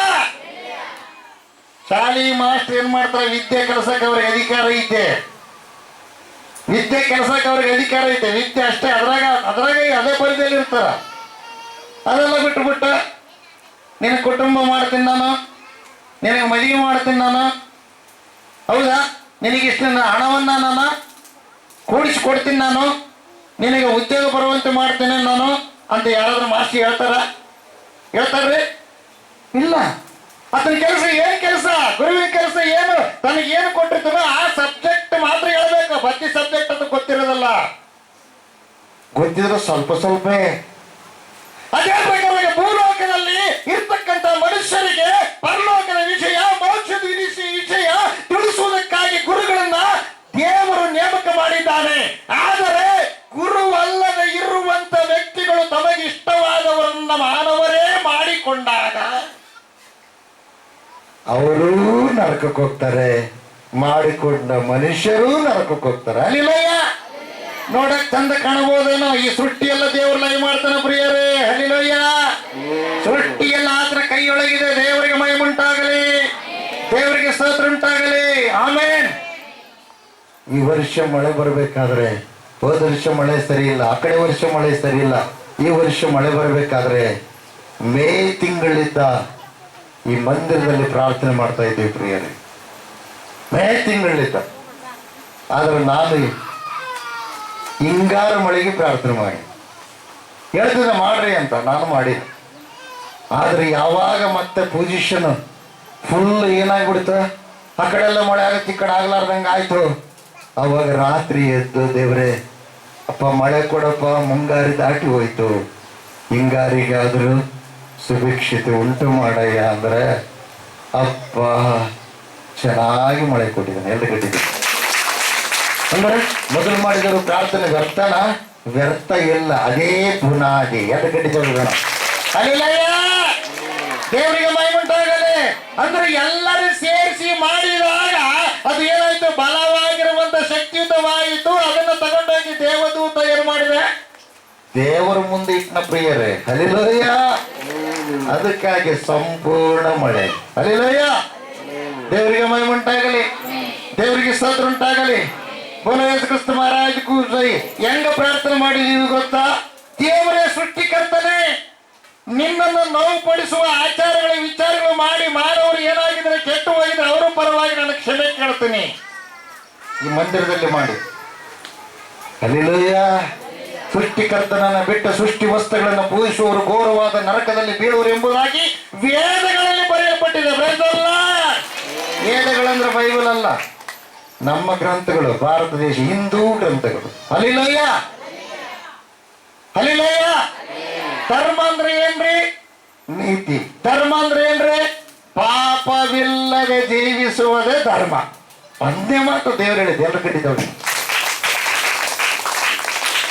ಶಾಲಿ ಮಾಸ್ಟರ್ ಏನ್ ಮಾಡ್ತಾರೆ? ವಿದ್ಯೆ ಕಲಿಸಕ್ಕೆ ಅವ್ರಿಗೆ ಅಧಿಕಾರ ಐತೆ. ವಿದ್ಯೆ ಕಲಿಸಕ್ಕೆ ಅವ್ರಿಗೆ ಅಧಿಕಾರ ಐತೆ. ವಿದ್ಯೆ ಅಷ್ಟೇ. ಅದ್ರಾಗ ಅದೇ ಪರಿಧಿಯಲ್ಲಿ ಇರ್ತಾರ. ಅದೆಲ್ಲ ಬಿಟ್ಟು ನಿನ್ನ ಕುಟುಂಬ ಮಾಡ್ತೀನಿ ನಾನು, ನಿನಗೆ ಮದುವೆ ಮಾಡ್ತೀನಿ ನಾನು, ಹೌದಾ, ನಿನಗಿಷ್ಟ ಹಣವನ್ನ ನಾನು ಕೂಡಿಸಿಕೊಡ್ತೀನಿ, ನಾನು ನಿನಗೆ ಉದ್ಯೋಗ ಬರುವಂತೆ ಮಾಡ್ತೇನೆ ನಾನು ಅಂತ ಯಾರಾದ್ರೂ ಮಾಸ್ಟರ್ ಹೇಳ್ತಾರ್ರಿ? ಇಲ್ಲ. ಆತನ ಕೆಲಸ ಏನ್ ಕೆಲಸ? ಗುರುವಿನ ಕೆಲಸ ಏನು? ತನಗೇನು ಕೊಟ್ಟಿರ್ತಾನೋ ಆ ಸಬ್ಜೆಕ್ಟ್ ಮಾತ್ರ ಹೇಳ್ಬೇಕು. ಅರ್ಧಿ ಸಬ್ಜೆಕ್ಟ್ ಅಂತ ಗೊತ್ತಿರೋದಲ್ಲ, ಗೊತ್ತಿದ್ರು ಸ್ವಲ್ಪ ಸ್ವಲ್ಪ. ಅದೇ ಪ್ರಕಾರ ಭೂಲೋಕದಲ್ಲಿ ಇರ್ತಕ್ಕಂಥ ಮನುಷ್ಯರಿಗೆ ಪರಲೋಕದ ವಿಷಯ, ಮೋಕ್ಷದ ವಿಷಯ ತಿಳಿಸುವುದಕ್ಕಾಗಿ ಗುರುಗಳನ್ನ ದೇವರು ನೇಮಕ ಮಾಡಿದ್ದಾನೆ. ಆದರೆ ಗುರುವಲ್ಲದೆ ಇರುವಂತ ವ್ಯಕ್ತಿಗಳು ತಮಗೆ ಇಷ್ಟವಾದವರನ್ನ ಮಾನವರೇ ಮಾಡಿಕೊಂಡಾಗ ಅವರೂ ನರಕಕ್ಕೆ ಹೋಗ್ತಾರೆ, ಮಾಡಿಕೊಂಡ ಮನುಷ್ಯರೂ ನರಕಕ್ಕೆ ಹೋಗ್ತಾರೆ. ಅಲ್ಲಿಲಯ್ಯ, ನೋಡಕ್ ಚಂದ ಕಾಣಬಹುದೇನೋ, ಈ ಸೃಷ್ಟಿಯೆಲ್ಲ ದೇವ್ರ ಲೈ ಮಾಡ್ತಾನೆ ಪ್ರಿಯರೇ. ಹಲಿಲಯ್ಯ, ಸೃಷ್ಟಿಯೆಲ್ಲ ಆತರ ಕೈಯೊಳಗಿದೆ. ದೇವರಿಗೆ ಮಹಿಮುಂಟಾಗಲಿ, ದೇವರಿಗೆ ಸ್ತೋತ್ರ ಉಂಟಾಗಲಿ. ಆಮೇನ್. ಈ ವರ್ಷ ಮಳೆ ಬರಬೇಕಾದ್ರೆ, ಹೋದ ವರ್ಷ ಮಳೆ ಸರಿ ಇಲ್ಲ, ಆ ಕಡೆ ವರ್ಷ ಮಳೆ ಸರಿ ಇಲ್ಲ, ಈ ವರ್ಷ ಮಳೆ ಬರಬೇಕಾದ್ರೆ ಮೇ ತಿಂಗಳಿದ್ದ ಈ ಮಂದಿರದಲ್ಲಿ ಪ್ರಾರ್ಥನೆ ಮಾಡ್ತಾ ಇದ್ದೀವಿ ಪ್ರಿಯರೇ, ಮೇ ತಿಂಗಳಿದ್ದ. ಆದ್ರೆ ನಾನು ಹಿಂಗಾರು ಮಳೆಗೆ ಪ್ರಾರ್ಥನೆ ಮಾಡಿ ಹೇಳ್ತಿದ್ದೆ ಮಾಡ್ರಿ ಅಂತ, ನಾನು ಮಾಡಿದ್ದೆ. ಆದ್ರೆ ಯಾವಾಗ ಮತ್ತೆ ಪೊಸಿಷನ್ ಫುಲ್ ಏನಾಗ್ಬಿಡ್ತ, ಆ ಕಡೆ ಎಲ್ಲ ಮಳೆ ಆಗತ್ತೆ, ಈ ಕಡೆ ಆಗ್ಲಾರ್ದಂಗೆ ಆಯ್ತು, ಅವಾಗ ರಾತ್ರಿ ಎದ್ದು ದೇವ್ರೆ ಅಪ್ಪ ಮಳೆ ಕೊಡಪ್ಪ, ಮುಂಗಾರಿ ದಾಟಿ ಹೋಯ್ತು, ಹಿಂಗಾರಿಗಾದ್ರೂ ಸುಭಿಕ್ಷತೆ ಉಂಟು ಮಾಡಯ್ಯ ಅಂದ್ರೆ ಅಪ್ಪ ಚೆನ್ನಾಗಿ ಮಳೆ ಕೊಟ್ಟಿದ್ದಾನೆ, ಎಲ್ಲ ಕೊಟ್ಟಿದ್ದೀನಿ. ಅಂದ್ರೆ ಮೊದಲು ಮಾಡಿದರು ಪ್ರಾರ್ಥನೆ ವ್ಯರ್ಥನ? ವ್ಯರ್ಥ ಇಲ್ಲ, ಅದೇ ಬುನಾದಿ. ಎಲ್ಲ ಕಟ್ಟಿದ್ದೇವೆ ಅಲ್ಲಿಲ್ಲಯ್ಯ, ದೇವರಿಗೆ ಮಹಿಮುಂಟಾಗಲಿ. ಅಂದ್ರೆ ಎಲ್ಲರೂ ಸೇರಿಸಿ ಮಾಡಿದಾಗ ಅದು ಏನಾಯ್ತು, ಬಲವಾಗಿರುವಂತ ಶಕ್ತಿಯುತವಾಯಿತು. ಅದನ್ನ ತಗೊಂಡೋಗಿ ದೇವದೂತ ಏನು ಮಾಡಿದೆ, ದೇವರ ಮುಂದೆ ಇಟ್ಟನ ಪ್ರಿಯರೇ. ಹಲಿಲಯ್ಯ, ಅದಕ್ಕಾಗಿ ಸಂಪೂರ್ಣ ಮಳೆ. ಹಲಿಲಯ್ಯ, ದೇವರಿಗೆ ಮಹಿಮುಂಟಾಗಲಿ, ದೇವರಿಗೆ ಸ್ತೋತ್ರ ಉಂಟಾಗಲಿ. ಬೋಲೋ ಯೇಸು ಕ್ರಿಸ್ತ ಮಹಾರಾಜಗೂ ಜೈ. ಹೆಂಗ ಪ್ರಾರ್ಥನೆ ಮಾಡಿದೀವಿ ಗೊತ್ತಾ? ದೇವರೇ ಸೃಷ್ಟಿಕರ್ತನೆ, ನಿನ್ನನ್ನು ನೋವುಪಡಿಸುವ ಆಚಾರಗಳ ವಿಚಾರಗಳು ಮಾಡಿ ಮಾನವರು ಏನಾಗಿದ್ರೆ, ಕೆಟ್ಟು ಹೋಗಿದ್ರೆ ಅವರ ಪರವಾಗಿ ನಾನು ಕ್ಷಮೆ ಕೇಳ್ತೀನಿ. ಈ ಮಂದಿರದಲ್ಲಿ ಮಾಡಿ. ಹಲ್ಲೆಲೂಯಾ. ಸೃಷ್ಟಿಕರ್ತನನ್ನ ಬಿಟ್ಟ ಸೃಷ್ಟಿ ವಸ್ತುಗಳನ್ನು ಪೂಜಿಸುವವರು ಘೋರವಾದ ನರಕದಲ್ಲಿ ಬೀಳುವರು ಎಂಬುದಾಗಿ ವೇದಗಳಲ್ಲಿ ಬರೆಯಲ್ಪಟ್ಟಿದೆ. ವೇದಗಳಂದ್ರೆ ಬೈಬಲ್ ಅಲ್ಲ, ನಮ್ಮ ಗ್ರಂಥಗಳು, ಭಾರತ ದೇಶ ಹಿಂದೂ ಗ್ರಂಥಗಳು. Hallelujah, hallelujah. ಧರ್ಮ ಅಂದ್ರೆ ಏನ್ರಿ? ನೀತಿ. ಧರ್ಮ ಅಂದ್ರೆ ಏನ್ರಿ? ಪಾಪವಿಲ್ಲದೆ ಜೀವಿಸುವುದೇ ಧರ್ಮ. ಒಂದೇ ಮಾತು ದೇವರು ಹೇಳಿದೆ, ಎಲ್ಲ ಕಟ್ಟಿದವ್ರಿ.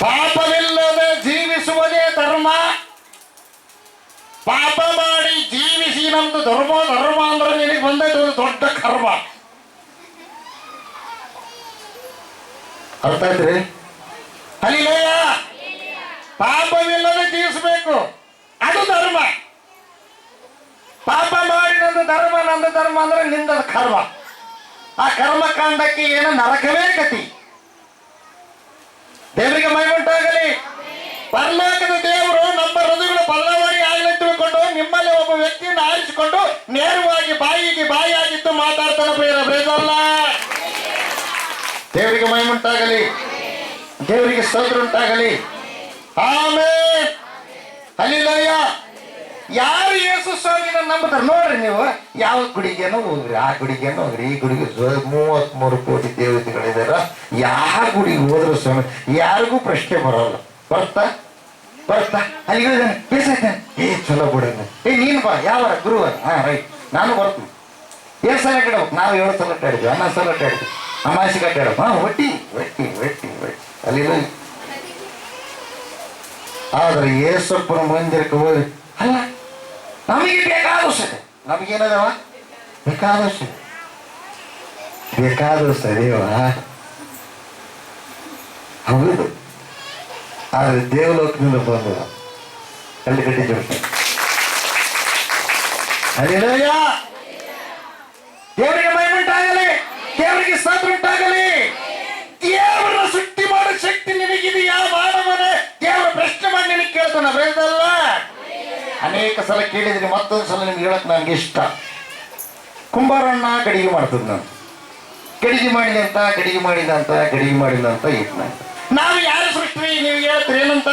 ಪಾಪವಿಲ್ಲದೆ ಜೀವಿಸುವುದೇ ಧರ್ಮ. ಪಾಪ ಮಾಡಿ ಜೀವಿಸಿ ನಮ್ದು ಧರ್ಮ ಅಂದ್ರೆ ನಿನಗೆ ಬಂದೈತೆ ಒಂದು ದೊಡ್ಡ ಕರ್ಮ. ಅರ್ಥ ಆಯ್ತ್ರಿ? ಹಲ್ಲೆಲೂಯಾ. ಪಾಪವಿಲ್ಲದೆ ಜೀವಿಸಬೇಕು, ಅದು ಧರ್ಮ. ಪಾಪ ಮಾಡಿ ನಂದು ಧರ್ಮ ಅಂದ್ರೆ ನಿಂದ ಕರ್ಮ. ಆ ಕರ್ಮಕಾಂಡಕ್ಕೆ ಏನು ನರಕವೇ ಗತಿ. ದೇವರಿಗೆ ಮಹಿಮುಂಟಾಗಲಿ. ಪರಲೋಕದ ದೇವರು ನಮ್ಮ ಹೃದಯಗಳು ಬಲ್ಲವಾಗಿ ಆಗಲಿ ತಿಳ್ಕೊಂಡು ನಿಮ್ಮಲ್ಲಿ ಒಬ್ಬ ವ್ಯಕ್ತಿಯನ್ನು ಆರಿಸಿಕೊಂಡು ನೇರವಾಗಿ ಬಾಯಿಗೆ ಬಾಯಿಯಾಗಿದ್ದು ಮಾತಾಡ್ತಾನೆ ಪ್ರಿಯರ. ಬೇಜಲ್ಲ. ದೇವರಿಗೆ ಮಹಿಮುಂಟಾಗಲಿ, ದೇವರಿಗೆ ಸ್ತೋತ್ರ ಉಂಟಾಗಲಿ. ಆಮೇಲೆ ಹಲ್ಲೆಲೂಯಾ. ಯಾರು ಯೇಸು ಸ್ವಾಮಿನ ನಂಬುತ್ತಾರೆ ನೋಡ್ರಿ, ನೀವು ಯಾವ ಗುಡಿಗೇನೋ ಹೋಗ್ರಿ, ಆ ಗುಡಿಗೇನೋ ಹೋಗ್ರಿ, ಈ ಗುಡಿಗೆ 33 ಕೋಟಿ ದೇವತೆಗಳಿದಾರ. ಯಾವ ಗುಡಿಗೆ ಹೋದ್ರು ಸ್ವಾಮಿ ಯಾರಿಗೂ ಪ್ರಶ್ನೆ ಬರೋಲ್ಲ. ಬರ್ತಾ ಅಲ್ಲಿ ಬೇಸಾಯ್ತಾನೆ, ಚಲೋ ಬಿಡೋಣ, ನೀನು ಬಾ, ಯಾವ ಗುರುವಾರ, ರೈಟ್, ನಾನು ಬರ್ತೀನಿ. 7 ಸಲ ಕಟ್ಟಬೇಕು, ನಾವು 7 ಸಲ ಕಟ್ಟಿದ್ವಿ, 11 ಸಲ ಕಟ್ಟಿದ್ವಿ, ಅಮಾಸಿ ಕಟ್ಟಾಡಬೇಕು. ಒಟ್ಟಿ ಅಲ್ಲಿ. ಆದ್ರೆ ಯೇಸಪ್ಪನ ಮಂದಿರಕ್ಕೆ ಹೋಗಿ, ಅಲ್ಲ ನಮಗೆ ಬೇಕಾದಷ್ಟು, ನಮಗೇನದವ ಬೇಕಾದಷ್ಟು ಅದೇವ ಹೌದು. ಆದ್ರೆ ದೇವಲೋಕದಿಂದ ಬಂದ ಅಲ್ಲಿ ಕಟ್ಟಿದ್ದೀವಿ. ಹಲ್ಲೆಲೂಯಾ. ದೇವರಿಗೆ ಮಹಿಮುಂಟಾಗಲಿ, ದೇವರಿಗೆ ಸ್ತೋತ್ರ ಉಂಟಾಗಲಿ. ದೇವರ ಸೃಷ್ಟಿ ಮಾಡೋ ಶಕ್ತಿ ನಿನಗಿದೆಯಾ ಮಾನವನೇ? ದೇವರ ಪ್ರಶ್ನೆ ಮಾಡಿ ನಿನಗೆ ಕೇಳ್ತಾನ. ಬೇದಲ್ಲ, ಅನೇಕ ಸಲ ಕೇಳಿದ್ದೀನಿ, ಮತ್ತೊಂದು ಸಲ ನಿಮ್ಗೆ ಹೇಳಕ್ ನನಗೆ ಇಷ್ಟ. ಕುಂಬಾರಣ್ಣ ಗಡಿಗೆ ಮಾಡ್ತದ, ನಾನು ಗಡಿಗೆ ಮಾಡಿದ ಅಂತ ಇಟ್ನ. ನಾವು ಯಾರು ಸೃಷ್ಟಿ ನೀವು ಹೇಳ್ತೀರಿ ಏನಂತ?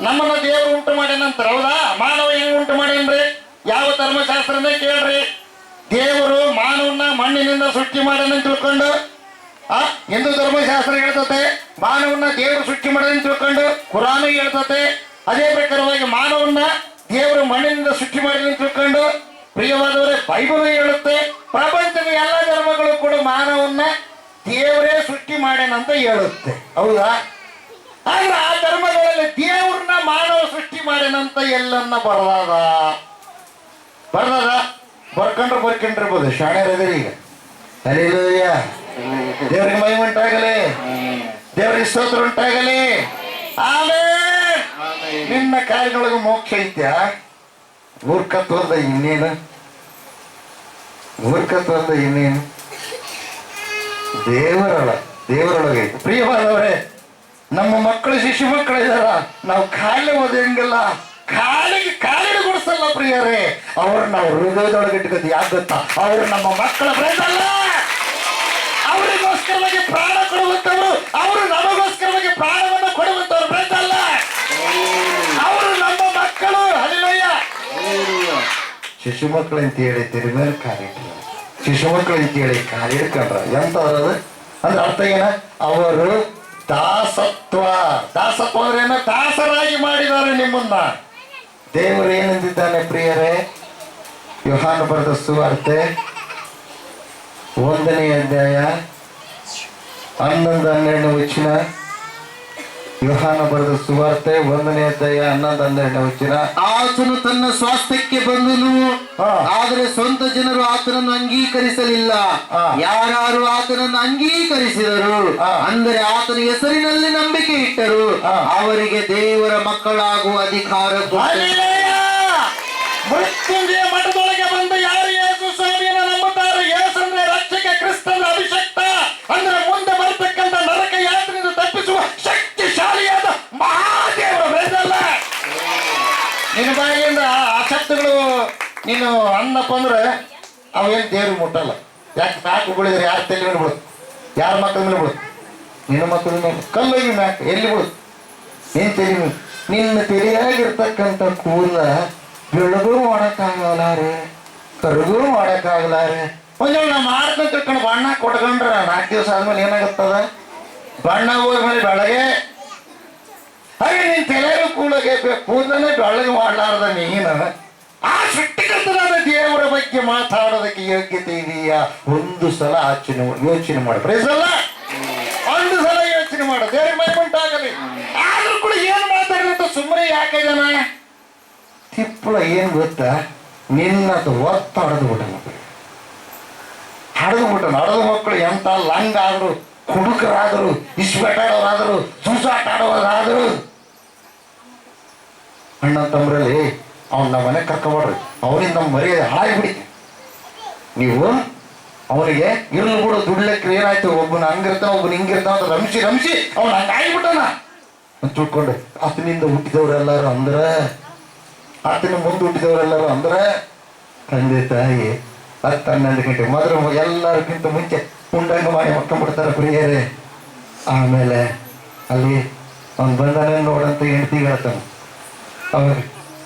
ನಮ್ಮನ್ನ ದೇವರು ಉಂಟು ಮಾಡ್ಯಾನಂತ. ಹೌದಾ? ಮಾನವ ಹೆಂಗ್ ಉಂಟು ಮಾಡ್ಯಾನ್ರಿ? ಯಾವ ಧರ್ಮಶಾಸ್ತ್ರನೇ ಕೇಳ್ರಿ. ದೇವರು ಮಾನವನ್ನ ಮಣ್ಣಿನಿಂದ ಸೃಷ್ಟಿ ಮಾಡ್ಯಾನ ತಿಳ್ಕೊಂಡು ಹಿಂದೂ ಧರ್ಮಶಾಸ್ತ್ರ ಹೇಳ್ತತೆ ಮಾನವನ್ನ ದೇವರು ಸೃಷ್ಟಿ ಮಾಡೋದನ್ನ ತಿಳ್ಕೊಂಡು ಕುರಾನು ಹೇಳ್ತತೆ. ಅದೇ ಪ್ರಕಾರವಾಗಿ ಮಾನವನ್ನ ದೇವರು ಮಣ್ಣಿನಿಂದ ಸೃಷ್ಟಿ ಮಾಡಿದ ತಿಳ್ಕೊಂಡು ಪ್ರಿಯವಾದವರೇ ಬೈಬಲ್ ಹೇಳುತ್ತೆ. ಪ್ರಪಂಚದ ಎಲ್ಲ ಧರ್ಮಗಳು ಕೂಡ ಮಾನವನ್ನ ದೇವರೇ ಸೃಷ್ಟಿ ಮಾಡ್ಯಾನಂತ ಹೇಳುತ್ತೆ. ಹೌದಾ? ಆದ್ರೆ ಆ ಧರ್ಮಗಳಲ್ಲಿ ದೇವ್ರನ್ನ ಮಾನವ ಸೃಷ್ಟಿ ಮಾಡ್ಯಾನಂತ ಎಲ್ಲನ್ನ ಬರ್ದದ ಬರ್ಕೊಂಡಿರ್ಬೋದು. ಶಾಣ್ಯರದ್ರಿ ಈಗ ಅಲ್ಲಿಯ ದೇವರಿಗೆ ಮಹಿಮೆ ಉಂಟಾಗಲಿ, ದೇವರಿಗೆ ಸ್ತೋತ್ರ ಉಂಟಾಗಲಿ. ಆಮೇಲೆ ನಿನ್ನ ಕಾರ್ಯದೊಳಗೆ ಮೋಕ್ಷ ಐತ್ಯ. ಮೂರ್ಖತ್ವದ ಇನ್ನೇನು ದೇವರೊಳಗೆ ಐತಿ. ಪ್ರಿಯವಾದವರೇ, ನಮ್ಮ ಮಕ್ಕಳು ಶಿಶು ಮಕ್ಕಳಿದಾರ, ನಾವು ಖಾಲಿ ಓದಂಗಿಲ್ಲ, ಕಾಲಿಗೆ ಗುಡಿಸಲ್ಲ ಪ್ರಿಯರೇ. ಅವ್ರು ನಾವು ಹೃದಯದೊಳಗೆ ಇಟ್ಕೋತೀವಿ. ಯಾಕೆ ಗೊತ್ತಾ? ಅವರು ನಮ್ಮ ಮಕ್ಕಳ ಪ್ರೇತಲ್ಲ. ಅವರಿಗೋಸ್ಕರವಾಗಿ ಪ್ರಾಣ ಕೊಡುವಂತವರು, ಅವರು ನಮಗೋಸ್ಕರವಾಗಿ ಪ್ರಾಣವನ್ನು ಕೊಡುವಂತವ್ರು ಪ್ರೇತಲ್ಲ. ಅವರು ನಮ್ಮ ಮಕ್ಕಳು. ಹಲ್ಲೆಲೂಯಾ. ಶಿಶು ಮಕ್ಕಳು ಅಂತ ಹೇಳಿ ತಿರು ಮೇಲೆ ಕಾಲಿಟ್ರ, ಶಿಶು ಮಕ್ಕಳು ಅಂತ ಹೇಳಿ ಕಾಲಿಡ್ಕೊಂಡ್ರ ಎಂತವ್ರದು ಅಂದ್ರೆ ಅರ್ಥ ಏನ? ಅವರು ದಾಸತ್ವ ಅಂದ್ರೆ ಏನ? ದಾಸರಾಗಿ ಮಾಡಿದ್ದಾರೆ ನಿಮ್ಮನ್ನ. ದೇವರು ಏನಂದಿದ್ದಾನೆ ಪ್ರಿಯರೇ? ಯೋಹಾನ ಬರೆದ ಸುವಾರ್ತೆ 1ನೇ ಅಧ್ಯಾಯ 11-12 ವಚನ. ಯೋಹಾನ ಬರೆದ ಸುವಾರ್ತೆ 1ನೇ ಅಧ್ಯಾಯ 11-12 ವಚನ. ಆತನು ತನ್ನ ಸ್ವಾಸ್ಥ್ಯಕ್ಕೆ ಬಂದನು, ಆದರೆ ಸ್ವಂತ ಜನರು ಆತನನ್ನು ಅಂಗೀಕರಿಸಲಿಲ್ಲ. ಯಾರು ಆತನನ್ನು ಅಂಗೀಕರಿಸಿದರು, ಅಂದರೆ ಆತನ ಹೆಸರಿನಲ್ಲಿ ನಂಬಿಕೆ ಇಟ್ಟರು, ಅವರಿಗೆ ದೇವರ ಮಕ್ಕಳಾಗುವ ಅಧಿಕಾರ. ಮೃತ್ಯುಂಜಯ ಮಠದೊಳಗೆ ಬಂದು ಯಾರು ಯೇಸು ಸ್ವಾಮಿಯನ್ನು ನಂಬುತ್ತಾರೆ, ಯೇಸಂದ್ರೆ ರಕ್ಷಕ, ಕ್ರಿಸ್ತನ ಅಭಿಷಕ್ತ, ಅಂದ್ರೆ ಮುಂದೆ ಬರತಕ್ಕಂತ ನರಕ ಯಾತ್ರೆಯಿಂದ ತಪ್ಪಿಸುವ ಶಕ್ತಿಶಾಲಿಯಾದ ಮಹಾದೇವರು. ಬೇಸಲ್ಲ ನಿನ್ನ ಬಾಯಿಯಿಂದ ಆ ಶಕ್ತಿಗಳು ನೀನು ಅನ್ನಪ್ಪ ಅಂದ್ರೆ ಅವೇನು ದೇವ್ರಿಗೆ ಮುಟ್ಟಲ್ಲ. ಯಾಕೆ? ಮ್ಯಾಕ್ ಉಗುಳಿದ್ರೆ ಯಾರ ತಲೆ ಮೇಲೆ ಬಿಡುತ್ತೆ? ಯಾರ ಮಕ್ಕಳ ಮೇಲೆ ಬಿಡುತ್ತೆ? ನಿನ್ನ ಮಕ್ಕಳ ಮೇಲೆ. ಕಲ್ಲೋಗಿ ಮ್ಯಾಕ್ ಎಲ್ಲಿ ಬಿಡುತ್ತೆ? ನಿನ್ನ ತಲೆ ಮೇಲೆ. ನಿನ್ನ ತೆರೆಯಾಗಿರ್ತಕ್ಕಂಥ ಕೂಲ ಬೆಳಗೂ ಮಾಡಕ್ಕಾಗಲಾರೆ, ಕರಗೂ ಮಾಡಕ್ಕಾಗಲಾರೆ. ಒಂದೇಳು ನಾವು ಮಾಡ್ಕೊಂಡು ತಿಳ್ಕೊಂಡು ಬಣ್ಣ ಕೊಟ್ಕೊಂಡ್ರ 4 ದಿವಸ ಆದ್ಮೇಲೆ ಏನಾಗುತ್ತದ? ಬಣ್ಣ ಹೋದ್ಮೇಲೆ ಬೆಳಗ್ಗೆ. ಹಾಗೆ ನೀನ್ ತೆಲೆಗೂ ಕೂದಲೇ ಬೆಳಗ್ಗೆ ಮಾಡಲಾರ್ದ ನೀನು ಆ ಸೃಷ್ಟಿಕರ್ತನಾದ ದೇವರ ಬಗ್ಗೆ ಮಾತಾಡೋದಕ್ಕೆ ಯೋಗ್ಯತೆ ಇದೆಯಾ? ಒಂದು ಸಲ ಯೋಚನೆ ಮಾಡು. ಪ್ರೇಸಲ್ಲ, ಒಂದು ಸಲ ಯೋಚನೆ ಮಾಡು. ದೇವ್ರ ಮಹಿಮೆ ಉಂಟಾಗಲಿ. ಆದ್ರೂ ಕೂಡ ಏನು ಮಾತಾಡಿದಂತ ಸುಮ್ಮನೆ ಯಾಕೆ ಜನ ತಿಪ್ಪಳ ಏನ್ ಗೊತ್ತಾ? ನಿನ್ನದು ಒತ್ತ ಹಡದು ಬಿಟ್ಟ ಹಡದು ಮಕ್ಕಳು ಎಂತ ಲಂಗ್ ಆದ್ರು, ಕುಡುಕರಾದ್ರು, ಇಸ್ಬೇಟಾಡೋರಾದ್ರು, ಸೂಸಾಟ ಆಡೋರಾದ್ರು. ಅಣ್ಣ ತಮ್ಮರಲ್ಲಿ ಅವ್ನ ನಮ್ಮ ಮನೆಗೆ ಕರ್ಕೊಬಾಡ್ರಿ. ಅವನಿಂದ ನಮ್ಮ ಮರ್ಯಾದೆ ಹಾಳಾಗ್ಬಿಡಿ. ನೀವು ಅವನಿಗೆ ಇರ್ಲು ಬಿಡು, ದುಡ್ಲಕ್ಕೆ ಏನಾಯ್ತು? ಒಬ್ಬನ ಹಂಗಿರ್ತಾನ, ಒಬ್ಬನ ಹಿಂಗಿರ್ತಾನ ಅಂತ ರಮಿಸಿ ಅವ್ನು ಹಂಗಾಗ್ಬಿಟ್ಟನ ಅಂತ ತಿಳ್ಕೊಂಡು ಆತನಿಂದ ಹುಟ್ಟಿದವರೆಲ್ಲರೂ ಅಂದ್ರೆ, ಆತನ ಮುಂದೆ ಹುಟ್ಟಿದವರೆಲ್ಲರೂ ಅಂದ್ರೆ ತಂದೆ ತಾಯಿ 10-12 ಗಂಟೆ ಮೊದಲು ಎಲ್ಲರಿಗಿಂತ ಮುಂಚೆ ಉಂಡಂಗ ಮಾಡಿ ಮಕ್ಕೊಂಡ್ಬಿಡ್ತಾರೆ ಪ್ರಿಯರೇ. ಆಮೇಲೆ ಅಲ್ಲಿ ಅವ್ನು ಬಂದಾನೆ ನೋಡಂತ ಹೆಂಡ್ತಿಗೆ ಹೇಳ್ತಾನೆ. ಅವ್ರು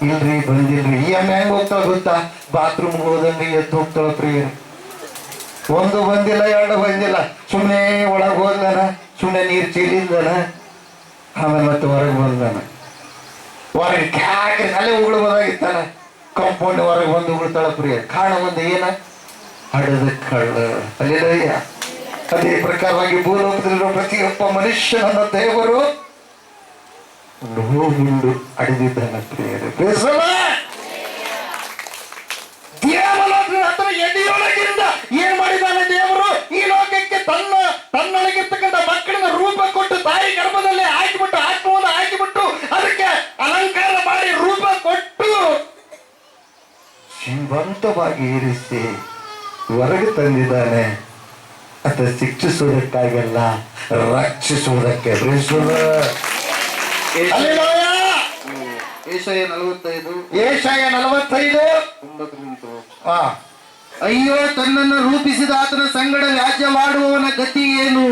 ಇಲ್ರಿ ಬಂದಿಲ್ರಿ. ಈ ಅಮ್ಮ ಹೆಂಗ್ ಹೋಗ್ತಾಳ ಗೊತ್ತಾ? ಬಾತ್ರೂಮ್ಗೆ ಹೋದಂಗೆ ಎದ್ದು ಹೋಗ್ತಾಳ ಪ್ರಿಯರೇ. 1 ಬಂದಿಲ್ಲ, 2 ಬಂದಿಲ್ಲ, ಸುಮ್ಮನೆ ಒಳಗೆ ಹೋದ್ಲಾನ, ಸುಮ್ಮನೆ ನೀರು ಚೀಲಿದ್ದಾನ, ಆಮೇಲೆ ಮತ್ತೆ ಹೊರಗೆ ಬಂದಾನ. ಹೊರಗೆ ಕ್ಯಾಕ್ರಿ ಅಲ್ಲೇ ಉಗುಳ್ಬೋದಾಗಿತ್ತಾನ. ಕಾಂಪೌಂಡ್ ಹೊರಗೆ ಬಂದು ಉಗುಳ್ತಾಳ ಪ್ರಿಯ. ಕಾರಣ ಒಂದು ಏನ? ಹಡದ ಕಳ್ಳ. ಅಲ್ಲಿಯ ಅದೇ ಪ್ರಕಾರವಾಗಿ ಭೂಲೋಕದಲ್ಲಿರೋ ಪ್ರತಿಯೊಬ್ಬ ಮನುಷ್ಯನನ್ನ ದೇವರು ನೋವುಂಡು ಅಡಿದಿದ್ದಾನ ಪ್ರಿಯರೇ. ದೇವಲೋಕದ ಹತ್ರ ಎದೆಯೊಳಗಿಂದ ಏನ್ ಮಾಡಿದ್ದಾನೆ ದೇವರು? ಈ ಲೋಕಕ್ಕೆ ತನ್ನೊಳಗಿರ್ತಕ್ಕಂಥ ಮಕ್ಕಳನ್ನ ರೂಪ ಕೊಟ್ಟು ತಾಯಿ ಗರ್ಭದಲ್ಲೇ ಹಾಕಿಬಿಟ್ಟು, ಆತ್ಮವನ್ನು ಹಾಕಿಬಿಟ್ಟು, ಅದಕ್ಕೆ ಅಲಂಕಾರ ಮಾಡಿ ರೂಪ ಕೊಟ್ಟು ಜೀವಂತವಾಗಿ ಇರಿಸಿ ಹೊರಗೆ ತಂದಿದ್ದಾನೆ. ಅತ ಶಿಕ್ಷಿಸುವುದಕ್ಕಾಗಲ್ಲ, ರಕ್ಷಿಸುವುದಕ್ಕೆ. ಏಷಯ 45 ಅಯ್ಯೋ, ತನ್ನನ್ನು ರೂಪಿಸಿದ ಆತನ ಸಂಗಡ ವ್ಯಾಜ್ಯವಾಡುವವನ ಗತಿ ಏನು?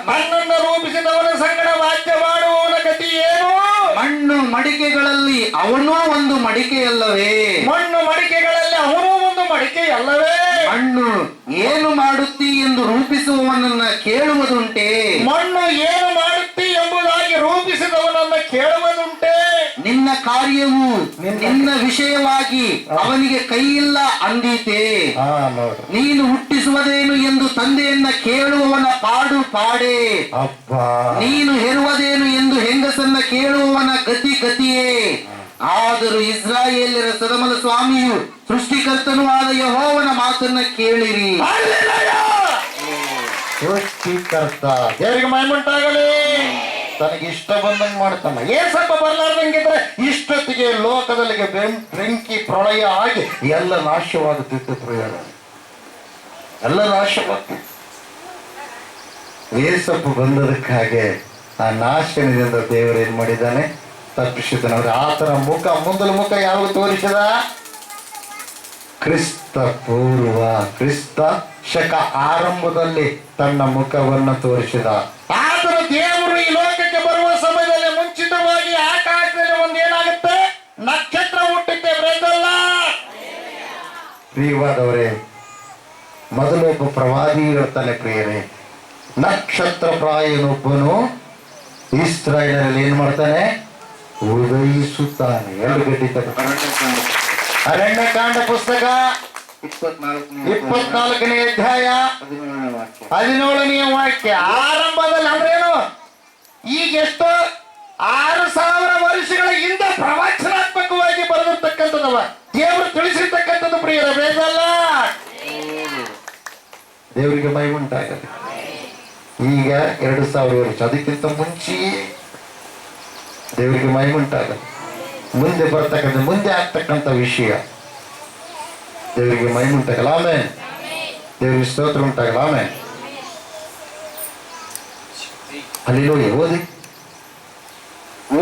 ನನ್ನನ್ನು ರೂಪಿಸಿದವನ ಸಂಗಡ ವ್ಯಾಜ್ಯವಾಡುವವನ ಗತಿ ಏನು? ಮಣ್ಣು ಮಡಿಕೆಗಳಲ್ಲಿ ಅವನೂ ಒಂದು ಮಡಿಕೆಯಲ್ಲವೇ? ಮಣ್ಣು ಮಡಿಕೆಗಳಲ್ಲಿ ಅವನೂ ಒಂದು ಮಡಿಕೆಯಲ್ಲವೇ? ಮಣ್ಣು ಏನು ಮಾಡುತ್ತಿ ಎಂದು ರೂಪಿಸುವವನ ರೂಪಿಸಿದವನನ್ನ ಕೇಳುವುದುಂಟೆ? ಮಣ್ಣು ಏನು ಮಾಡುತ್ತಿ ಎಂಬುದಾಗಿ ರೂಪಿಸಿದವನನ್ನ ಕೇಳುವುದುಂಟೆ? ನಿನ್ನ ಕಾರ್ಯವು ನಿನ್ನ ವಿಷಯವಾಗಿ ಅವನಿಗೆ ಕೈಯಿಲ್ಲ ಅಂದೀತೆ. ನೋಡ್ರಿ, ನೀನು ಹುಟ್ಟಿಸುವುದೇನು ಎಂದು ತಂದೆಯನ್ನ ಕೇಳುವವನ ಪಾಡು ಪಾಡೆ. ಅಬ್ಬಾ, ನೀನು ಹೆರುವುದೇನು ಎಂದು ಹೆಂಗಸನ್ನ ಕೇಳುವವನ ಗತಿ ಗತಿಯೇ. ಆದರೂ ಇಸ್ರಾಯೇಲ್ಯರ ಸದಮಲ ಸ್ವಾಮಿಯು ಸೃಷ್ಟಿಕರ್ತನೂ ಆದ ಯೆಹೋವನ ಮಾತನ್ನ ಕೇಳಿರಿ. ಸೃಷ್ಟಿಕರ್ತ ದೇವರಿಗೆ ಮಹಿಮುಂಟಾಗಲಿ. ತನಗೆ ಇಷ್ಟ ಬಂದಂಗೆ ಮಾಡ್ತಾನ. ಏಸಪ್ಪ ಬರ್ಲಾರ್ದಂಗಿದ್ರೆ ಇಷ್ಟೊತ್ತಿಗೆ ಲೋಕದಲ್ಲಿ ಬೆಂಕಿ ಪ್ರಳಯ ಆಗಿ ಎಲ್ಲ ನಾಶವಾಗುತ್ತಿತ್ತು. ಪ್ರಯೋಗ ಎಲ್ಲ ನಾಶವಾಗ್ತಿತ್ತು. ಏಸಪ್ಪ ಬಂದದಕ್ಕಾಗೆ ಆ ನಾಶನದಿಂದ ದೇವರು ಏನ್ ಮಾಡಿದ್ದಾನೆ? ತಪ್ಪಿಸಿದನವ್ರೆ. ಆತನ ಮುಖ, ಮುಂದಲ ಮುಖ ಯಾವಾಗ ತೋರಿಸಿದ? ಕ್ರಿಸ್ತ ಪೂರ್ವ, ಕ್ರಿಸ್ತ ಶಕ ಆರಂಭದಲ್ಲಿ ತನ್ನ ಮುಖವನ್ನು ತೋರಿಸಿದ. ಆತನ ದೇವರು ಈ ಲೋಕಕ್ಕೆ ಬರುವ ಸಮಯದಲ್ಲಿ ಮುಂಚಿತವಾಗಿ ಆಕಾಶದಲ್ಲಿ ಒಂದೇನಾಗುತ್ತೆ? ನಕ್ಷತ್ರ ಹುಟ್ಟುತ್ತೆ. ಬರೆದಲ್ಲ ಪ್ರಿಯವಾದವರೇ, ಮೊದಲೊಬ್ಬ ಪ್ರವಾದಿ ಹೇಳ್ತಾನೆ ಪ್ರಿಯರೇ, ನಕ್ಷತ್ರ ಪ್ರಾಯನೊಬ್ಬನು ಇಸ್ರಾಯೇಲರಲ್ಲಿ ಏನ್ ಮಾಡ್ತಾನೆ? ಉದಯಿಸುತ್ತಾನೆ. ಎರಡು ಗಡ್ಡಿ ಅರಣ್ಯಕಾಂಡ ಪುಸ್ತಕ 24ನೇ ಅಧ್ಯಾಯ 17ನೇ ವಾಕ್ಯ. ಆರಂಭದಲ್ಲಿ ಅಂದ್ರೇನು? ಈಗ ಎಷ್ಟೋ 6000 ವರ್ಷಗಳ ಹಿಂದೆ ಪ್ರವಚನಾತ್ಮಕವಾಗಿ ಬರೆದಿರ್ತಕ್ಕಂಥದವ, ದೇವರು ತಿಳಿಸಿರ್ತಕ್ಕಂಥದ್ದು ಪ್ರಿಯರ. ಬೇಕಲ್ಲ, ದೇವರಿಗೆ ಮಹಿಮುಂಟಾಗಲಿ. ಈಗ 2000 ವರ್ಷ, ಅದಕ್ಕಿಂತ ಮುಂಚೆಯೇ ದೇವರಿಗೆ ಮಹಿಮುಂಟಾಗಲಿ. ಮುಂದೆ ಬರ್ತಕ್ಕಂಥ, ಮುಂದೆ ಆಗ್ತಕ್ಕಂಥ ವಿಷಯ ದೇವರಿಗೆ ಮಹಿಮುಂಟಾಗಲ್ಲ. ಆಮೇಲೆ ದೇವರಿಗೆ ಸ್ತೋತ್ರ ಉಂಟಾಗಲ್ಲ. ಆಮೇಲೆ ಅಲ್ಲಿ ಓದಿ.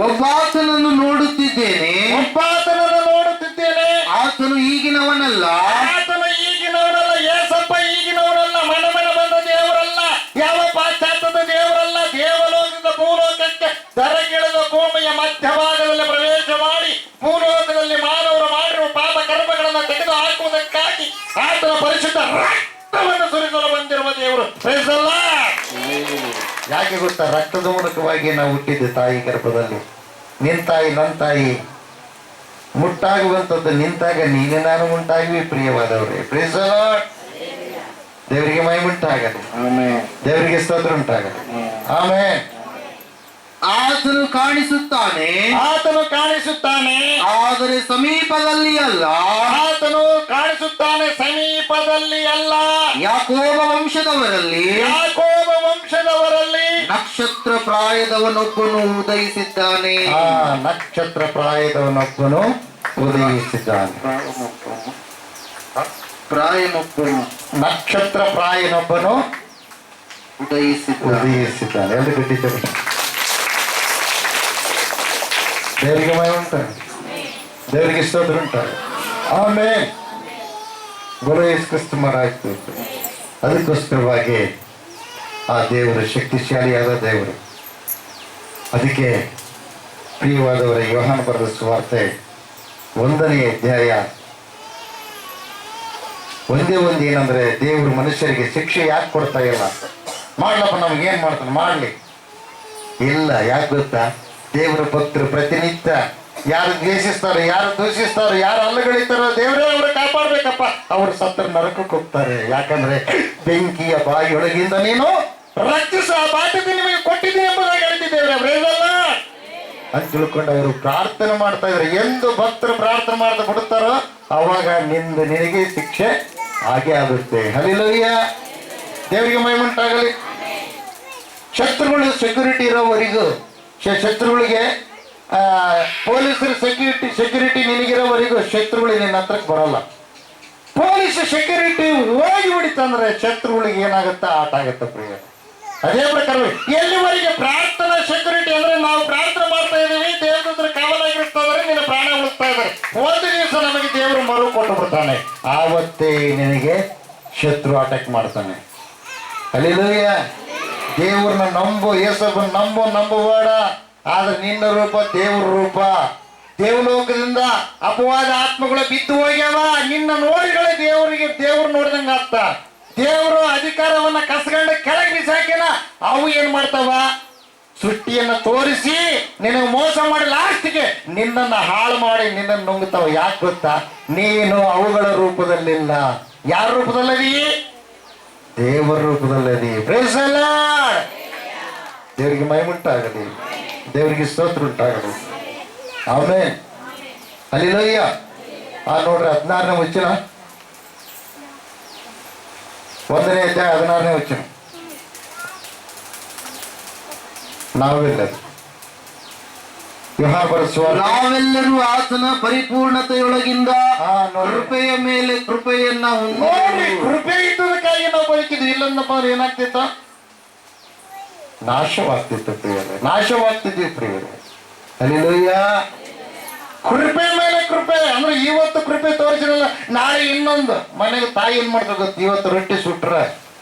ಒಬ್ಬಾತನನ್ನು ನೋಡುತ್ತಿದ್ದೇನೆ, ಒಬ್ಬಾತನನ್ನು ನೋಡುತ್ತಿದ್ದೇನೆ. ಆತನು ಈಗಿನವನಲ್ಲ, ಆತನು ಈಗಿನವನಲ್ಲ. ಏಸಪ್ಪ ಈಗಿನವರಲ್ಲ, ಮನ ಬಂದ ದೇವರಲ್ಲ, ಯಾವ ಪಾಶ್ಚಾತ್ಯದ ದೇವರಲ್ಲ. ದೇವಲೋಕದ ಭೂಲೋಕಕ್ಕೆ ದರಗಿಳಿದ ಭೂಮಿಯ ಮಧ್ಯಭಾಗದಲ್ಲಿ ಪ್ರವೇಶ ಮಾಡಿ ಭೂಲೋಕದಲ್ಲಿ ಮಾನವರು ಮಾಡಿರುವ ಪಾಪ ಕರ್ಮಗಳನ್ನು ತೆಗೆದು ಹಾಕುವುದಕ್ಕಾಗಿ ಆತನ ಪರಿಶುದ್ಧ ರಕ್ತವನ್ನು ಸುರಿಸಲು ಬಂದಿರುವ ದೇವರು. ಯಾಕೆ ಗೊತ್ತಾ? ರಕ್ತದ ಮೂಲಕವಾಗಿ ನಾವು ಹುಟ್ಟಿದ್ದೆ ತಾಯಿ ಗರ್ಭದಲ್ಲಿ. ನಿನ್ ತಾಯಿ ನನ್ನ ತಾಯಿ ಮುಟ್ಟಾಗುವಂಥದ್ದು ನಿಂತಾಗ ನೀನೇ ನಾನು ಉಂಟಾಗಿ ಪ್ರಿಯವಾದವ್ರೆ. Praise the Lord. ದೇವರಿಗೆ ಮಹಿಮುಂಟಾಗಲಿ. ದೇವರಿಗೆ ಸ್ತೋತ್ರ ಉಂಟಾಗಲಿ. ಆಮೇಲೆ ಆತನು ಕಾಣಿಸುತ್ತಾನೆ, ಆತನು ಕಾಣಿಸುತ್ತಾನೆ, ಆದರೆ ಸಮೀಪದಲ್ಲಿ ಅಲ್ಲ. ಆತನು ಕಾಣಿಸುತ್ತಾನೆ, ಸಮೀಪದಲ್ಲಿ ಅಲ್ಲ. ಯಾಕೋಬ ವಂಶದವರಲ್ಲಿ, ಯಾಕೋಬ ವಂಶದವರಲ್ಲಿ ನಕ್ಷತ್ರ ಪ್ರಾಯದವನೊಬ್ಬನು ಉದಯಿಸಿದ್ದಾನೆ. ನಕ್ಷತ್ರ ಪ್ರಾಯದವನೊಬ್ಬನು ಉದಯಿಸಿದ್ದಾನೆ. ಪ್ರಾಯನೊಬ್ಬನು, ನಕ್ಷತ್ರ ಪ್ರಾಯನೊಬ್ಬನು ಉದಯಿಸಿದ್ದಾನೆ. ಎಂದು ಬಿಟ್ಟಿದ್ದರು. ದೇವರಿಗೆ ಮಹಿಮೆ ಉಂಟಾಗ, ದೇವರಿಗೆ ಸ್ತೋತ್ರ ಉಂಟಾಗ. ಆಮೇಲೆ ಗೋಳ ಯೇಸು ಕ್ರಿಸ್ತ ಮಹಾರಾಜ್. ಅದಕ್ಕೋಸ್ಕರವಾಗಿ ಆ ದೇವರು ಶಕ್ತಿಶಾಲಿಯಾದ ದೇವರು. ಅದಕ್ಕೆ ಪ್ರಿಯವಾದವರ ಯೋಹಾನ ಬರೆದ ಸುವಾರ್ತೆ 1ನೇ ಅಧ್ಯಾಯ ಒಂದೇ ಏನಂದ್ರೆ, ದೇವರು ಮನುಷ್ಯರಿಗೆ ಶಿಕ್ಷೆ ಯಾಕೆ ಕೊಡ್ತಾ ಇಲ್ಲ? ಮಾಡ್ಲಪ್ಪ, ನಮಗೇನ್ ಮಾಡ್ತಾನೆ ಮಾಡ್ಲಿ ಇಲ್ಲ. ಯಾಕೆ ಗೊತ್ತಾ? ದೇವರ ಭಕ್ತರು ಪ್ರತಿನಿತ್ಯ ಯಾರು ದ್ವೇಷಿಸ್ತಾರೋ, ಯಾರು ದೂಷಿಸ್ತಾರೋ, ಯಾರು ಅಲ್ಲಗಳಿತಾರೋ ದೇವರೇ ಅವರು ಕಾಪಾಡ್ಬೇಕಪ್ಪ. ಅವರು ಸತ್ತರ ನರಕಕ್ಕೆ ಹೋಗ್ತಾರೆ. ಯಾಕಂದ್ರೆ ಬೆಂಕಿಯ ಬಾಯಿಯೊಳಗಿಂದ ನೀನು ರಕ್ಷಿಸುವ ಬಾಧ್ಯತೆ ನಿಮಗೆ ಕೊಟ್ಟಿದ್ದೀನಿ ಎಂಬುದಾಗಿ ಹೇಳ್ತಿದ್ದೇವೆ ಅಂತ ತಿಳ್ಕೊಂಡು ಅವರು ಪ್ರಾರ್ಥನೆ ಮಾಡ್ತಾ ಇದ್ದಾರೆ. ಎಂದು ಭಕ್ತರು ಪ್ರಾರ್ಥನೆ ಮಾಡ್ತಾ ಬಿಡುತ್ತಾರೋ ಅವಾಗ ನಿನಗೆ ಶಿಕ್ಷೆ ಹಾಗೆ ಆಗುತ್ತೆ. ಹಲ್ಲೆಲೂಯಾ. ದೇವರಿಗೆ ಮಹಿಮುಂಟಾಗಲಿ. ಶತ್ರುಗಳು ಸೆಕ್ಯೂರಿಟಿ ಇರೋವರೆಗೂ, ಶತ್ರುಗಳಿಗೆ ಪೊಲೀಸರ ಸೆಕ್ಯೂರಿಟಿ ನಿನಗಿರೋವರೆಗೂ ಶತ್ರುಗಳು ನಿನ್ನ ಹತ್ರಕ್ಕೆ ಬರಲ್ಲ. ಪೊಲೀಸ್ ಸೆಕ್ಯೂರಿಟಿ ಹೋಗಿ ಬಿಡಿತಂದ್ರೆ ಶತ್ರುಗಳಿಗೆ ಏನಾಗುತ್ತೆ? ಆಟ ಆಗುತ್ತೆ ಪ್ರಿಯ. ಅದೇ ಪ್ರಕಾರ ಎಲ್ಲಿವರೆಗೆ ಪ್ರಾರ್ಥನಾ ಸೆಕ್ಯೂರಿಟಿ ಅಂದ್ರೆ ನಾವು ಪ್ರಾರ್ಥನೆ ಮಾಡ್ತಾ ಇದೀವಿ, ದೇವರ ಕಾವಲಾಗಿರ್ತಾ ಇದಾರೆ, ನಿನ್ನ ಪ್ರಾಣ ಉಳಿಸ್ತಾ ಇದ್ದಾರೆ. ಒಂದು ದಿವಸ ನಮಗೆ ದೇವರು ಮರು ಕೊಟ್ಟು ಬಿಡ್ತಾನೆ. ಆವತ್ತೇ ನಿನಗೆ ಶತ್ರು ಅಟ್ಯಾಕ್ ಮಾಡ್ತಾನೆ. ಹಲ್ಲೆಲೂಯಾ. ದೇವ್ರನ್ನ ನಂಬು, ಯೇಸಪ್ಪನ ನಂಬುಬೇಡ. ಆದ್ರೆ ನಿನ್ನ ರೂಪ ದೇವ್ರ ರೂಪ. ದೇವಲೋಕದಿಂದ ಅಪವಾದ ಆತ್ಮಗಳು ಬಿದ್ದು ಹೋಗ್ಯಾವ. ನಿನ್ನ ನೋಡಿಗಳೇ ದೇವ್ರು ನೋಡಿದಂಗ ಆಗ್ತ. ದೇವರು ಅಧಿಕಾರವನ್ನ ಕಸ್ಕೊಂಡು ಕೆಳಗೆ ಬಿಸಾಕಿನ ಅವು ಏನ್ ಮಾಡ್ತಾವ? ಸೃಷ್ಟಿಯನ್ನ ತೋರಿಸಿ ನಿನಗೆ ಮೋಸ ಮಾಡಿ ಲಾಸ್ಟ್ಗೆ ನಿನ್ನನ್ನು ಹಾಳು ಮಾಡಿ ನಿನ್ನನ್ನು ನುಂಗ್ತಾವ. ಯಾಕೆ ಗೊತ್ತಾ? ನೀನು ಅವುಗಳ ರೂಪದಲ್ಲಿಲ್ಲ. ಯಾರ ರೂಪದಲ್ಲದಿ? ದೇವರ ರೂಪದಲ್ಲದಿ. Price the Lord. ದೇವರಿಗೆ ಮಹಿಮುಂಟಾಗಲಿ, ದೇವರಿಗೆ ಸ್ತೋತ್ರ ಉಂಟಾಗಲಿ. ಆಮೆನ್. ಹಲ್ಲೆಲೂಯ. ನೋಡ್ರಿ 16ನೇ ವಚನ, 1ನೇ ಅಧ್ಯಾಯ 16ನೇ ವಚನ. ನಾವೆಲ್ಲರೂ ಆತನ ಪರಿಪೂರ್ಣತೆಯೊಳಗಿಂದ ಕೃಪೆಯ ಮೇಲೆ ಕೃಪೆಯನ್ನ ನೋಡಿ. ಕೃಪೆ ಇದ್ದದಕ್ಕಾಗಿ ನಾವು ಬದುಕಿದ್ವಿ. ಇಲ್ಲಂದಪ್ಪ ಏನಾಗ್ತಿತ್ತ? ನಾಶವಾಗ್ತಿತ್ತು ಪ್ರಿಯರೇ, ನಾಶವಾಗ್ತಿದ್ವಿ ಪ್ರಿಯರೇ. ಹಲ್ಲೆಲೂಯ. ಕೃಪೆ ಮೇಲೆ ಕೃಪೆ ಅಂದ್ರೆ ಇವತ್ತು ಕೃಪೆ ತೋರಿಸಿರಲ್ಲ, ನಾಳೆ ಇನ್ನೊಂದು. ಮನೆಗೆ ತಾಯಿ ಏನ್ ಮಾಡ್ತಾರೆ ಗೊತ್ತು? ಇವತ್ತು ರೊಟ್ಟಿ ಸುಟ್ರ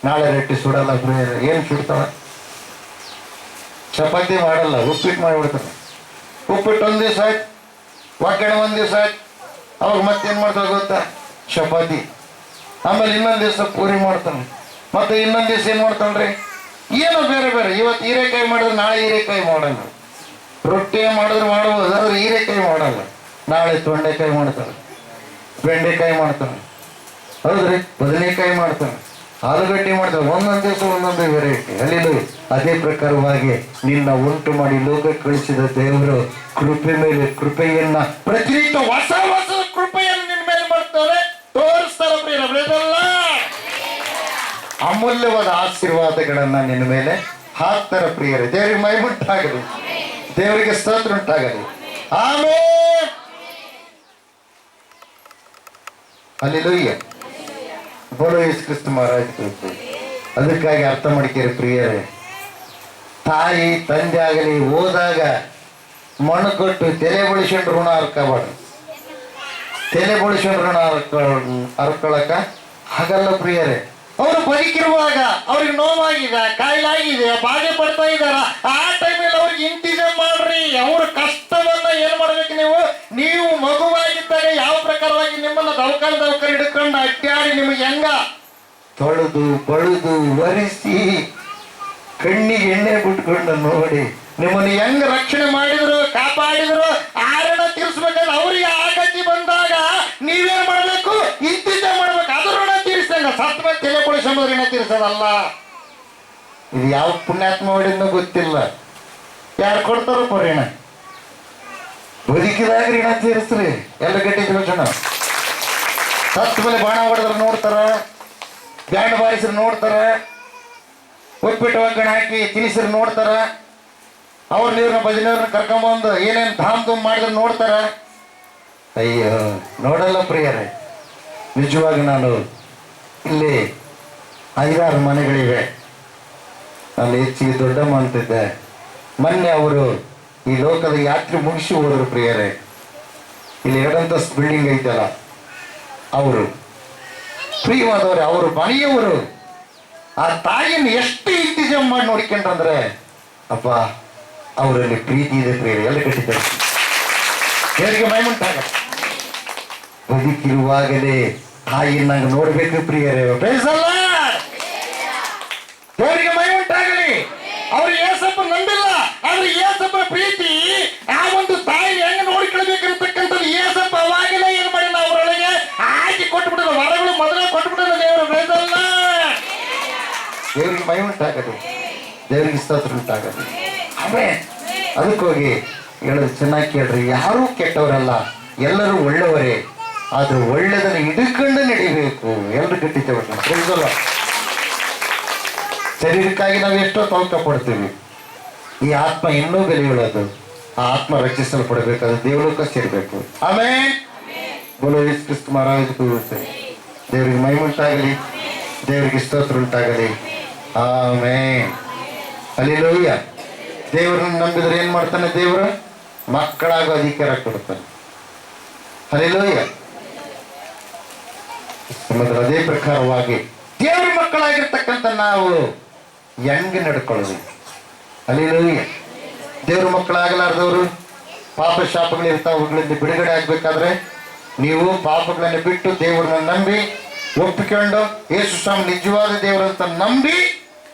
ನಾಳೆ ರೊಟ್ಟಿ ಸುಡಲ್ಲ ಪ್ರಿಯರೇ. ಏನ್ ಸುಡ್ತಾವ? ಚಪಾತಿ ಮಾಡಲ್ಲ, ಉಪ್ಪಿಟ್ಟು ಮಾಡಿಬಿಡ್ತಾರೆ. ಉಪ್ಪಿಟ್ಟು ಒಂದ್ ದಿವಸ ಆಯ್ತು, ಒಗ್ಗರಣೆ ಒಂದ್ ದಿವಸ ಆಯ್ತು, ಅವಾಗ ಮತ್ತೇನ್ ಮಾಡ್ತಾರೆ ಗೊತ್ತಾ? ಚಪಾತಿ. ಆಮೇಲೆ ಇನ್ನೊಂದ್ ದಿವಸ ಪೂರಿ ಮಾಡ್ತಾನೆ, ಮತ್ತೆ ಇನ್ನೊಂದ್ ದಿವಸ ಏನ್ ಮಾಡ್ತಾನ್ರಿ? ಏನೋ ಬೇರೆ ಬೇರೆ. ಇವತ್ತು ಹೀರೆಕಾಯಿ ಮಾಡಿದ್ರೆ ನಾಳೆ ಹೀರೆಕಾಯಿ ಮಾಡಲ್ಲ. ರೊಟ್ಟಿ ಮಾಡಿದ್ರೆ ಮಾಡ್ಬೋದು, ಆದ್ರೆ ಹೀರೆಕಾಯಿ ಮಾಡಲ್ಲ. ನಾಳೆ ತೊಂಡೆಕಾಯಿ ಮಾಡ್ತಾರೆ, ಬೆಂಡೆಕಾಯಿ ಮಾಡ್ತಾನೆ, ಹೌದ್ರಿ, ಬದನೆಕಾಯಿ ಮಾಡ್ತಾನೆ, ಆಲೂಗಡ್ಡೆ ಮಾಡ್ತಾರೆ. ಒಂದೊಂದು ದಿವಸ ಒಂದೊಂದು ವೆರೈಟಿ. ಅಲ್ಲಿ ಅದೇ ಪ್ರಕಾರವಾಗಿ ನಿನ್ನ ಉಂಟು ಮಾಡಿ ಲೋಕಕ್ಕೆ ಕಳಿಸಿದ ದೇವರು ಕೃಪೆ ಮೇಲೆ ಕೃಪೆಯನ್ನ ಪ್ರತಿನಿತ್ಯ ಹೊಸ ಹೊಸ ಕೃಪೆಯನ್ನು ನಿನ್ನ ಮೇಲೆ ಮಾಡ್ತಾರೆ, ತೋರಿಸ್ತಾರ ಪ್ರಿಯರಲ್ಲ. ಅಮೂಲ್ಯವಾದ ಆಶೀರ್ವಾದಗಳನ್ನ ನಿನ್ನ ಮೇಲೆ ಹಾಕ್ತಾರ ಪ್ರಿಯರೇ. ದೇವರಿಗೆ ಮಹಿಮುಂಟಾಗಲಿ, ದೇವರಿಗೆ ಸ್ತೋತ್ರ ಉಂಟಾಗಲಿ. ಆಮೆನ್. ಹಲ್ಲೆಲೂಯಾ. ಬೋಲೋ ಯೇಸು ಕ್ರಿಸ್ತ ಮಹಾರಾಜ. ಅದಕ್ಕಾಗಿ ಅರ್ಥ ಮಾಡ್ಕೇರಿ ಪ್ರಿಯರೇ, ತಾಯಿ ತಂದೆ ಆಗಲಿ ಹೋದಾಗ ಮಣ್ಣು ಕೊಟ್ಟು ತಲೆ ಬಳಿಸ್ಕೊಂಡು ಋಣ ಹರ್ಕಬಾರ್ದು. ತಲೆ ಬಳಿಸ್ಕೊಂಡು ಋಣ ಹರ್ಕೊಳಕ ಹಾಗಲ್ಲ ಪ್ರಿಯರೇ. ಅವರು ಬದುಕಿರುವಾಗ ಅವ್ರಿಗೆ ನೋವಾಗಿದೆ, ಕಾಯಿಲಾಗಿದೆ, ಬಾಧೆ ಪಡ್ತಾ ಇದ್ದಾರ, ಆ ಟೈಮಲ್ಲಿ ಅವ್ರಿಗೆ ಇಂತಿಜಾಮ್ ಮಾಡ್ರಿ. ಅವ್ರ ಕಷ್ಟವನ್ನ ಏನ್ ಮಾಡ್ಬೇಕು? ನೀವು ಮಗುವಾಗಿದ್ದಾಗ ಯಾವ ಪ್ರಕಾರವಾಗಿ ನಿಮ್ಮನ್ನ ದವಕಾಲ ಹಿಡ್ಕೊಂಡು ಅಡ್ಡಾಡಿ ನಿಮಗೆ ಹೆಂಗ ತೊಳೆದು ಬಳುದು ಒರೆಸಿ ಕಣ್ಣಿಗೆ ಎಣ್ಣೆ ಬಿಟ್ಕೊಂಡು ನೋಡಿ ನಿಮ್ಮನ್ನು ಹೆಂಗ ರಕ್ಷಣೆ ಮಾಡಿದ್ರು, ಕಾಪಾಡಿದ್ರು, ಆರಣ ತೀರಿಸ್ಬೇಕಾದ್ರೆ ಅವ್ರಿಗೆ ಆಗತಿ ಬಂದಾಗ ನೀವೇನ್ ಮಾಡ್ಬೇಕು? ಇಂತಿಜಾಮ್ ಮಾಡ್ಬೇಕು. ಅದು ಋಣ ತೀರಿಸಂಗ. ಸತ್ ಮೇಲೆ ತಲೆ ಕೊಡಿಸೋದು ಋಣ ತೀರಿಸೋದಲ್ಲ. ಇದು ಯಾವ ಪುಣ್ಯಾತ್ಮ ಹೊಡಿದ್ನೋ ಗೊತ್ತಿಲ್ಲ. ಯಾರು ಕೊಡ್ತಾರಪ್ಪ ಋಣ? ಬದುಕಿದಾಗ ಋಣ ತೀರಿಸ್ರಿ. ಎಲ್ಲ ಗಟ್ಟಿ ತಿಳ್ಸೋಣ. ಸತ್ ಮೇಲೆ ಬಾಣ ಹೊಡೆದ್ರೆ ನೋಡ್ತಾರ, ಬ್ಯಾಂಡ್ ಬಾರಿಸ್ರಿ ನೋಡ್ತಾರ, ಉಪ್ಪಿಟ್ಟು ಒಗ್ಗರಣೆ ಹಾಕಿ ತಿನಿಸ್ರಿ ನೋಡ್ತಾರ, ಅವ್ರ ನೀವ್ರನ್ನ ಭಜನೆಯವ್ರನ್ನ ಕರ್ಕೊಂಬಂದು ಏನೇನು ಧಾಮ್ ಧೂಮ್ ಮಾಡಿದ್ರೆ ನೋಡ್ತಾರ. ಅಯ್ಯೋ ನೋಡಲ್ಲ ಪ್ರಿಯರೇ. ನಿಜವಾಗಿ ನಾನು ಇಲ್ಲಿ 5-6 ಮನೆಗಳಿವೆ. ನಾನು ಹೆಚ್ಚಿಗೆ ದೊಡ್ಡಮ್ಮ ಅಂತಿದ್ದೆ. ಮೊನ್ನೆ ಅವರು ಈ ಲೋಕದ ಯಾತ್ರೆ ಮುಗಿಸಿ ಹೋದ್ರು ಪ್ರಿಯರೇ. ಇಲ್ಲಿ 2 ಅಂತಸ್ತು ಬಿಲ್ಡಿಂಗ್ ಐತಲ್ಲ, ಅವರು ಪ್ರಿಯವಾದವ್ರೆ, ಅವರು ಮನೆಯವರು ಆ ತಾಯಿಯನ್ನು ಎಷ್ಟು ಇಂತಿಜಾಮ್ ಮಾಡಿ ನೋಡ್ಕೊಂಡ್ರಂದ್ರೆ ಅಪ್ಪ ಅವರಲ್ಲಿ ಪ್ರೀತಿ ಇದೆ ಪ್ರಿಯರೇ. ಎಲ್ಲ ಕಟ್ಟಿದ್ದಾರೆ. ದೇವರಿಗೆ ಮಹಿಮುಂಟಾಗ. ಬದುಕಿರುವಾಗಲೇ ತಾಯಿಯನ್ನ ನೋಡ್ಬೇಕು ಪ್ರಿಯರೇ. Praise the Lord. ದೇವರಿಗೆ ಮಹಿಮುಂಟಾಗಲಿ. ಅವ್ರು ಏಸಪ್ಪ ನಂಬಿಲ್ಲ, ಆದ್ರೆ ಏಸಪ್ಪನ ಪ್ರೀತಿ ಆ ಒಂದು ತಾಯಿ ಹೆಂಗ ನೋಡ್ಕೊಳ್ಬೇಕಂತಕ್ಕಂಥದ್ದು ಏಸಪ್ಪ ಅವಾಗಲೇ ಏನ್ ಮಾಡಿಲ್ಲ, ಅವರೊಳಗೆ ಹಾಕಿ ಕೊಟ್ಬಿಡೋದು. ವರಗಳು ಮೊದಲೇ ಕೊಟ್ಬಿಡೋದು ದೇವರು. Praise the Lord. ದೇವರಿಗೆ ಮಹಿಮುಂಟಾಗಲಿ, ದೇವರಿಗೆ ಸ್ತೋತ್ರ ಉಂಟಾಗಲಿ. ಆಮೇಲೆ ಅದಕ್ಕೋಗಿ ಹೇಳೋದು ಚೆನ್ನಾಗಿ ಕೇಳ್ರಿ. ಯಾರೂ ಕೆಟ್ಟವರಲ್ಲ, ಎಲ್ಲರೂ ಒಳ್ಳೆಯವರೇ. ಆದ್ರೆ ಒಳ್ಳೆದನ್ನು ಹಿಡ್ಕೊಂಡು ನಡಿಬೇಕು. ಎಲ್ಲರೂ ಗಟ್ಟಿ ತಗೊಳ್ಳ. ಶರೀರಕ್ಕಾಗಿ ನಾವು ಎಷ್ಟೋ ತೊಳಕ ಪಡ್ತೀವಿ. ಈ ಆತ್ಮ ಇನ್ನೂ ಬೆಲೆಯುಳ್ಳದು. ಆ ಆತ್ಮ ರಕ್ಷಿಸಲ್ಪಡಬೇಕಾದ್ರೆ ದೇವಲೋಕ ಸೇರಬೇಕು. ಆಮೇಲೆ ಬೋಲೋ ಯೇಸು ಕ್ರಿಸ್ತ ಮಹಾರಾಜ. ದೇವರಿಗೆ ಮಹಿಮುಂಟಾಗಲಿ, ದೇವರಿಗೆ ಸ್ತೋತ್ರ ಉಂಟಾಗಲಿ. ಆಮೆನ್. ಹಲ್ಲೆಲೂಯ. ದೇವರನ್ನು ನಂಬಿದ್ರೆ ಏನ್ ಮಾಡ್ತಾನೆ? ದೇವರು ಮಕ್ಕಳಾಗೋ ಅಧಿಕಾರ ಕೊಡ್ತಾನೆ. ಹಲ್ಲೆಲೂಯ. ಅದೇ ಪ್ರಕಾರವಾಗಿ ದೇವರ ಮಕ್ಕಳಾಗಿರ್ತಕ್ಕಂಥ ನಾವು ಹೆಂಗೆ ನಡ್ಕೊಳ್ಳೋದು? ಹಲ್ಲೆಲೂಯ. ದೇವ್ರ ಮಕ್ಕಳಾಗಲಾರ್ದವರು ಪಾಪ ಶಾಪಗಳಿರ್ತಾವ, ಅವುಗಳಿಂದ ಬಿಡುಗಡೆ ಆಗ್ಬೇಕಾದ್ರೆ ನೀವು ಪಾಪಗಳನ್ನು ಬಿಟ್ಟು ದೇವರನ್ನ ನಂಬಿ ಒಪ್ಪಿಕೊಂಡು ಯೇಸು ಸ್ವಾಮಿ ನಿಜವಾದ ದೇವರಂತ ನಂಬಿ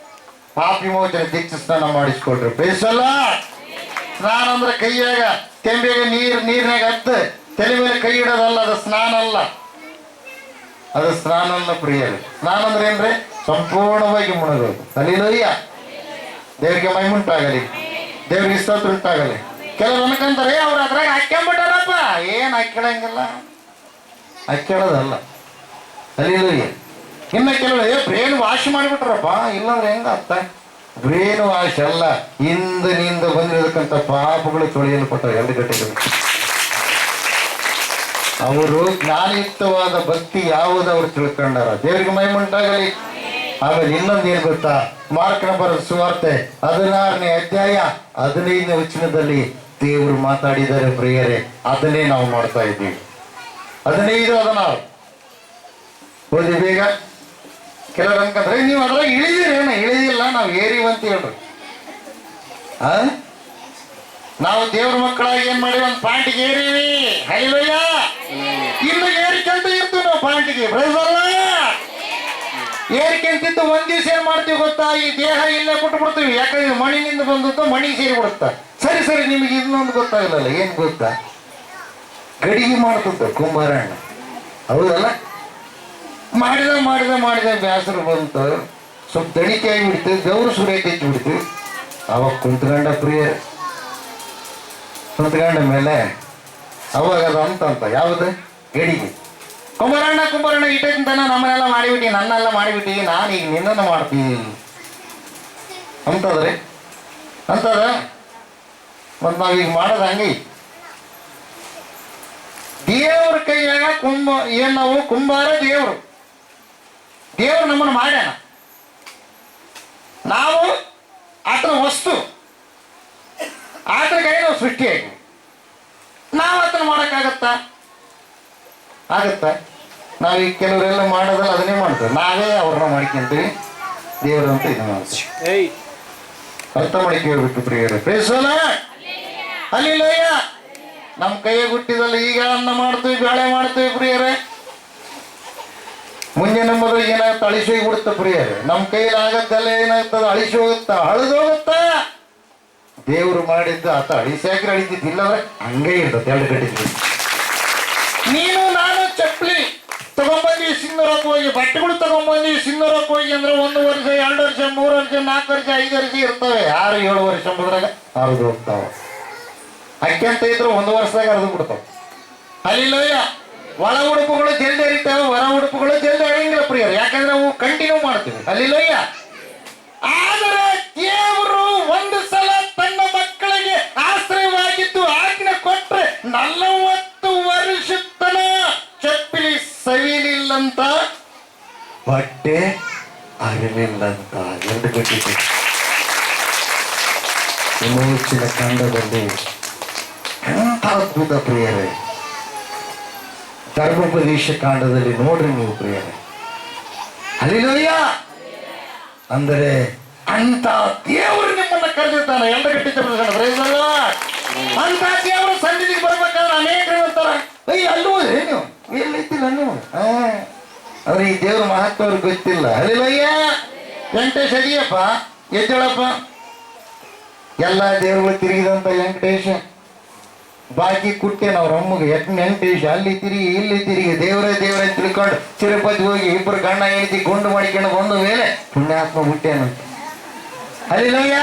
ಪಾಪ ವಿಮೋಚನೆ ದೀಕ್ಷಾ ಸ್ನಾನ ಮಾಡಿಸ್ಕೊಳ್ರಿ. ಬೇಸಲ್ಲ ಸ್ನಾನ ಅಂದ್ರೆ ಕೈಯಾಗ ತೆಂಬೆಗೆ ನೀರಿನಾಗ ಹತ್ತು ತಲೆ ಮೇಲೆ ಕೈ ಇಡೋದಲ್ಲ, ಅದು ಸ್ನಾನ ಅಲ್ಲ, ಅದು ಸ್ನಾನ ಅಲ್ಲ ಪ್ರಿಯರೇ. ಸ್ನಾನ ಅಂದ್ರೆ ಏನ್ರಿ? ಸಂಪೂರ್ಣವಾಗಿ ಮುಣಗೋದು. ಹಲ್ಲೆಲೂಯ. ದೇವರಿಗೆ ಮಹಿಮುಂಟಾಗಲಿ, ದೇವರಿಗೆ ಸ್ತೋತ್ರ ಉಂಟಾಗಲಿ. ಕೆಲವರು ಅನ್ಕಂತಾರೆ ಅವ್ರು ಅದ್ರಾಗ ಹಾಕ್ಕೊಂಬಿಟ್ಟಾರಪ್ಪ. ಏನ್ ಹಾಕ್ಕೊಳ್ಳಂಗಿಲ್ಲ, ಹಾಕ್ಕೊಳ್ಳೋದಲ್ಲ. ಹಲ್ಲೆಲೂಯ. ಇನ್ನು ಕೆಲವರು ಬ್ರೇನ್ ವಾಶ್ ಮಾಡಿಬಿಟ್ರಪ್ಪ. ಇಲ್ಲಾಂದ್ರೆ ಹೆಂಗ ಅರ್ಥ? ಬ್ರೇನ್ ವಾಶ್ ಅಲ್ಲ, ಹಿಂದಿನಿಂದ ಬಂದಿರತಕ್ಕಂಥ ಪಾಪಗಳು ತೊಳೆಯಲ್ಪಟ್ಟ 2 ಗಂಟೆಗಳು. ಅವರು ಜ್ಞಾನಯುಕ್ತವಾದ ಭಕ್ತಿ ಯಾವುದು ಅವರು ತಿಳ್ಕೊಂಡಾರ. ದೇವರಿಗೆ ಮಹಿಮುಂಟಾಗಲಿ. ಆಮೇಲೆ ಇನ್ನೊಂದು ಏನ್ ಗೊತ್ತಾ? ಮಾರ್ಕನ ಬರೆದ ಸುವಾರ್ತೆ 16ನೇ ಅಧ್ಯಾಯ 15ನೇ ವಚನದಲ್ಲಿ ದೇವರು ಮಾತಾಡಿದ್ದಾರೆ ಪ್ರಿಯರೇ. ಅದನ್ನೇ ನಾವು ಮಾಡ್ತಾ ಇದ್ದೀವಿ. 15-16 ಓದಿ ಬೇಗ. ಕೆಲವ್ರು ಅನ್ಕಂದ್ರೆ ನೀವು ಅದ್ರಾಗ ಇಳಿದಿರೇನ? ಇಳಿದಿಲ್ಲ, ನಾವು ಏರಿವಂತ ಹೇಳ್ರಿ. ನಾವು ದೇವ್ರ ಮಕ್ಕಳಾಗಿ ಏನ್ ಮಾಡಿ ಒಂದು ಪಾಯಿಂಟ್ಗೆ ಏರಿವಿ. ಹೈವಯ್ಯ ಇನ್ನು ಏರಿಕೆಂತ ಇರ್ತೀವಿ ನಾವು ಪಾಯಿಂಟ್ಗೆ. ಏರಿಕೆಂತಿದ್ದು ಒಂದ್ ದಿವಸ ಏನ್ ಮಾಡ್ತೀವಿ ಗೊತ್ತಾ? ಈ ದೇಹ ಇಲ್ಲೇ ಬಿಟ್ಟು ಬಿಡ್ತೀವಿ. ಯಾಕಂದ್ರೆ ಮಣ್ಣಿನಿಂದ ಬಂದದ್ದು ಮಣ್ಣಿಗೆ ಸೇರಿ ಬಿಡುತ್ತಾ. ಸರಿ ನಿಮಗೆ ಇನ್ನೊಂದು ಗೊತ್ತಾಗಲ್ಲ. ಏನ್ ಗೊತ್ತಾ? ಗಡಿಗೆ ಮಾಡ್ತದ ಕುಂಬಾರಣ್ಣ, ಹೌದಲ್ಲ? ಮಾಡಿದ ಬ್ಯಾಸರು ಬಂತು, ಸ್ವಲ್ಪ ದಣಿಕೆ ಆಗಿಬಿಡ್ತು, ಬೆವರು ಸುರೇಖ ಬಿಡ್ತು. ಅವಾಗ ಕುಂತ್ಕೊಂಡ ಪ್ರಿಯ, ಕುಂತ್ಕೊಂಡ ಮೇಲೆ ಅವಾಗ ಅದು ಅಂತ ಯಾವುದು? ಗಡಿಗೆ. ಕುಂಬಾರಣ್ಣ ಇಟ್ಟಿಂತಾನ ನಮ್ಮನ್ನೆಲ್ಲ ಮಾಡಿಬಿಟ್ಟಿ, ನನ್ನೆಲ್ಲ ಮಾಡಿಬಿಟ್ಟಿ, ನಾನು ಈಗ ನಿನ್ನನ್ನು ಮಾಡ್ತೀನಿ ಅಂತದ್ರಿ ಅಂತದ. ಮತ್ತು ನಾವೀಗ ಮಾಡೋದು ಹಂಗೆ. ದೇವ್ರ ಕೈಯಾಗ ಏನ್ ನಾವು ಕುಂಬಾರ ದೇವ್ರು ನಮ್ಮನ್ನು ಮಾಡ್ಯಾನ. ನಾವು ಆತನ ವಸ್ತು, ಆತನ ಕೈ ನಾವು ಸೃಷ್ಟಿಯಾಗಿ ನಾವು ಆತನ ಮಾಡೋಕ್ಕಾಗತ್ತಾ? ನಾವೀಗ ಕೆಲವರೆಲ್ಲ ಮಾಡೋದಲ್ಲ, ಅದನ್ನೇ ಮಾಡ್ತೇವೆ. ನಾವೇ ಅವ್ರನ್ನ ಮಾಡ್ಕೊಂತೀವಿ, ದೇವರಂತ ಇದು ಮಾಡ್ತೀವಿ. ಅರ್ಥ ಮಾಡಿಕೊಳ್ಬೇಕು ಪ್ರಿಯರೇ. ಪ್ರೇಸೋಲ ಹಲ್ಲೆಲೂಯ. ನಮ್ಮ ಕೈಯಾಗ ಹುಟ್ಟಿದಲ್ಲ, ಈಗ ಅನ್ನ ಮಾಡ್ತೀವಿ, ಬೇಳೆ ಮಾಡ್ತೀವಿ ಪ್ರಿಯರೇ. ಮುಂದೆ ನಮ್ಮದು ಏನಾಗುತ್ತೆ? ಅಳಿಸಿ ಹೋಗ್ಬಿಡುತ್ತೆ ಪ್ರಿಯರೇ. ನಮ್ಮ ಕೈಯಲ್ಲಿ ಆಗದ್ದೆಲ್ಲ ಏನಾಗ್ತದೆ? ಅಳಿಸಿ ಹೋಗುತ್ತಾ, ಹಳದೋಗುತ್ತ. ದೇವ್ರು ಮಾಡಿದ್ದು ಆತ ಅಳಿಸಾಕ್ರೆ ಅಳಿತಿದ್ದಿಲ್ಲಂದ್ರೆ ಹಂಗೆ ಇರ್ತದೆ. 2 ಗಂಟೆ ನೀನು ನಾನು ಚಪ್ಪಲಿ ತಗೊಂಬಂದ್ವಿ ಸಿನ್ನೂರಕ್ಕೆ ಹೋಗಿ, ಬಟ್ಟೆಗಳು ತಗೊಂಬಂದ್ವಿ ಸಿನ್ನೂರಕ್ಕೆ ಹೋಗಿ ಅಂದ್ರೆ 1 ವರ್ಷ 2 ವರ್ಷ 3 ವರ್ಷ 4 ವರ್ಷ 5 ವರ್ಷ ಇರ್ತವೆ. 6-7 ವರ್ಷ ಎಂಬುದ್ರಾಗ ಹರಿದು ಹೋಗ್ತಾವ. ಅಕ್ಕಂತ ಇದ್ರು 1 ವರ್ಷದಾಗ ಹರಿದು ಬಿಡ್ತಾವ. ಹಲ್ಲೆಲೂಯ. ಒಳ ಉಡುಪುಗಳು ಜಲ್ದಿ ಹರಿತಾವೆ, ಹೊರ ಉಡುಪುಗಳು ಜಲ್ದಿ ಹರಿಯಂಗಿಲ್ಲ ಪ್ರಿಯರು. ಯಾಕಂದ್ರೆ ನಾವು ಕಂಟಿನ್ಯೂ ಮಾಡ್ತೀವಿ. ಹಲ್ಲೆಲೂಯ. ಆದರೆ ದೇವರು ಒಂದು ಸಲ ತನ್ನ ಮಕ್ಕಳಿಗೆ ಆಶ್ರಯವಾಗಿದ್ದು ಆಜ್ಞೆ ಕೊಟ್ರೆ 40 ವರ್ಷ ತನ ಚಪ್ಪಲಿ ಸವಿಲಿಲ್ಲಂತ, ಬಟ್ಟೆ ಅರಿಲಿಲ್ಲಂತ. 2 ಗಂಟೆ ವಿಮೋಚನ ಕಾಂಡದಲ್ಲಿ ಎಂಥ ಅದ್ಭುತ ಪ್ರಿಯರೇ. ಧರ್ಮೋಪದೇಶ ಕಾಂಡದಲ್ಲಿ ನೋಡ್ರಿ ನೀವು ಪ್ರಿಯರೇ. ಹಲ್ಲೆಲೂಯ. ಅಂದರೆ ಅಂತ ದೇವರು ನಿಮ್ಮನ್ನ ಕರೆದಿರ್ತಾನೆ. 2 ಗಂಟೆ ಚಪ್ಪಲಿ ಅಂತ ದೇವರು ಸನ್ನಿಧಿಗೆ ಬರ್ಬೇಕಾದ್ರೆ ಅನೇಕರು ಹೇಳ್ತಾರ, ಅಲ್ಲೂ ನೀವು ಎಲ್ಲೈತಿಲ್ಲ ನೀವು. ಆದ್ರೆ ಈ ದೇವ್ರ ಮಹತ್ವ ಅವ್ರಿಗೆ ಗೊತ್ತಿಲ್ಲ. ಹಲ್ಲೆಲೂಯ. ವೆಂಕಟೇಶ್ ಅದಿಯಪ್ಪ, ಎದ್ದೇಳಪ್ಪ. ಎಲ್ಲ ದೇವರುಗಳು ತಿರುಗಿದಂತ ವೆಂಕಟೇಶ ಬಾಕಿ ಕುಟ್ಟೆ ನಾವು ರಮ್ಮಗೆ ವೆಂಕಟೇಶ ಅಲ್ಲಿ ತಿರುಗಿ ಇಲ್ಲಿ ತಿರುಗಿ ದೇವರೇ ತಿಳ್ಕೊಂಡು ತಿರುಪತಿ ಹೋಗಿ 2 ಗಂಡ ಹೆಂಡತಿ ಗುಂಡು ಮಾಡಿಕೊಂಡು ಬಂದ ಮೇಲೆ ಪುಣ್ಯಾತ್ಮ ಹುಟ್ಟೇನಂತ. ಹಲ್ಲೆಲೂಯ.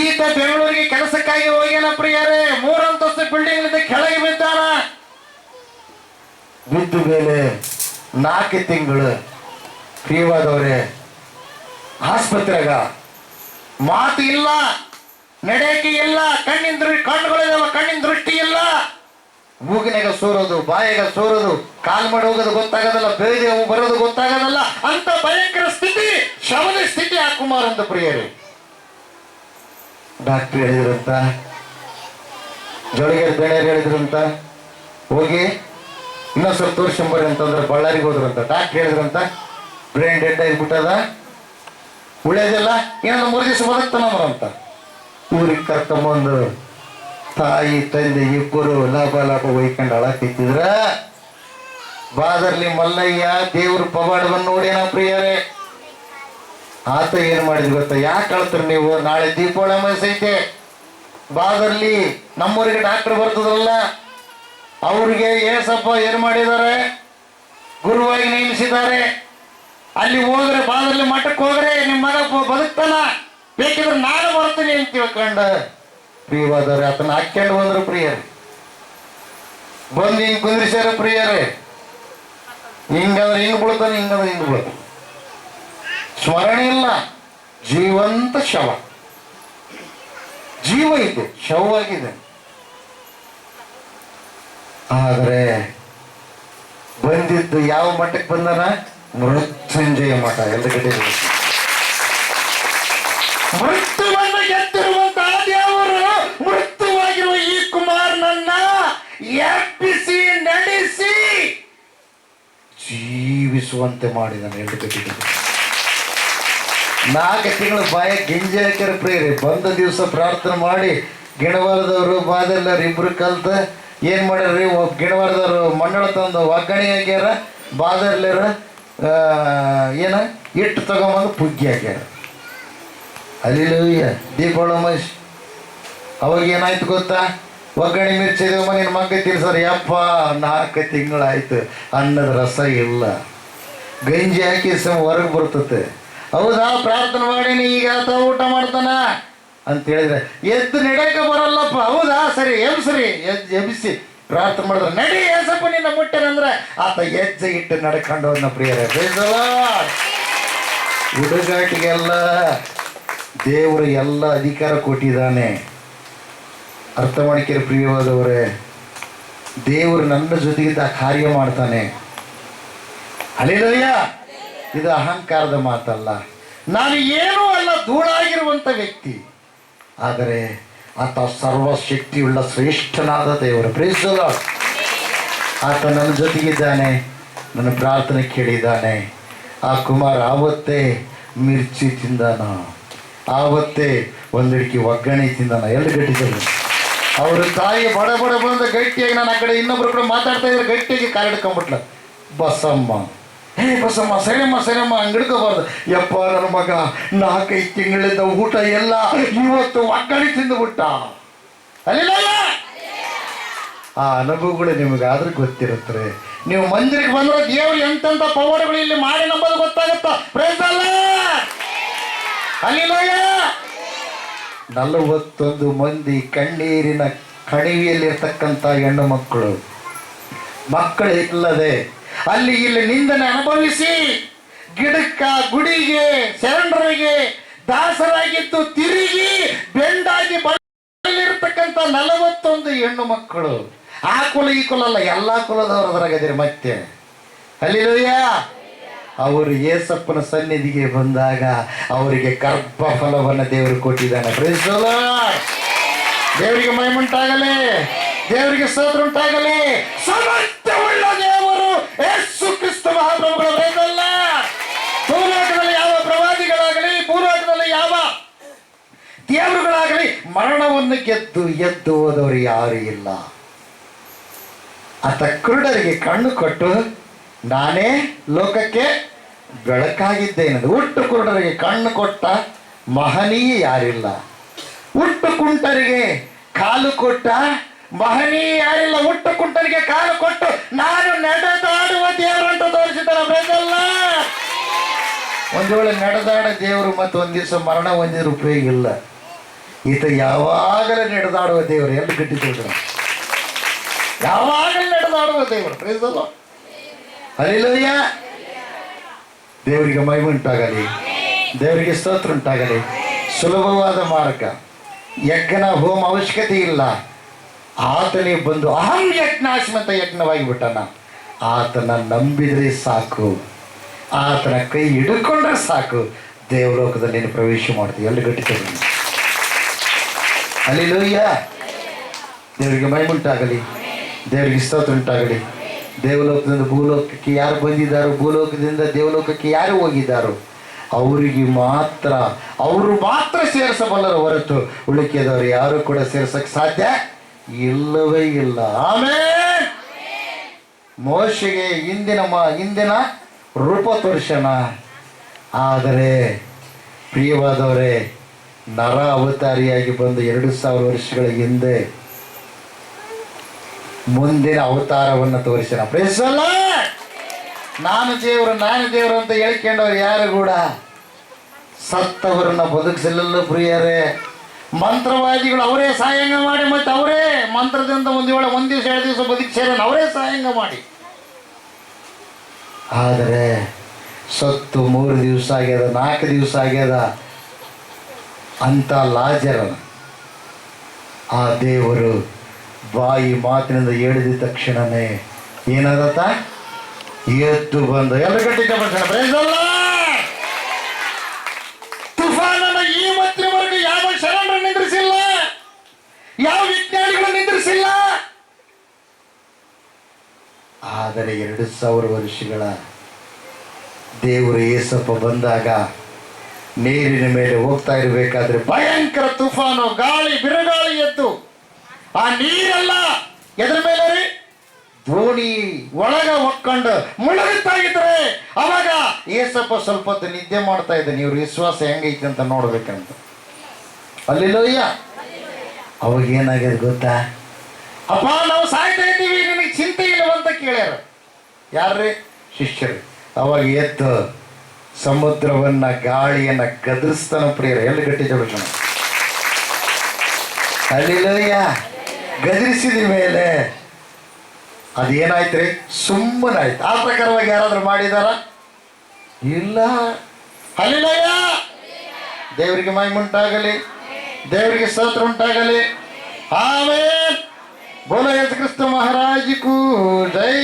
ಈತ ಬೆಂಗಳೂರಿಗೆ ಕೆಲಸಕ್ಕಾಗಿ ಹೋಗ್ಯಾನ ಪ್ರಿಯರೇ. 3 ಅಂತಸ್ತು ಬಿಲ್ಡಿಂಗ್ ಕೆಳಗೆ ಬಿದ್ದಾನ. ಬಿದ್ದ ಮೇಲೆ 4 ತಿಂಗಳು ಪ್ರಿಯವಾದವರೇ ಆಸ್ಪತ್ರೆಗ ಮಾತು ಇಲ್ಲ, ನಡೆಯಕ್ಕೆ ಇಲ್ಲ, ಕಣ್ಣುಗಳಿದಾವ, ಕಣ್ಣಿನ ದೃಷ್ಟಿ ಇಲ್ಲ. ಮೂಗಿನಾಗ ಸೋರೋದು, ಬಾಯಾಗ ಸೋರೋದು, ಕಾಲ್ ಮಾಡಿ ಹೋಗೋದು ಗೊತ್ತಾಗೋದಲ್ಲ, ಬೇರೆ ಬರೋದು ಗೊತ್ತಾಗೋದಲ್ಲ. ಅಂತ ಭಯಂಕರ ಸ್ಥಿತಿ, ಶವದ ಸ್ಥಿತಿ ಆ ಕುಮಾರ್ ಅಂತ ಪ್ರಿಯರೇ. ಡಾಕ್ಟರ್ ಹೇಳಿದ್ರಂತ, ಜೋಳಿಗೆರೆ ಬೇಳೆಯರು ಹೇಳಿದ್ರಂತ, ಹೋಗಿ ಇನ್ನೊಂದು ಸ್ವಲ್ಪ ತೋರಿಸ್ಕೊಂಬರ್ರಿ ಅಂತಂದ್ರೆ ಬಳ್ಳಾರಿಗೆ ಹೋದ್ರಂತ. ಡಾಕ್ಟರ್ ಹೇಳಿದ್ರಂತ, ಬ್ರೈನ್ ಡೆಡ್ ಆಗಿಬಿಟ್ಟದ, ಉಳಿಯೋದಿಲ್ಲ, ಏನೋ 3 ದಿವಸ ಬದುಕ್ತಾನಂತ. ಊರಿಗೆ ಕರ್ಕೊಂಬಂದು ತಾಯಿ ತಂದೆ 2 ಲಾಭ ಒಯ್ಕೊಂಡು ಅಳಕ್ತಿದ್ರ ಬಾದರ್ಲಿ ಮಲ್ಲಯ್ಯ ದೇವ್ರ ಪವಾಡವನ್ನು ನೋಡ್ಯಾನ ಪ್ರಿಯರೇ. ಆತ ಏನ್ ಮಾಡಿದ್ ಗೊತ್ತಾ? ಯಾಕೆ ಕಳ್ತೀರಿ ನೀವು? ನಾಳೆ ದೀಪಾವಳಿ ಅಮಾವಾಸ್ಯೆ ಐತೆ. ಬಾದರ್ಲಿ ನಮ್ಮೂರಿಗೆ ಡಾಕ್ಟರ್ ಬರ್ತದಲ್ಲ, ಅವ್ರಿಗೆ ಏಸಪ್ಪ ಏನ್ ಮಾಡಿದ್ದಾರೆ? ಗುರುವಾಗಿ ನೇಮಿಸಿದ್ದಾರೆ. ಅಲ್ಲಿ ಹೋದ್ರೆ, ಬಾದರ್ಲಿ ಮಠಕ್ಕೆ ಹೋದ್ರೆ ನಿಮ್ಮ ಮಗ ಬದುಕ್ತಾನ, ಬೇಕಿದ್ರೆ ನಾನು ಬರ್ತೀನಿ ಅಂತ ತಿಳ್ಕೊಂಡ ಪ್ರಿಯವಾದವ್ರೆ ಆತನ ಹಾಕ್ಕೊಂಡು ಬಂದ್ರು ಪ್ರಿಯರೇ. ಬಂದು ಹಿಂಗ್ ಕುಂದ್ರಿಸ್ಯಾರ ಪ್ರಿಯರೇ. ಹಿಂಗಂದ್ರೆ ಹಿಂಗ್ ಬೀಳ್ತಾನೆ, ಹಿಂಗಂದ್ರೆ ಹಿಂಗ್ ಬೀಳ್ತಾನೆ. ಸ್ಮರಣೆ ಇಲ್ಲ, ಜೀವಂತ ಶವ. ಜೀವ ಇದೆ, ಶವವಾಗಿದೆ. ಆದರೆ ಬಂದಿದ್ದು ಯಾವ ಮಠಕ್ಕೆ ಬಂದನ? ಮೃತ್ಯುಂಜಯ ಮಠ. ಎಲ್ಲಗಡೆ ಮೃತ್ಯುವನ್ನು ಗೆದ್ದಿರುವಂತಹ ದೇವರು ಮೃತ್ಯುವಾಗಿರುವ ಈ ಕುಮಾರನನ್ನ ಎಬ್ಬಿಸಿ ನಡೆಸಿ ಜೀವಿಸುವಂತೆ ಮಾಡಿದಾನೆ. ಎಲ್ಲಗಡೆ 4 ತಿಂಗಳು ಬಾಯ ಗಿಂಜೆ ಹಾಕ್ಯಾರ ಪ್ರಿಯರೇ. ಬಂದ ದಿವಸ ಪ್ರಾರ್ಥನೆ ಮಾಡಿ ಗಿಣವಾರದವರು ಬಾದೆಲ್ಲರು ಇಬ್ರು ಕಲ್ತ ಏನ್ ಮಾಡ್ಯಾರ್ರಿ? ಗಿಣವಾರದವರು ಮಂಡಳ ತಂದು ಒಗ್ಗಣೆ ಹಾಕ್ಯಾರ, ಬಾದರ್ಲರ ಏನ ಇಟ್ಟು ತಗೊಂಬಂದು ಪುಗ್ಗಿ ಹಾಕ್ಯಾರ. ಅಲ್ಲಿಯ ದೀಪಾವಳಿ ಅಮಾವಾಸ್ಯೆ ಅವಾಗ ಏನಾಯ್ತು ಗೊತ್ತಾ? ಒಗ್ಗರಣೆ ಮಿರ್ಚಿದೇವ ನಿನ್ನ ಮಗ್ಗ ತಿರ್ಸಾರ. ಯಪ್ಪ 4 ತಿಂಗಳಾಯ್ತು, ಅನ್ನದ ರಸ ಇಲ್ಲ, ಗಂಜಿ ಹಾಕಿ ಹೊರಗೆ ಬರ್ತತೆ. ಹೌದಾ, ಪ್ರಾರ್ಥನೆ ಮಾಡೀನಿ, ಈಗ ಆತ ಊಟ ಮಾಡ್ತಾನ ಅಂತ ಹೇಳಿದ್ರೆ ಎದ್ದು ನಡೆಯಕ್ಕೆ ಬರಲ್ಲಪ್ಪ. ಹೌದಾ, ಸರಿ ಎಬ್ಸ್ರಿ. ಎಬ್ಬಿಸಿ ಪ್ರಾರ್ಥನೆ ಮಾಡಿದ್ರೆ ನಡಿ ಏಸಪ್ಪ ನಿನ್ನ ಮುಟ್ಟನಂದ್ರೆ ಆತ ಹೆಜ್ಜೆ ಇಟ್ಟು ನಡ್ಕೊಂಡು ಹೋದ್ನ ಪ್ರಿಯರೇ. ಹುಡುಗಾಟಿಗೆಲ್ಲ ದೇವರು ಎಲ್ಲ ಅಧಿಕಾರ ಕೊಟ್ಟಿದ್ದಾನೆ. ಅರ್ಥ ಮಾಡಿಕೆರೆ ಪ್ರಿಯವಾದವರೇ, ದೇವರು ನನ್ನ ಜೊತೆಗಿದ್ದ ಕಾರ್ಯ ಮಾಡ್ತಾನೆ. ಹಲ್ಲೆಲೂಯಾ. ಇದು ಅಹಂಕಾರದ ಮಾತಲ್ಲ. ನಾನು ಏನೂ ಅಲ್ಲ, ಧೂಳಾಗಿರುವಂಥ ವ್ಯಕ್ತಿ. ಆದರೆ ಆತ ಸರ್ವಶಕ್ತಿಯುಳ್ಳ ಶ್ರೇಷ್ಠನಾದ ದೇವರು. Praise the Lord. ಆತ ನನ್ನ ಜೊತೆಗಿದ್ದಾನೆ, ನನ್ನ ಪ್ರಾರ್ಥನೆ ಕೇಳಿದ್ದಾನೆ. ಆ ಕುಮಾರ ಆವತ್ತೇ ಮಿರ್ಚಿ ತಿಂದಾನ, ಆವತ್ತೇ ಒಂದಿಡಿಕೆ ಒಗ್ಗರಣೆ ತಿಂದಾನ. ಎಲ್ಲ ಗಟ್ಟಿದ್ದಾರೆ. ಅವ್ರ ತಾಯಿ ಬಡ ಬಂದು ಗಟ್ಟಿಯಾಗಿ, ನಾನು ಆ ಕಡೆ ಇನ್ನೊಬ್ರು ಕೂಡ ಮಾತಾಡ್ತಾ ಇದ್ರೆ ಗಟ್ಟಿಯಾಗಿ ಕಾಲಿಡ್ಕೊಂಡ್ಬಿಟ್ಲ. ಬಸಮ್ಮ, ಹೇ ಬಸಮ್ಮ, ಸರಿಯಮ್ಮ ಅಂಗಡ್ಕೋಬಾರ್ದು. ಯಪ್ಪ ನನ್ನ ಮಗ 4-5 ತಿಂಗಳಿಂದ ಊಟ ಎಲ್ಲ ಇವತ್ತು ಒಗ್ಗರಣೆ ತಿಂದುಬಿಟ್ಟ. ಅಲ್ಲಿಲ್ಲ ಆ ಅನುಭವಗಳು ನಿಮಗಾದ್ರೂ ಗೊತ್ತಿರುತ್ತೆ. ನೀವು ಮಂದಿರಕ್ಕೆ ಬಂದ್ರೆ ದೇವರು ಎಂತೆಂಥ ಪವಾಡಗಳು ಇಲ್ಲಿ ಮಾಡಿ ನಂಬೋದು ಗೊತ್ತಾಗುತ್ತ. Praise the lord. ಅಲ್ಲಿಲ್ಲ 41 ಮಂದಿ ಕಣ್ಣೀರಿನ ಕಣಿವೆಯಲ್ಲಿರ್ತಕ್ಕಂಥ ಹೆಣ್ಣು ಮಕ್ಕಳು ಇಲ್ಲದೆ ಅಲ್ಲಿ ಇಲ್ಲಿ ನಿಂದನೆ ಅನುಭವಿಸಿ ಗಿಡಕ್ಕ ಗುಡಿಗೆ ಶರಣರಿಗೆ ದಾಸರಾಗಿದ್ದು ತಿರುಗಿ ಬೆಂಡಾಗಿ ಬಲ್ಲಿರ್ತಕ್ಕಂಥ 41 ಹೆಣ್ಣು ಮಕ್ಕಳು. ಆ ಕುಲ ಈ ಕುಲ ಅಲ್ಲ, ಎಲ್ಲ ಕುಲದವರು ಅದರಾಗದಿರಿ. ಮತ್ತೆ ಹಲ್ಲೆಲೂಯಾ. ಅವರು ಯೇಸಪ್ಪನ ಸನ್ನಿಧಿಗೆ ಬಂದಾಗ ಅವರಿಗೆ ಗರ್ಭಫಲವನ್ನು ದೇವರು ಕೊಟ್ಟಿದ್ದಾನೆ. Praise the Lord. ದೇವರಿಗೆ ಮಹಿಮುಂಟಾಗಲಿ, ದೇವರಿಗೆ ಸ್ತೋತ್ರ ಉಂಟಾಗಲಿ. ಸಮರ್ಥವುಳ್ಳ ದೇವರು Yesu Krista ಮಹಾಪ್ರಭುಗಳ. Price the lord. ಭೂಲೋಕದಲ್ಲಿ ಯಾವ ಪ್ರವಾದಿಗಳಾಗಲಿ, ಭೂಲೋಕದಲ್ಲಿ ಯಾವ ದೇವರುಗಳಾಗಲಿ ಮರಣವನ್ನು ಗೆದ್ದು ಹೋದವರು ಯಾರು ಇಲ್ಲ. ಆತ ಕುರುಡರಿಗೆ ಕಣ್ಣು ಕೊಟ್ಟು ನಾನೇ ಲೋಕಕ್ಕೆ ಬೆಳಕಾಗಿದ್ದೇನೆ. ಹುಟ್ಟು ಕುರುಡರಿಗೆ ಕಣ್ಣು ಕೊಟ್ಟ ಮಹನೀಯ ಯಾರಿಲ್ಲ. ಹುಟ್ಟು ಕುಂಟರಿಗೆ ಕಾಲು ಕೊಟ್ಟ ಮಹನೀಯ ಯಾರಿಲ್ಲ. ಹುಟ್ಟು ಕುಂಟರಿಗೆ ಕಾಲು ಕೊಟ್ಟು ನಾನು ನಡೆದಾಡುವ ದೇವರು ಅಂತ ತೋರಿಸಿದ್ದಾರೆ. Praise the Lord. ಒಂದು ವೇಳೆ ನಡೆದಾಡ ದೇವರು ಮತ್ತು ಒಂದು ದಿವಸ ಮರಣ ಹೊಂದಿದ್ರೆ ಉಪಯೋಗ ಇಲ್ಲ. ಈತ ಯಾವಾಗಲೂ ನಡೆದಾಡುವ ದೇವರು. ಎಲ್ಲ ಗಟ್ಟಿದ್ರು, ಯಾವಾಗಲೂ ನಡೆದಾಡುವ ದೇವರು. Praise the Lord. ಹಲ್ಲೆಲೂಯಾ. ದೇವರಿಗೆ ಮಹಿಮೆ ಉಂಟಾಗಲಿ, ದೇವರಿಗೆ ಸ್ತೋತ್ರ ಉಂಟಾಗಲಿ. ಸುಲಭವಾದ ಮಾರ್ಗ, ಯಜ್ಞ ಹೋಮ ಅವಶ್ಯಕತೆ ಇಲ್ಲ. ಆತನೇ ಬಂದು ಅಹಂ ಯಜ್ಞಾಸ್ಮಿ ಅಂತ ಯಜ್ಞವಾಗಿ ಬಿಟ್ಟನ. ಆತನ ನಂಬಿದರೆ ಸಾಕು, ಆತನ ಕೈ ಹಿಡ್ಕೊಂಡ್ರೆ ಸಾಕು, ದೇವಲೋಕದಲ್ಲಿ ನೀನು ಪ್ರವೇಶ ಮಾಡ್ತೀವಿ. ಎಲ್ಲ ಗಟ್ಟಿತದೆ. ಹಲ್ಲೆಲೂಯಾ. ದೇವರಿಗೆ ಮಹಿಮೆ ಉಂಟಾಗಲಿ, ದೇವರಿಗೆ ಸ್ತೋತ್ರ ಉಂಟಾಗಲಿ. ದೇವಲೋಕದಿಂದ ಭೂಲೋಕಕ್ಕೆ ಯಾರು ಬಂದಿದ್ದಾರೋ, ಭೂಲೋಕದಿಂದ ದೇವಲೋಕಕ್ಕೆ ಯಾರು ಹೋಗಿದ್ದಾರೋ ಅವರು ಮಾತ್ರ ಸೇರಿಸಬಲ್ಲರು ಹೊರತು ಉಳಿಕೆದವರು ಯಾರು ಕೂಡ ಸೇರಿಸಕ್ಕೆ ಸಾಧ್ಯ ಇಲ್ಲವೇ ಇಲ್ಲ. ಆಮೆನ್. ಮೋಶೆಗೆ ಹಿಂದಿನ ರೂಪ ತೋರಿಸೋಣ. ಆದರೆ ಪ್ರಿಯವಾದವರೇ, ನರ ಅವತಾರಿಯಾಗಿ ಬಂದು 2000 ವರ್ಷಗಳ ಹಿಂದೆ ಮುಂದಿನ ಅವತಾರವನ್ನು ತೋರಿಸೋಣ. Praise the Lord. ನಾನು ದೇವರು ಅಂತ ಹೇಳ್ಕೊಂಡವ್ರು ಯಾರು ಕೂಡ ಸತ್ತವರನ್ನ ಬದುಕಿಸಲಿಲ್ಲ ಪ್ರಿಯರೇ. ಮಂತ್ರವಾದಿಗಳು ಅವರೇ ಸಾಯಂಗ ಮಾಡಿ, ಮತ್ತೆ ಅವರೇ ಮಂತ್ರದಿಂದ ಒಂದ್ ದಿವಸ 2 ದಿವಸ ಬದುಕಿಸ್ಯಾರ, ಅವರೇ ಸಾಯಂಗ ಮಾಡಿ. ಆದರೆ ಸತ್ತು 3 ದಿವಸ ಆಗ್ಯದ, 4 ದಿವಸ ಆಗ್ಯದ ಅಂತ ಲಾಜರನ ಆ ದೇವರು ಬಾಯಿ ಮಾತಿನಿಂದ ಹೇಳಿದ ತಕ್ಷಣನೇ ಏನದತ್ತ ಎದ್ದು ಬಂದು ಎಲ್ಲ ಗಟ್ಟಿಗೆ ಬರ್ತಾನೆ. Price the lord. ತುಫಾನನ ಈ ಮತ್ತಿನವರೆಗೂ ಯಾವ ಶರಣರು ನಿಂದ್ರಿಸಿಲ್ಲ, ಯಾವ ವಿಜ್ಞಾನಿಗಳು ನಿಂದ್ರಿಸಿಲ್ಲ. ಆದರೆ 2000 ವರ್ಷಗಳ ದೇವರು ಯೇಸಪ್ಪ ಬಂದಾಗ ನೀರಿನ ಮೇಲೆ ಹೋಗ್ತಾ ಇರಬೇಕಾದ್ರೆ ಭಯಂಕರ ತುಫಾನು, ಗಾಳಿ ಬಿರುಗಾಳಿ ಎದ್ದು ಆ ನೀರೆಲ್ಲ ಎದ್ರ ಮೇಲೆ ರೀ ದೋಣಿ ಒಳಗ ಹೊಕ್ಕೊಂಡು ಮುಳುಗುತ್ತಾ ಇದ್ರೆ ಅವಾಗ ಏಸಪ್ಪ ಸ್ವಲ್ಪ ಹೊತ್ತು ನಿದ್ದೆ ಮಾಡ್ತಾ ಇದ್ದ. ನೀವು ವಿಶ್ವಾಸ ಹೆಂಗೈತೆ ಅಂತ ನೋಡ್ಬೇಕಂತ. ಅಲ್ಲಿಲ್ಲೋಯ್ಯ ಅವಾಗ ಏನಾಗ್ಯದ ಗೊತ್ತಾ? ಅಪ್ಪ ನಾವು ಸಾಯ್ತಾ ಇದ್ದೀವಿ, ನಿನಗೆ ಚಿಂತೆ ಇಲ್ಲವಂತ ಕೇಳ್ಯಾರ. ಯಾರ್ರಿ? ಶಿಷ್ಯರು. ಅವಾಗ ಎದ್ದು ಸಮುದ್ರವನ್ನ ಗಾಳಿಯನ್ನ ಗದರಿಸ್ತಾನ ಪ್ರಿಯರ. ಎಲ್ಲಿ ಗಟ್ಟಿ ಜೋಡಿಸೋಣ. ಅಲ್ಲಿಲ್ಲೋಯ್ಯ ಗದರಿಸಿದ ಮೇಲೆ ಅದೇನಾಯ್ತು ರೀ? ಸುಮ್ಮನಾಯ್ತು. ಆ ಪ್ರಕಾರವಾಗಿ ಯಾರಾದ್ರೂ ಮಾಡಿದಾರ? ಇಲ್ಲ. ಅಲ್ಲಿಲ್ಲಯ್ಯ. ದೇವರಿಗೆ ಮಹಿಮೆ, ದೇವರಿಗೆ ಸ್ತೋತ್ರ ಉಂಟಾಗಲಿ. ಆಮೆನ್. ಬೋಲೋ ಯೇಸು ಕ್ರಿಸ್ತ ಮಹಾರಾಜಕ್ಕೂ ಜೈ.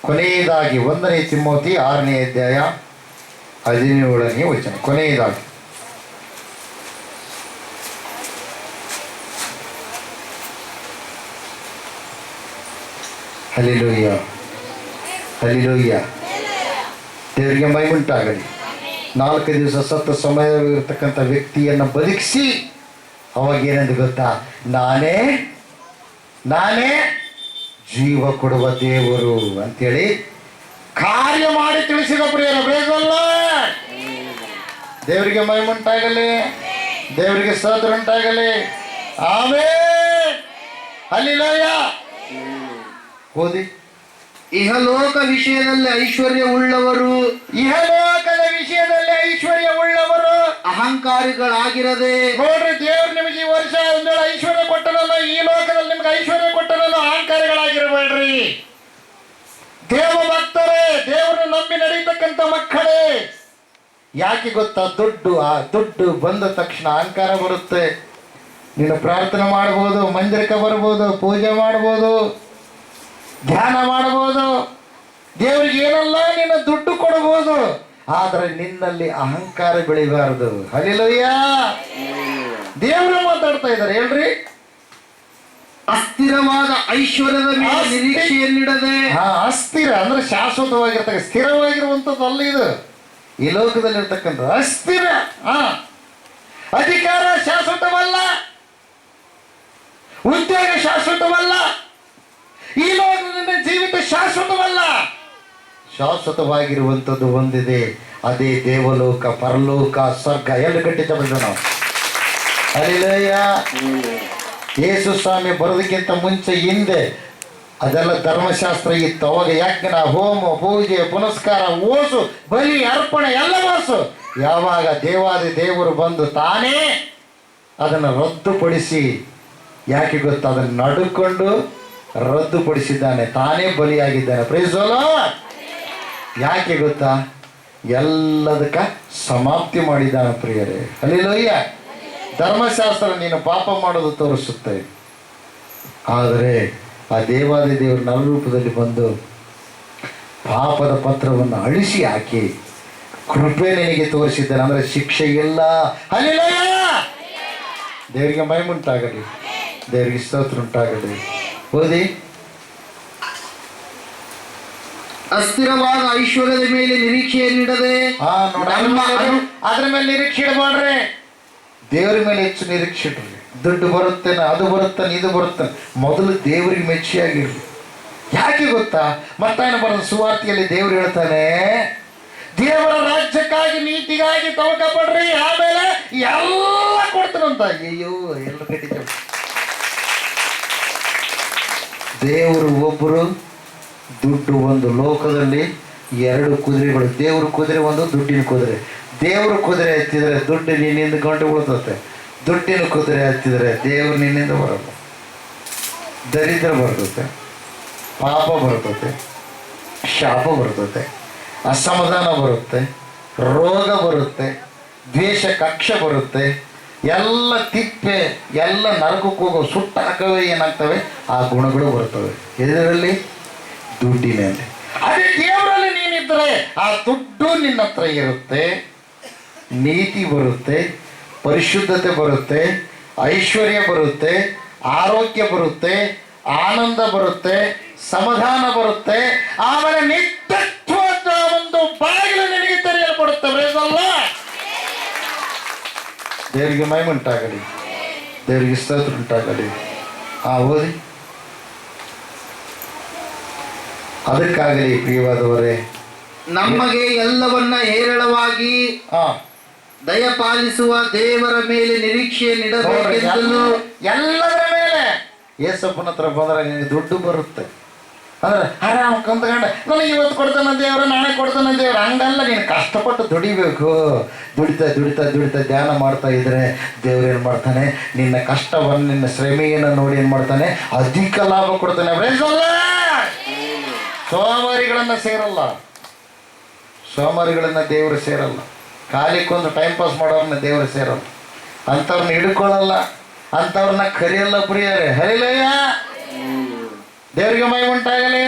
ಕೊನೆಯದಾಗಿ 1ನೇ ತಿಮೋಥಿ 6ನೇ ಅಧ್ಯಾಯ 17ನೇ ವಚನ. ಕೊನೆಯದಾಗಿ ಹಲ್ಲೆಲೂಯ, ಹಲ್ಲೆಲೂಯ. ದೇವರಿಗೆ ಮಹಿಮೆ. 4 ದಿವಸ ಸತ್ತ ಸಮಯವಿರ್ತಕ್ಕಂಥ ವ್ಯಕ್ತಿಯನ್ನು ಬದುಕಿಸಿ ಅವಾಗ ಏನಂದು ಗೊತ್ತಾ? ನಾನೇ ಜೀವ ಕೊಡುವ ದೇವರು ಅಂತೇಳಿ ಕಾರ್ಯ ಮಾಡಿ ತಿಳಿಸಿದ ಪ್ರಿಯರ. ಬೇಗಲ್ಲ. ದೇವರಿಗೆ ಮಹಿಮೆ ಉಂಟಾಗಲಿ, ದೇವರಿಗೆ ಸ್ತೋತ್ರ ಉಂಟಾಗಲಿ. ಆಮೆನ್. ಹಲ್ಲೆಲೂಯ. ಓದಿ. ಇಹಲೋಕ ವಿಷಯದಲ್ಲಿ ಐಶ್ವರ್ಯ ಉಳ್ಳವರು, ಇಹಲೋಕದ ವಿಷಯದಲ್ಲಿ ಐಶ್ವರ್ಯ ಉಳ್ಳವರು ಅಹಂಕಾರಿಗಳಾಗಿರದೆ. ನೋಡ್ರಿ, ದೇವ್ರು ನಿಮಗೆ ಈ ವರ್ಷ ಒಂದೇಳು ಐಶ್ವರ್ಯ ಕೊಟ್ಟನಲ್ಲ, ಈ ಲೋಕದಲ್ಲಿ ನಿಮ್ಗೆ ಐಶ್ವರ್ಯ ಕೊಟ್ಟನಲ್ಲ, ಅಹಂಕಾರಿಗಳಾಗಿರಬೇಡ್ರಿ. ದೇವ ಭಕ್ತರೇ, ದೇವರನ್ನು ನಂಬಿ ನಡೀತಕ್ಕಂಥ ಮಕ್ಕಳೇ. ಯಾಕೆ ಗೊತ್ತಾ? ದುಡ್ಡು ಬಂದ ತಕ್ಷಣ ಅಹಂಕಾರ ಬರುತ್ತೆ. ನೀನು ಪ್ರಾರ್ಥನೆ ಮಾಡ್ಬೋದು, ಮಂದಿರಕ್ಕೆ ಬರ್ಬೋದು, ಪೂಜೆ ಮಾಡ್ಬೋದು, ಧ್ಯಾನ ಮಾಡಬಹುದು, ದೇವರಿಗೆ ಏನಲ್ಲ ನೀನು ದುಡ್ಡು ಕೊಡಬಹುದು. ಆದರೆ ನಿನ್ನಲ್ಲಿ ಅಹಂಕಾರ ಬೆಳಿಬಾರದು. ಹಲ್ಲೆಲೂಯ. ದೇವರು ಮಾತಾಡ್ತಾ ಇದ್ದಾರೆ. ಹೇಳ್ರಿ. ಅಸ್ಥಿರವಾದ ಐಶ್ವರ್ಯದ ಮೇಲೆ ನಿರೀಕ್ಷೆಯನ್ನಿಡದೆ. ಅಸ್ಥಿರ ಅಂದ್ರೆ ಶಾಶ್ವತವಾಗಿರ್ತಕ್ಕ, ಸ್ಥಿರವಾಗಿರುವಂಥದ್ದು ಅಲ್ಲ ಇದು. ಈ ಲೋಕದಲ್ಲಿರ್ತಕ್ಕಂಥ ಅಸ್ಥಿರ. ಅಧಿಕಾರ ಶಾಶ್ವತವಲ್ಲ, ಉದ್ಯೋಗ ಶಾಶ್ವತವಲ್ಲ, ಈ ಲೋಕದಿಂದ ಜೀವಿತ ಶಾಶ್ವತವಲ್ಲ. ಶಾಶ್ವತವಾಗಿರುವಂಥದ್ದು ಒಂದಿದೆ, ಅದೇ ದೇವಲೋಕ, ಪರಲೋಕ, ಸ್ವರ್ಗ. ಎಲ್ಲ ಗಟ್ಟಿತ ಬಂದು ನಾವು. ಹಲ್ಲೆಲೂಯ. ಯೇಸು ಸ್ವಾಮಿ ಬರೋದಕ್ಕಿಂತ ಮುಂಚೆ ಹಿಂದೆ ಅದೆಲ್ಲ ಧರ್ಮಶಾಸ್ತ್ರ ಇತ್ತು. ಅವಾಗ ಯಜ್ಞ, ಹೋಮ, ಪೂಜೆ, ಪುನಸ್ಕಾರ, ಓಸು, ಬಲಿ, ಅರ್ಪಣೆ ಎಲ್ಲ ಓಸು. ಯಾವಾಗ ದೇವಾದಿ ದೇವರು ಬಂದು ತಾನೇ ಅದನ್ನು ರದ್ದುಪಡಿಸಿ, ಯಾಕೆ ಗೊತ್ತಾ? ಅದನ್ನು ನಡುಕೊಂಡು ರದ್ದುಪಡಿಸಿದ್ದಾನೆ, ತಾನೇ ಬಲಿಯಾಗಿದ್ದಾನೆ. Price the lord. ಯಾಕೆ ಗೊತ್ತಾ? ಎಲ್ಲದಕ್ಕ ಸಮಾಪ್ತಿ ಮಾಡಿದ್ದಾನೆ ಪ್ರಿಯರೇ. ಹಲ್ಲೆಲೂಯ. ಧರ್ಮಶಾಸ್ತ್ರ ನೀನು ಪಾಪ ಮಾಡೋದು ತೋರಿಸುತ್ತೆ, ಆದರೆ ಆ ದೇವಾದಿ ದೇವರು ನವರೂಪದಲ್ಲಿ ಬಂದು ಪಾಪದ ಪತ್ರವನ್ನು ಅಳಿಸಿ ಹಾಕಿ ಕೃಪೆ ನಿನಗೆ ತೋರಿಸಿದ್ದಾನೆ. ಅಂದರೆ ಶಿಕ್ಷೆ ಇಲ್ಲ. ಹಲ್ಲೆಲೂಯ. ದೇವರಿಗೆ ಮಹಿಮೆ ಉಂಟಾಗಲಿ, ದೇವರಿಗೆ ಸ್ತೋತ್ರ ಉಂಟಾಗಲಿ. ಓದಿ. ಅಸ್ಥಿರವಾದ ಐಶ್ವರ್ಯದ ಮೇಲೆ ನಿರೀಕ್ಷೆಯನ್ನಿಡದೆ. ಅದ್ರ ಮೇಲೆ ನಿರೀಕ್ಷೆ ಇಡಬೇಡ್ರಿ, ದೇವರ ಮೇಲೆ ಹೆಚ್ಚು ನಿರೀಕ್ಷೆ ಇಡ್ರಿ. ದುಡ್ಡು ಬರುತ್ತೇನೆ, ಅದು ಬರುತ್ತಾನೆ, ಇದು ಬರುತ್ತಾನೆ. ಮೊದಲು ದೇವರಿಗೆ ಮೆಚ್ಚಿಯಾಗಿರ್ರಿ. ಯಾಕೆ ಗೊತ್ತಾ? ಮತ್ತಾಯನ ಬರೆದ ಸುವಾರ್ತೆಯಲ್ಲಿ ದೇವರು ಹೇಳ್ತಾನೆ, ದೇವರ ರಾಜ್ಯಕ್ಕಾಗಿ ನೀತಿಗಾಗಿ ತವಕ ಪಡ್ರಿ, ಆಮೇಲೆ ಎಲ್ಲ ಕೊಡ್ತಾನಂತ. ಅಯ್ಯೋ, ಎಲ್ಲ ಕಟ್ಟಿದ್ದೇವೆ. ದೇವರು ಒಬ್ಬರು, ದುಡ್ಡು ಒಂದು. ಲೋಕದಲ್ಲಿ ಎರಡು ಕುದುರೆಗಳು, ದೇವ್ರ ಕುದುರೆ ಒಂದು, ದುಡ್ಡಿನ ಕುದುರೆ. ದೇವ್ರ ಕುದುರೆ ಹತ್ತಿದ್ರೆ ದುಡ್ಡು ನಿನ್ನಿಂದ ಗಂಟು ಉಳಿತತೆ, ದುಡ್ಡಿನ ಕುದುರೆ ಹತ್ತಿದ್ರೆ ದೇವ್ರು ನಿನ್ನಿಂದ ಬರಲ್ಲ. ದರಿದ್ರ ಬರ್ತತೆ, ಪಾಪ ಬರ್ತತೆ, ಶಾಪ ಬರ್ತತೆ, ಅಸಮಾಧಾನ ಬರುತ್ತೆ, ರೋಗ ಬರುತ್ತೆ, ದ್ವೇಷ ಕಕ್ಷ ಬರುತ್ತೆ, ಎಲ್ಲ ತಿಪ್ಪೆ, ಎಲ್ಲ ನರಕಕ್ಕೆ ಹೋಗೋ ಸುಟ್ಟ ಹಾಕವೇ ಏನಾಗ್ತವೆ, ಆ ಗುಣಗಳು ಬರ್ತವೆ. ಇದರಲ್ಲಿ ದುಡ್ಡಿನಲ್ಲಿ. ಅದೇ ದೇವರಲ್ಲಿ ನೀನಿದ್ರೆ ಆ ದುಡ್ಡು ನಿನ್ನ ಹತ್ರ ಇರುತ್ತೆ, ನೀತಿ ಬರುತ್ತೆ, ಪರಿಶುದ್ಧತೆ ಬರುತ್ತೆ, ಐಶ್ವರ್ಯ ಬರುತ್ತೆ, ಆರೋಗ್ಯ ಬರುತ್ತೆ, ಆನಂದ ಬರುತ್ತೆ, ಸಮಾಧಾನ ಬರುತ್ತೆ, ಆಮೇಲೆ ನಿತ್ಯತ್ವದ ಒಂದು ಬಾಗಿಲು ನಿನಗೆ ತೆರೆಯಲ್ಪಡುತ್ತೆ. ದೇವರಿಗೆ ಮಹಿಮೆ ಉಂಟಾಗಲಿ, ದೇವರಿಗೆ ಸ್ತೋತ್ರ ಉಂಟಾಗಲಿ. ಓದಿ. ಅದಕ್ಕಾಗಲಿ ಪ್ರಿಯವಾದವರೇ, ನಮಗೆ ಎಲ್ಲವನ್ನ ಹೇರಳವಾಗಿ ದಯಪಾಲಿಸುವ ದೇವರ ಮೇಲೆ ನಿರೀಕ್ಷೆ ನೀಡಬೇಕೆಂದಲೂ. ಎಲ್ಲದರ ಮೇಲೆ ಯೇಸಪ್ಪನ ಹತ್ರ ಬಂದ್ರೆ ನಿನಗೆ ದುಡ್ಡು ಬರುತ್ತೆ. ಅಂದ್ರೆ ಆರಾಮ್ ಕಂದ್ಕೊಂಡ ನನಗೆ ಇವತ್ತು ಕೊಡ್ತಾನೆ ದೇವ್ರ, ನಾಳೆ ಕೊಡ್ತಾನೆ ದೇವ್ರ, ಹಂಗಲ್ಲ. ನೀನು ಕಷ್ಟಪಟ್ಟು ದುಡಿಬೇಕು. ದುಡಿತಾ ದುಡಿತಾ ದುಡಿತಾ ಧ್ಯಾನ ಮಾಡ್ತಾ ಇದ್ರೆ ದೇವ್ರು ಏನು ಮಾಡ್ತಾನೆ, ನಿನ್ನ ಕಷ್ಟವನ್ನು, ನಿನ್ನ ಶ್ರಮೆಯನ್ನು ನೋಡಿ ಏನು ಮಾಡ್ತಾನೆ, ಅಧಿಕ ಲಾಭ ಕೊಡ್ತಾನೆ. ಸೋಮಾರಿಗಳನ್ನು ಸೇರಲ್ಲ, ಸೋಮಾರಿಗಳನ್ನ ದೇವರು ಸೇರಲ್ಲ. ಕಾಲಿಕ್ಕೊಂದು ಟೈಮ್ ಪಾಸ್ ಮಾಡೋರನ್ನ ದೇವರು ಸೇರಲ್ಲ. ಅಂಥವ್ರನ್ನ ಹಿಡ್ಕೊಳ್ಳಲ್ಲ, ಅಂಥವ್ರನ್ನ ಕರಿಯಲ್ಲ. ಪ್ರಿಯರೇ, ಹರಿಲಯ್ಯ, ದೇವರಿಗೆ ಮಹಿಮೆ ಉಂಟಾಗಲಿ,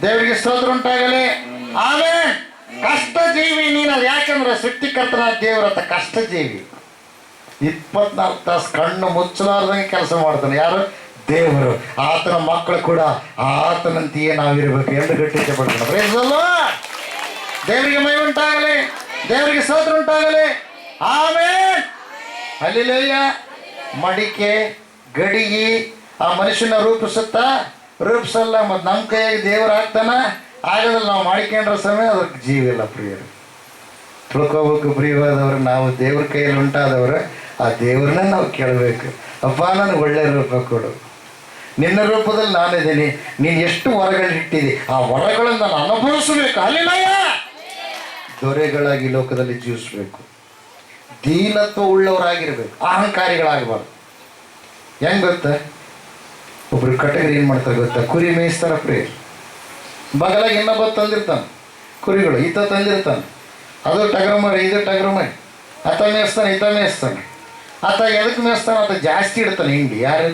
ದೇವರಿಗೆ ಸ್ತೋತ್ರ ಉಂಟಾಗಲಿ. ಆಮೇಲೆ ಕಷ್ಟ ಜೀವಿ ನೀನು. ಯಾಕಂದ್ರೆ ಸೃಷ್ಟಿಕರ್ತನ ದೇವರತ್ತ ಕಷ್ಟ ಜೀವಿ. 24 ತಾಸು ಕಣ್ಣು ಮುಚ್ಚಲಾರ್ದಂಗೆ ಕೆಲಸ ಮಾಡ್ತಾನೆ. ಯಾರು? ದೇವರು. ಆತನ ಮಕ್ಕಳು ಕೂಡ ಆತನಂತೆಯೇ ನಾವಿರ್ಬೇಕು ಎಂದು ಗಟ್ಟಿಗೆ ಪಡ್ತಾನೆ. ದೇವರಿಗೆ ಮಹಿಮೆ ಉಂಟಾಗಲಿ, ದೇವರಿಗೆ ಸ್ತೋತ್ರ ಉಂಟಾಗಲಿ. ಆಮೇಲೆ ಹಲ್ಲೆಲೂಯಾ. ಮಡಿಕೆ ಗಡಿಗೆ ಆ ಮನುಷ್ಯನ ರೂಪಿಸಲ್ಲ. ಮತ್ತು ನಮ್ಮ ಕೈಯಾಗಿ ದೇವರು ಆಗ್ತಾನ ಆಗೋದಿಲ್ಲ. ನಾವು ಮಾಡಿಕೊಂಡ್ರ ಸಮಯ ಅದಕ್ಕೆ ಜೀವ ಇಲ್ಲ. ಪ್ರಿಯರು, ತಿಳ್ಕೋಬೇಕು ಪ್ರಿಯವಾದವರು, ನಾವು ದೇವ್ರ ಕೈಯಲ್ಲಿ ಉಂಟಾದವರು ಆ ದೇವ್ರನ್ನ ನಾವು ಕೇಳಬೇಕು. ಅಪ್ಪ, ನನಗೆ ಒಳ್ಳೆ ರೂಪ ಕೊಡು, ನಿನ್ನ ರೂಪದಲ್ಲಿ ನಾನಿದ್ದೀನಿ, ನೀನು ಎಷ್ಟು ವರಗಳು ಇಟ್ಟಿದೆ, ಆ ವರಗಳನ್ನು ನಾನು ಅನುಭವಿಸಬೇಕು. ಹಲ್ಲೆಲೂಯಾ. ದೊರೆಗಳಾಗಿ ಲೋಕದಲ್ಲಿ ಜೀವಿಸ್ಬೇಕು, ದೀನತ್ವ ಉಳ್ಳವರಾಗಿರ್ಬೇಕು, ಅಹಂಕಾರಿಗಳಾಗಬಾರ್ದು. ಹೆಂಗೆ ಗೊತ್ತಾ? ಒಬ್ರು ಕಟಗರಿ ಏನು ಮಾಡ್ತಾರೆ ಗೊತ್ತಾ? ಕುರಿ ಮೇಯಿಸ್ತಾರ ಪ್ರಿಯ. ಬಗಲಾಗಿ ಇನ್ನೊಬ್ಬ ತಂದಿರ್ತಾನೆ ಕುರಿಗಳು, ಈತ ತಂದಿರ್ತಾನೆ, ಅದು ಟಗರು ಮರಿ, ಇದು ಟಗರು ಮರಿ. ಆತ ಮೇಯಿಸ್ತಾನೆ, ಈತ ಮೇಯಿಸ್ತಾನೆ. ಆತ ಎದಕ್ಕೆ ಮೇಯಿಸ್ತಾನೆ? ಆತ ಜಾಸ್ತಿ ಇಡ್ತಾನೆ. ಹಿಂಗೆ ಯಾರು?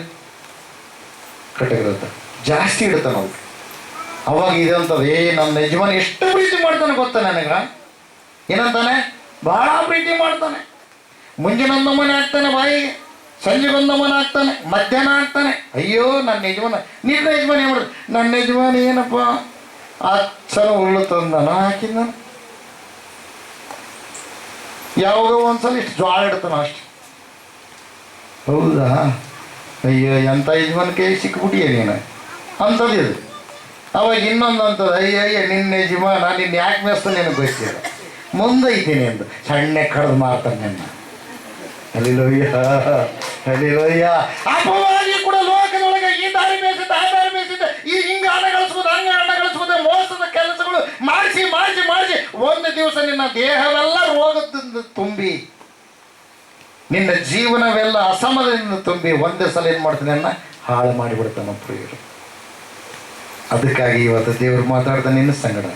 ಕಟಗರಿ ಆತ ಜಾಸ್ತಿ ಇಡ್ತಾನೆ. ಅವ್ರು ಅವಾಗ ಇದೆ ಅಂತದ, ನನ್ನ ಯಜಮಾನ ಎಷ್ಟು ಪ್ರೀತಿ ಮಾಡ್ತಾನೆ ಗೊತ್ತಾ ನನಗೆ? ಏನಂತಾನೆ? ಭಾಳ ಪ್ರೀತಿ ಮಾಡ್ತಾನೆ. ಮುಂಜಾನೆ ಮನೆ ಹಾಕ್ತಾನೆ ಬಾಯಿಗೆ, ಸಂಜೆಗೊಂದು ಮನೆ ಹಾಕ್ತಾನೆ, ಮಧ್ಯಾಹ್ನ ಹಾಕ್ತಾನೆ. ಅಯ್ಯೋ ನನ್ನ ಯಜಮಾನ, ನಿನ್ನ ಯಜಮಾನ ಏನು ಮಾಡೋದು? ನನ್ನ ಯಜಮಾನ ಏನಪ್ಪ ಸಲ ಉಳ್ಳು ತಂದಾನ ಹಾಕಿದ್ನ, ಯಾವಾಗ ಒಂದ್ಸಲ ಇಷ್ಟು ಜ್ವಾಳ ಇಡ್ತಾನ ಅಷ್ಟು. ಹೌದಾ? ಅಯ್ಯೋ, ಎಂಥ ಯಜಮಾನ ಕೈ ಸಿಕ್ಬಿಟ್ಟಿಯ ನೀನು ಅಂಥದ್ದು ಇದು. ಅವಾಗ ಇನ್ನೊಂದು ಅಂತದ, ಅಯ್ಯ ನಿನ್ನ ಯಜಮಾನ ನಿನ್ನ ಯಾಕೆ ಮೇಸ್ತಾನೆ ನಿನಗೆ ಗೊತ್ತಿಲ್ಲ, ಮುಂದೆ ಇದ್ದೀನಿ ಎಂದು ಸಣ್ಣ ಕಡ್ದು ಮಾಡ್ತಾನೆ ನನ್ನ. Hallelujah, hallelujah. ಅಪವಾದಿ ಕೂಡ ಲೋಕದೊಳಗೆ ಈ ದಾರಿ ಮೇಯಿಸಿದ್ದ, ಆ ದಾರಿ ಮೇಯಿಸಿದ್ದ, ಈ ಹಿಂಗೆ ಹಣ ಗಳಿಸ್ಬೋದು, ಹಂಗೆ ಹಣ ಗಳಿಸ್ಬೋದು, ಮೋಸದ ಕೆಲಸಗಳು ಮಾಡಿಸಿ ಮಾಡಿಸಿ ಮಾಡಿಸಿ ಒಂದು ದಿವಸ ನಿನ್ನ ದೇಹವೆಲ್ಲ ರೋಗದಿಂದ ತುಂಬಿ, ನಿನ್ನ ಜೀವನವೆಲ್ಲ ಅಸಮದಿಂದ ತುಂಬಿ ಒಂದೇ ಸಲ ಏನು ಮಾಡ್ತಾನೆ, ಅನ್ನ ಹಾಳು ಮಾಡಿಬಿಡ್ತಾನೆ ಪ್ರಿಯರು. ಅದಕ್ಕಾಗಿ ಇವತ್ತು ದೇವರು ಮಾತಾಡ್ತಾನೆ ನಿನ್ನ ಸಂಗಡ.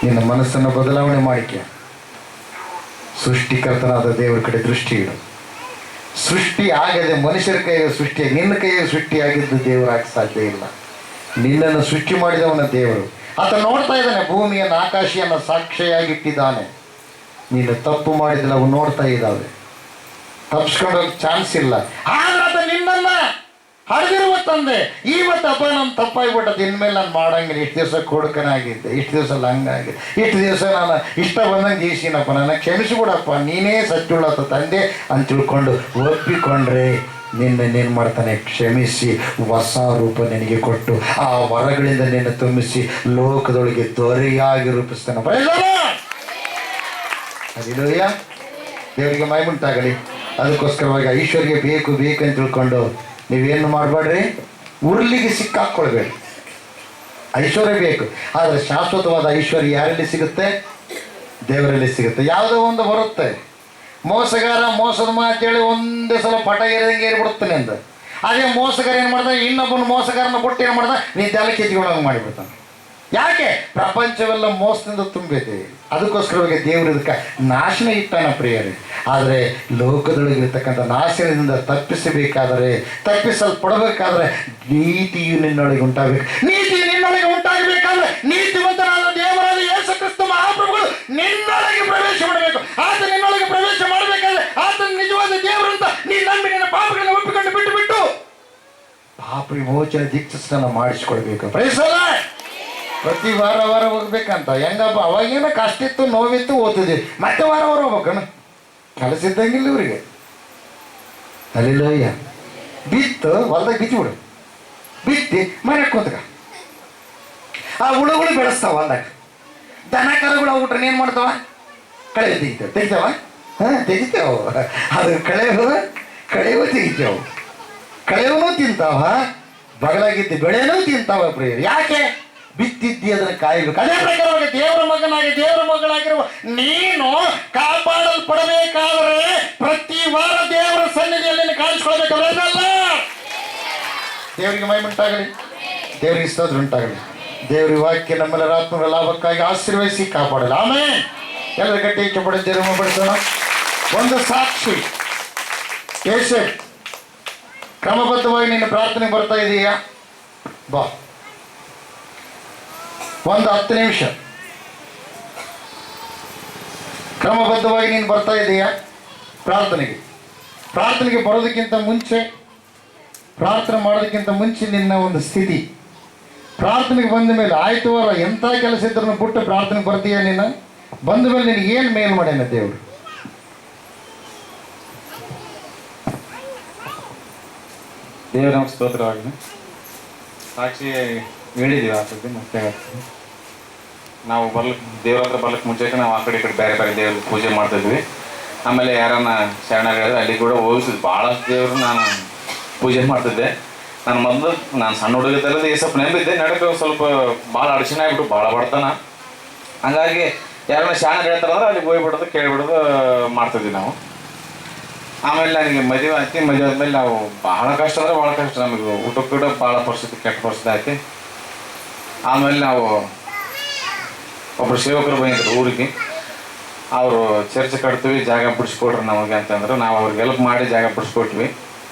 ನಿನ್ನ ಮನಸ್ಸನ್ನು ಬದಲಾವಣೆ ಮಾಡಿಕೆ, ಸೃಷ್ಟಿಕರ್ತನಾದ ದೇವರ ಕಡೆ ದೃಷ್ಟಿ ಇಡು. ಸೃಷ್ಟಿ ಆಗದೆ ಮನುಷ್ಯರ ಕೈಗೆ ಸೃಷ್ಟಿಯಾಗಿ, ನಿನ್ನ ಕೈಗೆ ಸೃಷ್ಟಿಯಾಗಿದ್ದು ದೇವರಾಗಿ ಸಾಧ್ಯ ಇಲ್ಲ. ನಿನ್ನನ್ನು ಸೃಷ್ಟಿ ಮಾಡಿದವನ ದೇವರು. ಆತ ನೋಡ್ತಾ ಇದ್ದಾನೆ, ಭೂಮಿಯನ್ನು ಆಕಾಶಿಯನ್ನು ಸಾಕ್ಷಿಯಾಗಿಟ್ಟಿದ್ದಾನೆ. ನೀನು ತಪ್ಪು ಮಾಡಿದ್ರೆ ಅವು ನೋಡ್ತಾ ಇದ್ದಾವೆ, ತಪ್ಪಿಸ್ಕೊಳ್ಳೋಕೆ ಚಾನ್ಸ್ ಇಲ್ಲ. ಆದ್ರೆ ಆತ ನಿನ್ನನ್ನು ಹರಿದಿರುವ ತಂದೆ. ಇವತ್ತಪ್ಪ ನಾನು ತಪ್ಪಾಗಿಬಿಟ್ಟದ್ದು, ಇನ್ಮೇಲೆ ನಾನು ಮಾಡಂಗಿಲ್ಲ. ಇಷ್ಟು ದಿವಸ ಕೊಡುಕನಾಗಿದ್ದೆ, ಇಷ್ಟು ದಿವಸ ಹಂಗಾಗಿದೆ, ಇಷ್ಟು ದಿವಸ ನಾನು ಇಷ್ಟ ಬಂದಂಗೆ ಜೀಸಿನಪ್ಪ, ನನ್ನ ಕ್ಷಮಿಸಿಬಿಡಪ್ಪ, ನೀನೇ ಸಚ್ಚುಳ್ಳತ್ತ ತಂದೆ ಅಂತ ತಿಳ್ಕೊಂಡು ಒಪ್ಪಿಕೊಂಡ್ರೆ ನಿನ್ನೇನು ಮಾಡ್ತಾನೆ, ಕ್ಷಮಿಸಿ ಹೊಸ ರೂಪ ನಿನಗೆ ಕೊಟ್ಟು ಆ ವರಗಳಿಂದ ನಿನ್ನ ತುಂಬಿಸಿ ಲೋಕದೊಳಗೆ ದೊರೆಯಾಗಿ ರೂಪಿಸ್ತಾನೆ. ಹಲ್ಲೆಲೂಯಾ, ದೇವರಿಗೆ ಮಹಿಮುಂಟಾಗಲಿ. ಅದಕ್ಕೋಸ್ಕರವಾಗಿ ಐಶ್ವರ್ಯ ಬೇಕು ಬೇಕಂತ ತಿಳ್ಕೊಂಡು ನೀವೇನು ಮಾಡಬೇಡ್ರಿ, ಉರುಳಿಗೆ ಸಿಕ್ಕಾಕ್ಕೊಳ್ಬೇಡಿ. ಐಶ್ವರ್ಯ ಬೇಕು, ಆದರೆ ಶಾಶ್ವತವಾದ ಐಶ್ವರ್ಯ ಯಾರಲ್ಲಿ ಸಿಗುತ್ತೆ? ದೇವರಲ್ಲಿ ಸಿಗುತ್ತೆ. ಯಾವುದೋ ಒಂದು ಬರುತ್ತೆ, ಮೋಸಗಾರ ಮೋಸದ ಮಾತೇಳಿ ಒಂದೇ ಸಲ ಪಟ ಏರಿದಂಗೆ ಏರಿಬಿಡುತ್ತಾನೆ ಅಂತ. ಅದೇ ಮೋಸಗಾರ ಏನು ಮಾಡ್ತಾನೆ, ಇನ್ನೊಬ್ಬನ ಮೋಸಗಾರನ ಕೊಟ್ಟು ಏನು ಮಾಡ್ತಾನೆ, ನೀದೆಲ್ಲ ಕಿತ್ಕೊಳ್ಳೋಂಗೆ ಮಾಡಿಬಿಡ್ತಾನೆ. ಯಾಕೆ? ಪ್ರಪಂಚವೆಲ್ಲ ಮೋಸದಿಂದ ತುಂಬೈತೆ. ಅದಕ್ಕೋಸ್ಕರವಾಗಿ ದೇವರು ಇದಕ್ಕೆ ನಾಶನ ಇಟ್ಟಾನ ಪ್ರಿಯರೇ. ಆದರೆ ಲೋಕದೊಳಗಿರ್ತಕ್ಕಂಥ ನಾಶನದಿಂದ ತಪ್ಪಿಸಲ್ಪಡಬೇಕಾದ್ರೆ ನೀತಿಯು ನಿನ್ನೊಳಗೆ ಉಂಟಾಗಬೇಕು. ನೀತಿಯು ನಿನ್ನೊಳಗೆ ಉಂಟಾಗಬೇಕಾದ್ರೆ ನೀತಿವಂತನಾದ ದೇವರಾದ ಯೇಸು ಕ್ರಿಸ್ತ ಮಹಾಪ್ರಭುಗಳು ನಿನ್ನೊಳಗೆ ಪ್ರವೇಶ ಮಾಡಬೇಕು. ಆತ ನಿನ್ನೊಳಗೆ ಪ್ರವೇಶ ಮಾಡಬೇಕಾದ್ರೆ ಆತನ ನಿಜವಾದ ದೇವರಂತ ನೀನು ನಂಬಿ ನಿನ್ನ ಪಾಪಗಳನ್ನು ಒಪ್ಪಿಕೊಂಡು ಬಿಟ್ಟು ಪಾಪ ವಿಮೋಚನೆ ದೀಕ್ಷಾಸ್ನಾನ ಮಾಡಿಸ್ಕೊಳ್ಬೇಕು. ಪ್ರತಿ ವಾರ ಹೋಗ್ಬೇಕಂತ ಹೆಂಗಪ್ಪ? ಅವಾಗೇನೋ ಕಷ್ಟ ಇತ್ತು, ನೋವಿತ್ತು, ಓದ್ತಿದ್ವಿ. ಮತ್ತೆ ವಾರ ಹೋಗ್ಬೇಕಣ್ಣ, ಕೆಲಸ ಇದ್ದಂಗಿಲ್ಲ ಇವರಿಗೆ. ಹಲ್ಲೆಲೂಯಾ. ಬಿತ್ತು ಹೊಲ್ದಾಗ ಬಿಚ್ಚಿಬಿಡು, ಬಿತ್ತಿ ಮನೆಗೆ ಕುಂತ್ಕ. ಆ ಹುಳುಗಳು ಬೆಳೆಸ್ತಾವ ಹೊಲ್ದಾಗ. ದನ ಕರುಗಳು ಹೋಗ್ಬಿಟ್ರೆ ಏನು ಮಾಡ್ತಾವ? ಕಳೆ ತೆಗಿತಾವ. ತೆಗಿತೇವ. ಅದು ಕಳೆವು ತೆಗಿತೇವು. ಕಳೆವೂ ತಿಂತಾವ, ಬಗಲಾಗಿದ್ದು ಬೆಳೆನೂ ತಿಂತಾವ ಪ್ರಿಯ. ಯಾಕೆ? ಬಿತ್ತಿದ್ದಿ ಅದನ್ನು ಕಾಯಬೇಕು. ಅದೇ ಪ್ರಕಾರವಾಗಿ ದೇವರ ಮಗನಾಗಿರುವ ನೀನು ಕಾಪಾಡಲ್ಪಡಬೇಕಾದರೆ ಪ್ರತಿ ವಾರ ದೇವರ ಸನ್ನಿಧಿಯಲ್ಲಿ ಕಾಣಿಸ್ಕೊಳ್ಬೇಕಲ್ಲ. ದೇವರಿಗೆ ಮಹಿಮುಂಟಾಗಲಿ, ದೇವರಿಗೆ ಸ್ತೋತ್ರ ಉಂಟಾಗಲಿ. ದೇವರ ವಾಕ್ಯ ನಮ್ಮೆಲ್ಲರ ಆತ್ಮಗಳ ಲಾಭಕ್ಕಾಗಿ ಆಶೀರ್ವದಿಸಿ ಕಾಪಾಡಲಿ. ಆಮೇಲೆ ಎಲ್ಲರ ಗಟ್ಟಿ ಚಪ್ಪಡಿ ದೇವರ ಪಡಿಸೋಣ. ಒಂದು ಸಾಕ್ಷಿ ಕೇಶವ್, ಕ್ರಮಬದ್ಧವಾಗಿ ನಿನ್ನ ಪ್ರಾರ್ಥನೆ ಬರ್ತಾ ಇದೆಯಾ? ಬಾ, ಒಂದು 10 ನಿಮಿಷ ಕ್ರಮಬದ್ಧವಾಗಿ ನೀನು ಬರ್ತಾ ಇದೆಯಾ ಪ್ರಾರ್ಥನೆಗೆ ಬರೋದಕ್ಕಿಂತ ಮುಂಚೆ, ಪ್ರಾರ್ಥನೆ ಮಾಡೋದಕ್ಕಿಂತ ಮುಂಚೆ ನಿನ್ನ ಒಂದು ಸ್ಥಿತಿ. ಪ್ರಾರ್ಥನೆಗೆ ಬಂದ ಮೇಲೆ ಆಯ್ತು ವಾರ ಎಂಥ ಕೆಲಸ ಇದ್ರೂ ಬಿಟ್ಟು ಪ್ರಾರ್ಥನೆಗೆ ಬರ್ತೀಯ. ನೀನು ಬಂದ ಮೇಲೆ ನಿನಗೆ ಏನು ಮೇಲ್ ಮಾಡ್ಯಾನ ದೇವರು? ದೇವರ ಸ್ತೋತ್ರವಾಗಲಿ. ಸಾಕ್ಷಿ ಹೇಳಿದ್ದೀವಿ ಆಗ್ತದೆ. ಮತ್ತೆ ನಾವು ದೇವ್ರ ಹತ್ರ ಬರ್ಲಿಕ್ಕೆ ಮುಂಚೆ ನಾವು ಆ ಕಡೆ ಬೇರೆ ದೇವ್ರ ಪೂಜೆ ಮಾಡ್ತಿದ್ವಿ. ಆಮೇಲೆ ಯಾರನ್ನ ಶರಣ ಹೇಳಿದ್ರೆ ಅಲ್ಲಿ ಕೂಡ ಹೋಗಿಸಿದ್ವಿ. ಭಾಳಷ್ಟು ದೇವರು ನಾನು ಪೂಜೆ ಮಾಡ್ತಿದ್ದೆ. ನಾನು ಸಣ್ಣ ಹುಡುಗದಲ್ಲದೆ ಸ್ವಲ್ಪ ನೆನಪಿದ್ದೆ. ನಡಕ್ಕೆ ಸ್ವಲ್ಪ ಭಾಳ ಅಡಚಣೆ ಆಗ್ಬಿಟ್ಟು ಭಾಳ ಬಡತನ. ಹಂಗಾಗಿ ಯಾರನ್ನ ಶರಣ ಹೇಳ್ತಾರಂದ್ರೆ ಅಲ್ಲಿ ಹೋಗ್ಬಿಡೋದು ಕೇಳಿಬಿಡೋದು ಮಾಡ್ತಿದ್ವಿ ನಾವು. ಆಮೇಲೆ ನನಗೆ ಮದುವೆ ಆಯ್ತು. ಮದುವೆ ಆದ್ಮೇಲೆ ನಾವು ಭಾಳ ಕಷ್ಟ ಅಂದರೆ ಭಾಳ ಕಷ್ಟ. ನಮಗೆ ಊಟಕ್ಕೆ ಕೂಡ ಭಾಳ ಕೆಟ್ಟ ಪರಿಸ್ಥಿತಿ ಆಯ್ತು. ಆಮೇಲೆ ನಾವು ಒಬ್ಬರು ಸೇವಕರು ಬಂದಿದ್ರು ಊರಿಗೆ. ಅವರು ಚರ್ಚ್ ಕಟ್ತೀವಿ, ಜಾಗ ಬಿಡಿಸ್ಕೊಡ್ರಿ ನಮಗೆ ಅಂತಂದ್ರೆ ನಾವು ಅವ್ರಿಗೆ ಹೆಲ್ಪ್ ಮಾಡಿ ಜಾಗ ಬಿಡಿಸ್ಕೊಟ್ವಿ.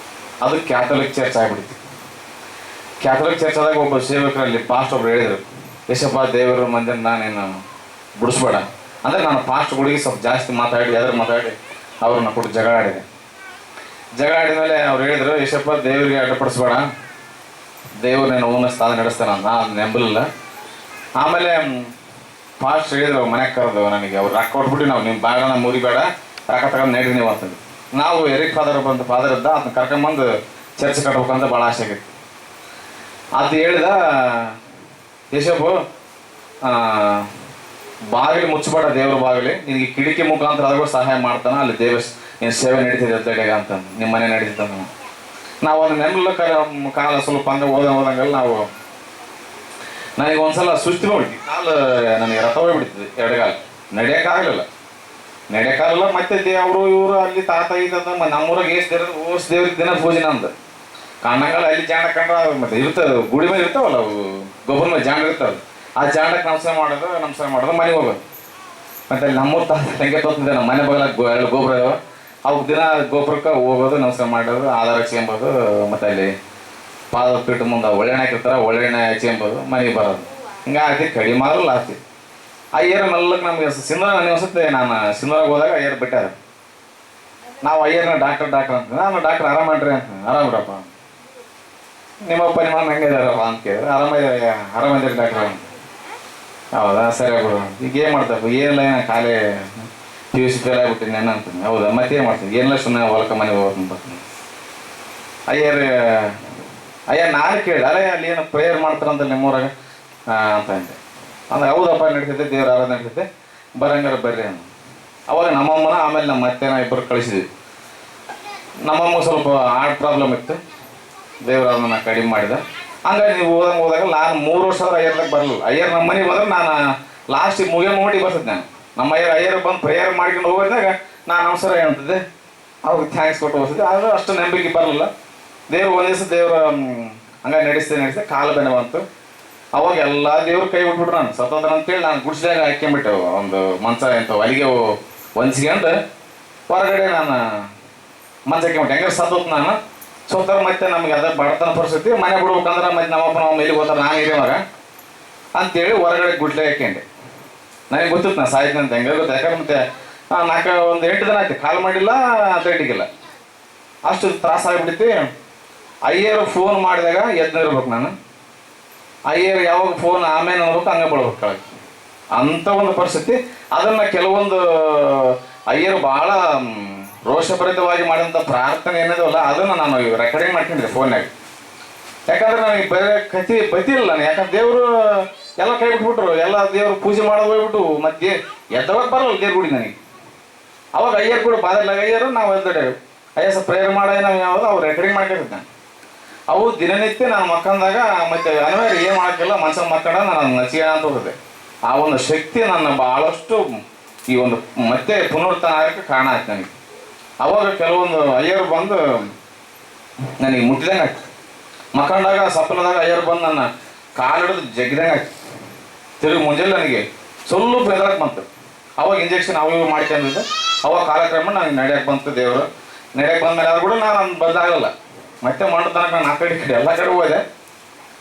ಅದು ಕ್ಯಾಥಲಿಕ್ ಚರ್ಚ್ ಆಗಿಬಿಡ್ತು. ಕ್ಯಾಥಲಿಕ್ ಚರ್ಚ್ ಆದಾಗ ಒಬ್ಬ ಸೇವಕರಲ್ಲಿ ಪಾಸ್ಟ್ ಒಬ್ರು ಹೇಳಿದರು, ಯೇಸಪ್ಪ ದೇವರ ಮಂದಿರ ನೀನು ಬಿಡಿಸ್ಬೇಡ ಅಂದರೆ ನಾನು ಪಾಸ್ಟ್ಗಳಿಗೆ ಸ್ವಲ್ಪ ಜಾಸ್ತಿ ಮಾತಾಡಿ ಅವ್ರನ್ನ ಕೊಟ್ಟು ಜಗಳ ಆಡಿದ್ಮೇಲೆ ಅವ್ರು ಹೇಳಿದ್ರು, ಯೇಸಪ್ಪ ದೇವರಿಗೆ ಅಡ್ಡಪಡಿಸ್ಬೇಡ, ದೇವ್ರು ನೀನು ಓನ ಸ್ಥಾನ ನಡೆಸ್ತಾನ. ನಾನು ನಂಬಲಿಲ್ಲ. ಆಮೇಲೆ ಫಾಸ್ಟ್ ಹೇಳಿದ್ರು ಮನೆಗೆ ಕರೆದು ನನಗೆ ಅವ್ರು ರೊಕ್ಕ ಕೊಟ್ಬಿಟ್ಟು ನಾವು ನಿಮ್ಮ ಬೇಡ ನಮ್ಮ ಊರಿಗೆ ಬೇಡ ರೊಕ್ಕ ತಗೊಂಡು ನಡೀರಿ ನೀವು ಅಂತಂದು. ನಾವು ಎರಿಕ್ ಫಾದರ್ ಇದ್ದ ಅದನ್ನ ಕರ್ಕೊಂಬಂದು ಚರ್ಚ್ ಕಟ್ಬೇಕಂತ ಭಾಳ ಆಸೆ ಆಗಿತ್ತು. ಅದು ಹೇಳಿದ, ಯೇಸಪ್ಪ ಬಾಗಿಲು ಮುಚ್ಚಬೇಡ, ದೇವ್ರ ಬಾಗಿಲಿ ನಿನಗೆ ಕಿಟಕಿ ಮುಖಾಂತರ ಅದ್ರೂ ಸಹಾಯ ಮಾಡ್ತಾನೆ, ಅಲ್ಲಿ ನೀನು ಸೇವೆ ನಡೀತಿದೆ ಅಂತೇಳಿ ಅಂತಂದು ನಿಮ್ಮ ಮನೆ ನಡೀತಿದ್ದ. ನಾವು ಅದನ್ನ ನೆಮ್ಮಲ್ಲ ಕಾಲ ಸ್ವಲ್ಪ ಹಂಗೆ ಓದಂಗಲ್ಲ ನಾವು. ನನಗೆ ಒಂದ್ಸಲ ಸುಸ್ತಿ ಹೋಗ್ಬಿಟ್ಟು ಕಾಲು ನನಗೆ ರಥ ಹೋಗ್ಬಿಡ್ತಿದ್ದೆ, 2 ಕಾಲು ನಡೆಯೋಕ್ಕಾಗಲ್ಲ. ಮತ್ತೆ ಅವರು ಇವರು ಅಲ್ಲಿ ತಾತ ಇದ್ದ ನಮ್ಮೂರಾಗ ಓಸ್ ದೇವ್ರಿಗೆ ದಿನ ಪೂಜೆ ಅಂದ ಕಣ್ಣಂಗಳ ಅಲ್ಲಿ ಜಾಂಡ ಕಂಡ್ರೆ ಮತ್ತೆ ಇರ್ತದೆ, ಗುಡಿ ಮೇಲೆ ಇರ್ತಾವಲ್ಲ ಅವು ಗೊಬ್ಬರ ಮೇಲೆ ಜಾಂಡ ಇರ್ತಾವಲ್ಲ, ಆ ಜಾಂಡಕ್ಕೆ ನಮಸ್ಕಾರ ಮಾಡೋದು ಮನೆಗೆ ಹೋಗೋದು. ಮತ್ತೆ ಅಲ್ಲಿ ನಮ್ಮೂರು ತಂಗೆ ತೋತಿದ್ದೆ, ನಮ್ಮ ಮನೆ ಬಗಲ 2 ಗೋಪುರ ಇದಾವೆ, ಅವು ದಿನ ಗೋಪುರಕ್ಕೆ ಹೋಗೋದು, ನಮಸ್ಕಾರ ಮಾಡೋದು, ಆಧಾರ ಹಚ್ಕೊಂಬೋದು. ಮತ್ತು ಅಲ್ಲಿ ಪಾದ ಪೀಠ ಮುಂದೆ ಒಳ್ಳೆಣ್ಣೆ ಹಾಕಿರ್ತಾರೆ, ಒಳ್ಳೆಣ್ಣೆ ಹಚ್ಕೊಂಬೋದು, ಮನೆಗೆ ಬರೋದು. ಹಿಂಗಾಗಿ ಕಡಿಮೆ ಆದ್ರೂ ಆಗ್ತಿ. ಆ ಏರ್ ಮೆಲ್ಲಕ್ಕೆ ನಮಗೆ ಸಿಂಧೂರ ನನಗೆ ಅನ್ಸುತ್ತೆ, ನಾನು ಸಿಂಧೂರಾಗ ಹೋದಾಗ ಅಯ್ಯರ್ ಬಿಟ್ಟಾರ. ನಾವು ಅಯ್ಯರ್ನ ಡಾಕ್ಟರ್ ಅಂತ, ನಾನು ಡಾಕ್ಟರ್ ಆರಾಮ್ರಿ ಅಂತ. ಆರಾಮ್ರಪ್ಪ, ನಿಮ್ಮಪ್ಪ ನಿಮ್ಮ ಹೆಂಗೆ ಇದಾರಪ್ಪ ಅಂತ ಕೇಳಿದ್ರೆ ಆರಾಮಿದ್ದೀರಿ ಡಾಕ್ಟ್ರ ಅಂತ. ಹೌದಾ, ಸರಿ ಆಗ್ಬಿಡು. ಈಗ ಏನು ಮಾಡ್ತಪ್ಪ? ಏನಿಲ್ಲ, ಏನ ಖಾಲಿ PUC ಫೇಲ್ ಆಗ್ಬಿಟ್ಟಿನಿ ನಾನು ಅಂತೀನಿ. ಹೌದಾ, ಮತ್ತೇನು ಮಾಡ್ತೀನಿ? ಏನಿಲ್ಲ, ಸುಮ್ಮನೆ ಹೊಲಕ್ಕೆ ಮನೆಗೆ ಹೋಗ್ತೀನಿ ಬರ್ತೀನಿ. ಅಯ್ಯ ನಾನು ಕೇಳಿದೆ ಅಲ್ಲೇ ಅಲ್ಲಿ ಏನು ಪ್ರೇಯರ್ ಮಾಡ್ತಾರಂತ ನಿಮ್ಮೂರಾಗ ಅಂತ ಅಂದೆ. ಅಂದ್ರೆ ಹೌದಪ್ಪ ನಡೀತೈತೆ, ದೇವ್ರ ಆರಾಧನೆ ನಡೀತೈತೆ, ಬರಂಗಾರ ಬರ್ರಿ ಅಂದ. ಅವಾಗ ನಮ್ಮಮ್ಮನ ಆಮೇಲೆ ನಮ್ಮ ಅತ್ತೆನ ಇಬ್ಬರು ಕಳಿಸಿದ್ವಿ. ನಮ್ಮಮ್ಮ ಸ್ವಲ್ಪ ಹಾರ್ಟ್ ಪ್ರಾಬ್ಲಮ್ ಇತ್ತು, ದೇವ್ರ ಅದನ್ನ ಕಡಿಮೆ ಮಾಡಿದ. ಹಂಗಾಗಿ ನೀವು ಹೋದಾಗ ನಾನು 3 ವರ್ಷ ಆದ್ರೆ ಅಯ್ಯರ್ದಾಗ ಬರಲಿಲ್ಲ. ಅಯ್ಯರ್ ನಮ್ಮ ಮನೆಗೆ ಹೋದ್ರೆ ನಾನು ಲಾಸ್ಟಿಗೆ ಮುಗಿಯೋ ಬರ್ತಿದ್ದೆ. ನಾನು ನಮ್ಮ ಅಯ್ಯರ್ ಬಂದು ಪ್ರೇಯರ್ ಮಾಡ್ಕೊಂಡು ಹೋಗಿದಾಗ ನಾನು ನಮಸ್ಕಾರ ಹೇಳ್ತಿದ್ದೆ, ಅವ್ರಿಗೆ ಥ್ಯಾಂಕ್ಸ್ ಕೊಟ್ಟು ಹೋಗ್ತಿದ್ದೆ. ಆದರೂ ಅಷ್ಟು ನಂಬಿಕೆ ಬರಲಿಲ್ಲ. ದೇವ್ರು ಒಂದು ದಿವಸ ದೇವ್ರ ಹಂಗಾಗಿ ನಡೆಸ್ತೆ ಕಾಲು ಬೆನೆ ಬಂತು. ಅವಾಗ ಎಲ್ಲ ದೇವ್ರು ಕೈ ಬಿಟ್ಬಿಟ್ರು. ನಾನು ಸತ್ತೋದ್ರ ಅಂತೇಳಿ ನಾನು ಗುಡಿಸ್ದಾಗ ಹಾಕ್ಕೊಂಬಿಟ್ಟೆ ಒಂದು ಮಂಚ ಎಂತ ಅಲ್ಲಿಗೆ ಹೊಂಚ್ಕೊಂಡು ಹೊರಗಡೆ ನಾನು ಮಂಚ ಹಾಕ್ಕೊಂಬಿಟ್ಟೆ. ಹೆಂಗಾರೆ ಸತ್ತೋತ್ ನಾನು ಸೋತಾರ. ಮತ್ತೆ ನಮ್ಗೆ ಅದ ಬಡತನ ಪರಿಸ್ಥಿತಿ, ಮನೆ ಬಿಡ್ಬೇಕಂದ್ರೆ ಮತ್ತೆ ನಮ್ಮಪ್ಪ ನಮ್ಮ ಎಲ್ಲಿಗೆ ಹೋಗ್ತಾರೆ, ನಾನು ಹಿರಿಯವಾಗ ಅಂತೇಳಿ ಹೊರಗಡೆ ಗುಡ್ಲೆ ಹಾಕ್ಯಂಡೆ. ನನಗೆ ಗೊತ್ತಿತ್ತು ನಾನು ಸಾಯ್ತೀನಿ ಅಂತ. ಹೆಂಗೆ ಗೊತ್ತು, ಯಾಕಂದ್ರೆ ಮತ್ತೆ ಒಂದು 8 ದಿನ ಆಯ್ತು ಕಾಲ್ ಮಾಡಿಲ್ಲ, ಅಡ್ಡಿಗಿಲ್ಲ, ಅಷ್ಟು ತ್ರಾಸ ಆಗಿಬಿಡ್ತಿ. ಅಯ್ಯರು ಫೋನ್ ಮಾಡಿದಾಗ ಎದ್ದಿರ್ಬೇಕು ನಾನು. ಅಯ್ಯರು ಯಾವಾಗ ಫೋನ್ ಆಮೇಲೆ ನೋಡ್ಬೇಕು ಹಂಗೆ ಬಿಡ್ಬೇಕು ಕೆಳಗೆ, ಅಂಥ ಒಂದು ಪರಿಸ್ಥಿತಿ. ಅದನ್ನು ಕೆಲವೊಂದು ಅಯ್ಯರು ಭಾಳ ರೋಷಭರಿತವಾಗಿ ಮಾಡಿದಂಥ ಪ್ರಾರ್ಥನೆ ಏನಿದವಲ್ಲ ಅದನ್ನು ನಾನು ರೆಕಾರ್ಡಿಂಗ್ ಮಾಡ್ಕೊಂಡಿದ್ದೆ ಫೋನ್ನಾಗ. ಯಾಕಂದ್ರೆ ನನಗೆ ಬೇರೆ ಕತಿ ಬತ್ತಿಲ್ಲ ನಾನು. ಯಾಕಂದ್ರೆ ದೇವರು ಎಲ್ಲ ಕೈ ಬಿಟ್ಬಿಟ್ರು, ಎಲ್ಲ ದೇವರು ಪೂಜೆ ಮಾಡೋದು ಹೋಗ್ಬಿಟ್ಟು ಮತ್ತೆ ಎದ್ದವಾಗ ಬರಲ್ಲ ದೇವ್ರ ಗುಡಿ ನನಗೆ. ಅವಾಗ ಅಯ್ಯರ್ ಕೂಡ ಬಾದಲಾಗ ಅಯ್ಯರು ನಾವು ಎದ್ದಡೆ ಅಯ್ಯ ಸರ್ ಪ್ರೇಯರ್ ಮಾಡೋ ನಾವು ಯಾವುದು ಅವ್ರು ರೆಕಾರ್ಡಿಂಗ್ ಮಾಡ್ಕೊಂಡಿದ್ದೆ. ಅವು ದಿನನಿತ್ಯ ನಾನು ಮಕ್ಕಂದಾಗ ಮತ್ತೆ ಅನಿವಾರ್ಯ ಏನು ಮಾಡೋಕ್ಕಿಲ್ಲ, ಮನುಷ್ಯ ಮಕ್ಕಳ ನಾನು ನಚಿಗೆ ಅಂತ ಹೋಗಿದೆ. ಆ ಒಂದು ಶಕ್ತಿ ನನ್ನ ಭಾಳಷ್ಟು ಈ ಒಂದು ಮತ್ತೆ ಪುನರುತ್ಥಾನ ಆಗಕ್ಕೆ ಕಾರಣ ಆಯ್ತು ನನಗೆ. ಅವಾಗ ಕೆಲವೊಂದು ಅಯ್ಯರು ಬಂದು ನನಗೆ ಮುಟ್ಟಿದಂಗೆ ಆಯ್ತು. ಮಕ್ಕಂಡಾಗ ಸಪ್ಪಲದಾಗ ಅಯ್ಯರು ಬಂದು ನನ್ನ ಕಾಲಿಡಿದು ಜಗ್ಗಿದಂಗೆ ಆಯ್ತು. ತಿರುಗಿ ಮುಂಜಾನೆ ನನಗೆ ಸ್ವಲ್ಪ ಹೆದರಕ್ಕೆ ಬಂತು. ಅವಾಗ ಇಂಜೆಕ್ಷನ್ ಅವು ಇವು ಮಾಡ್ಕೊಂಡಿದ್ದೆ. ಅವಾಗ ಕಾಲಕ್ರಮ ನನಗೆ ನಡೆಯಕ್ಕೆ ಬಂತು. ದೇವರು ನಡೆಯಕ್ಕೆ ಬಂದಮೇಲೆ ಅದು ಕೂಡ ನಾನು ಬದಲಾಗಲ್ಲ. ಮತ್ತೆ ಮಂಡು ತನಕ ನಾನು ಆ ಕಡೆ ಎಲ್ಲ ಕಡೆ ಹೋದೆ.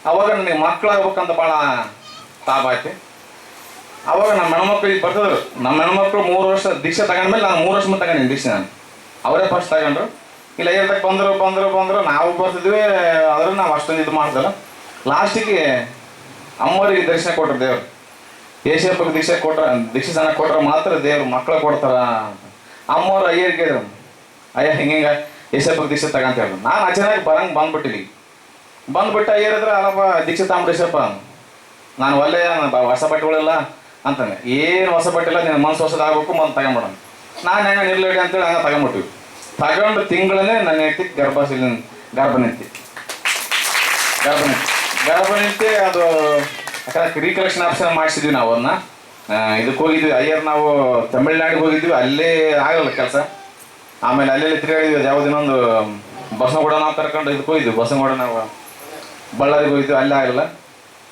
ಅವಾಗ ನನಗೆ ಮಕ್ಕಳಾಗ್ಬೇಕಂತ ಭಾಳ ತಾಪ ಆಯ್ತು. ಅವಾಗ ನಮ್ಮ ಹೆಣ್ಮಕ್ಳು ಈಗ ಬರ್ತಿದ್ರು. ನಮ್ಮ ಹೆಣ್ಮಕ್ಳು 3 ವರ್ಷ ದೀಕ್ಷೆ ತಗೊಂಡ್ಮೇಲೆ ನಾನು 3 ವರ್ಷ ಮುಂದೆ ತಗೊಂಡಿನಿ ದೀಕ್ಷೆ. ನಾನು ಅವರೇ ಫಸ್ಟ್ ತಗೊಂಡ್ರು. ಇಲ್ಲ ಏರ್ದಾಗ ಬಂದರು ನಾವು ಬರ್ತಿದ್ವಿ. ಆದ್ರೆ ನಾವು ಅಷ್ಟೊಂದು ಇದು ಮಾಡ್ದಲ್ಲ. ಲಾಸ್ಟಿಗೆ ಅಮ್ಮವ್ರಿಗೆ ದರ್ಶನ ಕೊಟ್ರು ದೇವ್ರು. ಏಷ್ಯಪ್ಪಗೆ ದೀಕ್ಷೆ ಸಣ್ಣ ಕೊಟ್ರೆ ಮಾತ್ರ ದೇವ್ರು ಮಕ್ಕಳು ಕೊಡ್ತಾರ. ಅಮ್ಮವ್ರು ಅಯ್ಯರಿಗೆ ಕೇಳಿದ್ರು, ಅಯ್ಯ ಹಿಂಗೆ ಏಷ್ಯಪ್ಪಗೆ ದೀಕ್ಷೆ ತಗಂತ ಹೇಳಿದ್ರು. ನಾನು ಅಚಾನಕ್ ಬಂದ್ಬಿಟ್ಟಿಲ್ಲಿ. ಬಂದ್ಬಿಟ್ಟು ಅಯ್ಯರಿದ್ರೆ ಅಲ್ಲಪ್ಪ ದೀಕ್ಷೆ ತಾಂಬಿಡಿಸಪ್ಪ. ನಾನು ಒಳ್ಳೆ ಹೊಸ ಬಟ್ಟೆಗಳೆಲ್ಲ ಅಂತಾನೆ. ಏನು ಹೊಸ ಬಟ್ಟೆ ಇಲ್ಲ, ನೀನು ಮನ್ಸು ಹೊಸದಾಗಬೇಕು ಬಂದು ತಗೊಂಬಿಡೋಣ. ನಾನು ಹೆಂಗೆ ನಿರ್ಲೇಡಿ ಅಂತೇಳಿ ಹಂಗೆ ತಗೊಂಬಿಟ್ಟಿವಿ. ತಗೊಂಡು ತಿಂಗಳೇ ನನ್ನ ಹೆಂಡತಿ ಗರ್ಭ ನಿಂತಿ ಅದು ಯಾಕಂದ್ರೆ ರೀಕಲೆಕ್ಷನ್ ಆಪ್ಷನ್ ಮಾಡಿಸಿದ್ವಿ ನಾವು. ಅದನ್ನ ಇದಕ್ಕೆ ಹೋಗಿದ್ವಿ ಅಯ್ಯರ್, ನಾವು ತಮಿಳ್ನಾಡಿಗೆ ಹೋಗಿದ್ವಿ. ಅಲ್ಲೇ ಆಗಲ್ಲ ಕೆಲಸ. ಆಮೇಲೆ ಅಲ್ಲೆಲ್ಲಿ ತಿರುಗಾಡಿದ್ವಿ. ಯಾವುದಿನೊಂದು ಬಸವಗೂಡ ನಾವು ಕರ್ಕೊಂಡು ಇದಕ್ಕೆ ಹೋಗಿದ್ವಿ. ಬಸವಗೂಡ ನಾವು ಬಳ್ಳಾರಿಗೆ ಹೋಗಿದ್ವಿ, ಅಲ್ಲೇ ಆಗಲ್ಲ.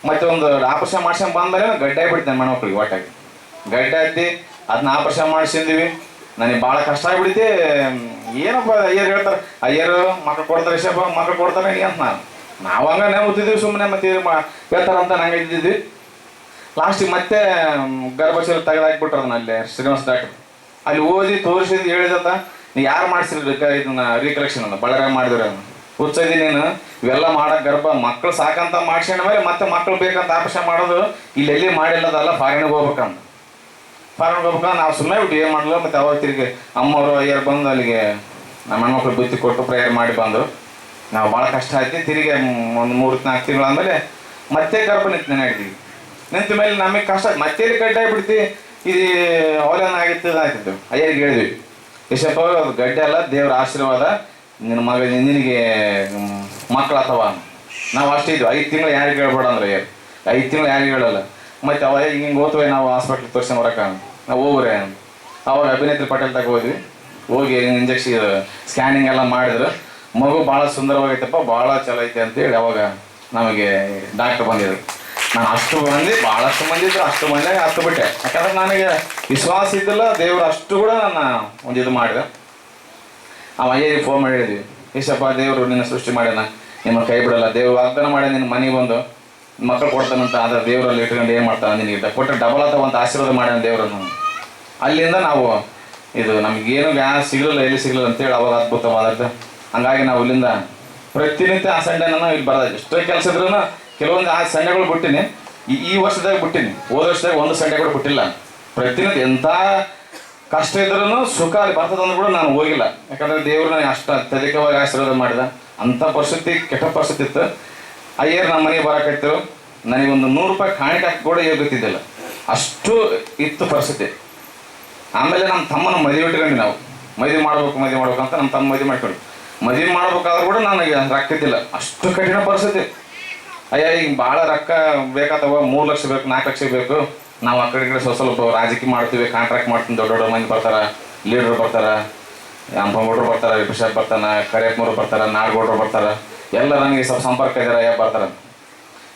ಮತ್ತೆ ಒಂದು ಆಪರೇಷನ್ ಮಾಡ್ಸ್ಕೊಂಡು ಬಂದರೆ ಗಡ್ಡೆ ಆಗ್ಬಿಡ್ತೇನೆ ಮಣ್ಮಕ್ಳಿಗೆ ಒಟ್ಟಾಗಿ ಗಡ್ಡೆ ಹತ್ತಿ ಅದನ್ನ ಆಪರೇಷನ್ ಮಾಡಿಸಿದ್ವಿ. ನನಗೆ ಭಾಳ ಕಷ್ಟ ಆಗ್ಬಿಡುತ್ತೆ. ಏನಪ್ಪ ಅಯ್ಯರು ಹೇಳ್ತಾರೆ, ಅಯ್ಯರು ಮಕ್ಳು ಕೊಡ್ತಾರೆ, ಶೇಪ ಮಕ್ಳು ಕೊಡ್ತಾರೆ ಅಂತ ನಾವು ಹಂಗೆ ಓದ್ತಿದ್ವಿ. ಸುಮ್ಮನೆ ಮತ್ತೆ ಹೇಳ್ತಾರಂತ ನಂಗೆ ಇದ್ದಿದ್ವಿ. ಲಾಸ್ಟಿಗೆ ಮತ್ತೆ ಗರ್ಭಶೀಲ ತೆಗೆದಾಕ್ಬಿಟ್ರು ಅದನ್ನ ಅಲ್ಲಿ ಶ್ರೀನಿವಾಸ ಡಾಕ್ಟರ್. ಅಲ್ಲಿ ಓದಿ ತೋರಿಸಿದ್ದು ಹೇಳಿದತ್ತ, ನೀವು ಯಾರು ಮಾಡಿಸಿರಿ ಇದನ್ನ ರೀಕಲೆಕ್ಷನ್ ಅನ್ನ ಬಳ್ಳಾರಿ ಮಾಡಿದ್ರೆ ಹುಚ್ಚದಿ ನೀನು ಇವೆಲ್ಲ ಮಾಡಕ್ಕೆ ಗರ್ಭ ಮಕ್ಕಳು ಸಾಕಂತ ಮಾಡ್ಸ್ಕೊಂಡ ಮೇಲೆ ಮತ್ತೆ ಮಕ್ಕಳು ಬೇಕಂತ ಆಪರೇಷನ್ ಮಾಡೋದು ಇಲ್ಲೆಲ್ಲಿ ಮಾಡಿಲ್ಲದಲ್ಲ, ಫಾರಿನ್ಗೆ ಹೋಗ್ಬೇಕಂತ. ಫಾರಿನ್ಗೆ ಹೋಗ್ಬೇಕಂದ್ರೆ ನಾವು ಸುಮ್ಮನೆ ಬಿಟ್ಟು ಏನು ಮಾಡಲ್ಲ. ಮತ್ತೆ ಅವಾಗ ತಿರುಗಿ ಅಮ್ಮವರು ಅಯ್ಯರು ಬಂದು ಅಲ್ಲಿಗೆ ನಮ್ಮ ಹೆಣ್ಮಕ್ಳು ಬುತ್ತಿ ಕೊಟ್ಟು ಪ್ರೇಯರ್ ಮಾಡಿ ಬಂದರು. ನಾವು ಭಾಳ ಕಷ್ಟ ಆಯ್ತು. ತಿರುಗಿ ಒಂದು 3-4 ತಿಂಗಳಾದ್ಮೇಲೆ ಮತ್ತೆ ಗರ್ಭ ನಿಂತಿದ್ದೀವಿ. ನಿಂತ ಮೇಲೆ ನಮಗೆ ಕಷ್ಟ ಆಯ್ತು. ಮತ್ತೆ ಗಡ್ಡೆ ಆಗ್ಬಿಡ್ತಿ, ಇದು ಅವಲೇನ ಆಗಿತ್ತು ಆಯ್ತಿತ್ತು. ಅಯ್ಯರಿಗೆ ಹೇಳಿದ್ವಿ, ಯಶಪ್ಪ ಅದು ಗಡ್ಡೆ ಅಲ್ಲ, ದೇವ್ರ ಆಶೀರ್ವಾದ, ನಿನಗೆ ಮಕ್ಕಳು ಅಥವಾ ನಾವು ಅಷ್ಟೇ ಇದ್ವಿ. 5 ತಿಂಗಳು ಯಾರಿಗೆ ಹೇಳ್ಬೇಡ ಅಂದ್ರೆ 5 ತಿಂಗಳು ಯಾರಿಗೆ ಹೇಳಲ್ಲ. ಮತ್ತು ಅವ ಹಿಂಗೆ ಓದ್ತವೆ ನಾವು ಹಾಸ್ಪಿಟ್ಲಿಗೆ ತೋರಿಸ್ಕೊಂಡು ಬರೋಕೆ ನಾವು ಹೋಗ್ರೆ. ಅವಾಗ ಅಭಿನೇತ್ರಿ ಪಟೇಲ್ ತಗ ಹೋದ್ವಿ. ಹೋಗಿ ಇಂಜೆಕ್ಷನ್ ಸ್ಕ್ಯಾನಿಂಗ್ ಎಲ್ಲ ಮಾಡಿದ್ರು. ಮಗು ಭಾಳ ಸುಂದರವಾಗೈತಪ್ಪ, ಭಾಳ ಚಲೋ ಐತೆ ಅಂತೇಳಿ ಅವಾಗ ನಮಗೆ ಡಾಕ್ಟರ್ ಬಂದಿದ್ರು. ನಾನು ಭಾಳಷ್ಟು ಮಂದಿ ಇದ್ರು, ಅಷ್ಟು ಮಂದಿ ಹತ್ತು ಬಿಟ್ಟೆ. ಯಾಕಂದ್ರೆ ನನಗೆ ವಿಶ್ವಾಸ ಇದ್ದಿಲ್ಲ. ದೇವ್ರು ಅಷ್ಟು ಕೂಡ ನನ್ನ ಒಂದು ಇದು ಮಾಡಿದೆ. ಅವ ಅಯ್ಯರಿಗೆ ಫೋನ್ ಮಾಡಿ ಹೇಳಿದ್ವಿ, ಏಸಪ್ಪ ದೇವರು ನಿನ್ನ ಸೃಷ್ಟಿ ಮಾಡ್ಯಾನ, ನಿಮ್ಮ ಕೈ ಬಿಡಲ್ಲ. ದೇವ್ರು ವಾಗ್ದಾನ ಮಾಡಿ ನಿನ್ನ ಮನೆಗೆ ಬಂದು ಮಕ್ಕಳು ಕೊಡ್ತಾನಂತ. ಆದರೆ ದೇವರಲ್ಲಿ ಇಟ್ಕೊಂಡು ಏನು ಮಾಡ್ತಾನೆ, ನಿನಗೆ ಕೊಟ್ಟರೆ ಡಬಲ್ ಅಂತ ಆಶೀರ್ವಾದ ಮಾಡ್ಯಾನ ದೇವ್ರನ್ನು. ಅಲ್ಲಿಂದ ನಾವು ಇದು ನಮಗೇನು ಗ್ಯಾಸ್ ಸಿಗಲಿಲ್ಲ, ಎಲ್ಲಿ ಸಿಗಲಿಲ್ಲ ಅಂತೇಳಿ ಅವಾಗ ಅದ್ಭುತವಾದದ್ದು. ಹಂಗಾಗಿ ನಾವು ಇಲ್ಲಿಂದ ಪ್ರತಿನಿತ್ಯ ಆ ಸಂಡೆ ನಾನು ಇಲ್ಲಿ ಬರೋದು. ಎಷ್ಟೇ ಕೆಲಸ ಇದ್ರೂ ಕೆಲವೊಂದು ಆ ಸಂಡೆಗಳು ಬಿಟ್ಟಿನಿ. ಈ ವರ್ಷದಾಗ ಬಿಟ್ಟಿನಿ. ಹೋದ ವರ್ಷದಾಗ ಒಂದು ಸಂಡೆ ಕೂಡ ಬಿಟ್ಟಿಲ್ಲ. ಪ್ರತಿನಿತ್ಯ ಎಂಥ ಕಷ್ಟ ಇದ್ರೂ ಸುಖ ಅಲ್ಲಿ ಬರ್ತದಂದ್ರೂ ಕೂಡ ನಾನು ಹೋಗಿಲ್ಲ. ಯಾಕಂದರೆ ದೇವ್ರು ನನಗೆ ಅಷ್ಟು ಅತ್ಯಧಿಕವಾಗಿ ಆಶೀರ್ವಾದ ಮಾಡಿದ. ಅಂಥ ಪರಿಸ್ಥಿತಿ, ಕೆಟ್ಟ ಪರಿಸ್ಥಿತಿ ಇತ್ತು. ಅಯ್ಯರ್ ನಮ್ಮ ಮನೆಗೆ ಬರಕತ್ತಿರು, ನನಗೊಂದು 100 ರೂಪಾಯಿ ಕಾಣಿಕೆ ಹಾಕಿ ಕೂಡ ಗೊತ್ತಿದ್ದಿಲ್ಲ, ಅಷ್ಟು ಇತ್ತು ಪರಿಸ್ಥಿತಿ. ಆಮೇಲೆ ನಮ್ಮ ತಮ್ಮನ ಮದುವೆ ಇಟ್ಕೊಂಡು ನಾವು ಮದುವೆ ಮಾಡ್ಬೇಕು ಅಂತ ನಮ್ಮ ತಮ್ಮ ಮದುವೆ ಮಾಡ್ಕೊಂಡು ಮದುವೆ ಮಾಡ್ಬೇಕಾದ್ರೂ ಕೂಡ ನನಗೆ ರೊಕ್ಕ ಇದ್ದಿಲ್ಲ, ಅಷ್ಟು ಕಠಿಣ ಪರಿಸ್ಥಿತಿ. ಅಯ್ಯ ಈಗ ಭಾಳ ರೊಕ್ಕ ಬೇಕಾದವ, 3 ಲಕ್ಷ ಬೇಕು, 4 ಲಕ್ಷ ಬೇಕು, ನಾವು ಆ ಕಡೆ ಈ ಕಡೆ ಸ್ವಲ್ಪ ರಾಜಕೀಯ ಮಾಡ್ತೀವಿ, ಕಾಂಟ್ರಾಕ್ಟ್ ಮಾಡ್ತೀನಿ, ದೊಡ್ಡ ದೊಡ್ಡ ಮಂದಿ ಬರ್ತಾರೆ, ಲೀಡ್ರು ಬರ್ತಾರೆ, ಅಂಪಗೌಡರು ಬರ್ತಾರೆ, ಬಿಷಪ್ ಬರ್ತಾನೆ, ಕರಿಯಪ್ಪನವ್ರು ಬರ್ತಾರೆ, ನಾಡಗೌಡರು ಬರ್ತಾರೆ, ಎಲ್ಲ ನನಗೆ ಸ್ವಲ್ಪ ಸಂಪರ್ಕ ಇದ್ದಾರೆ, ಯಾವ ಬರ್ತಾರೆ.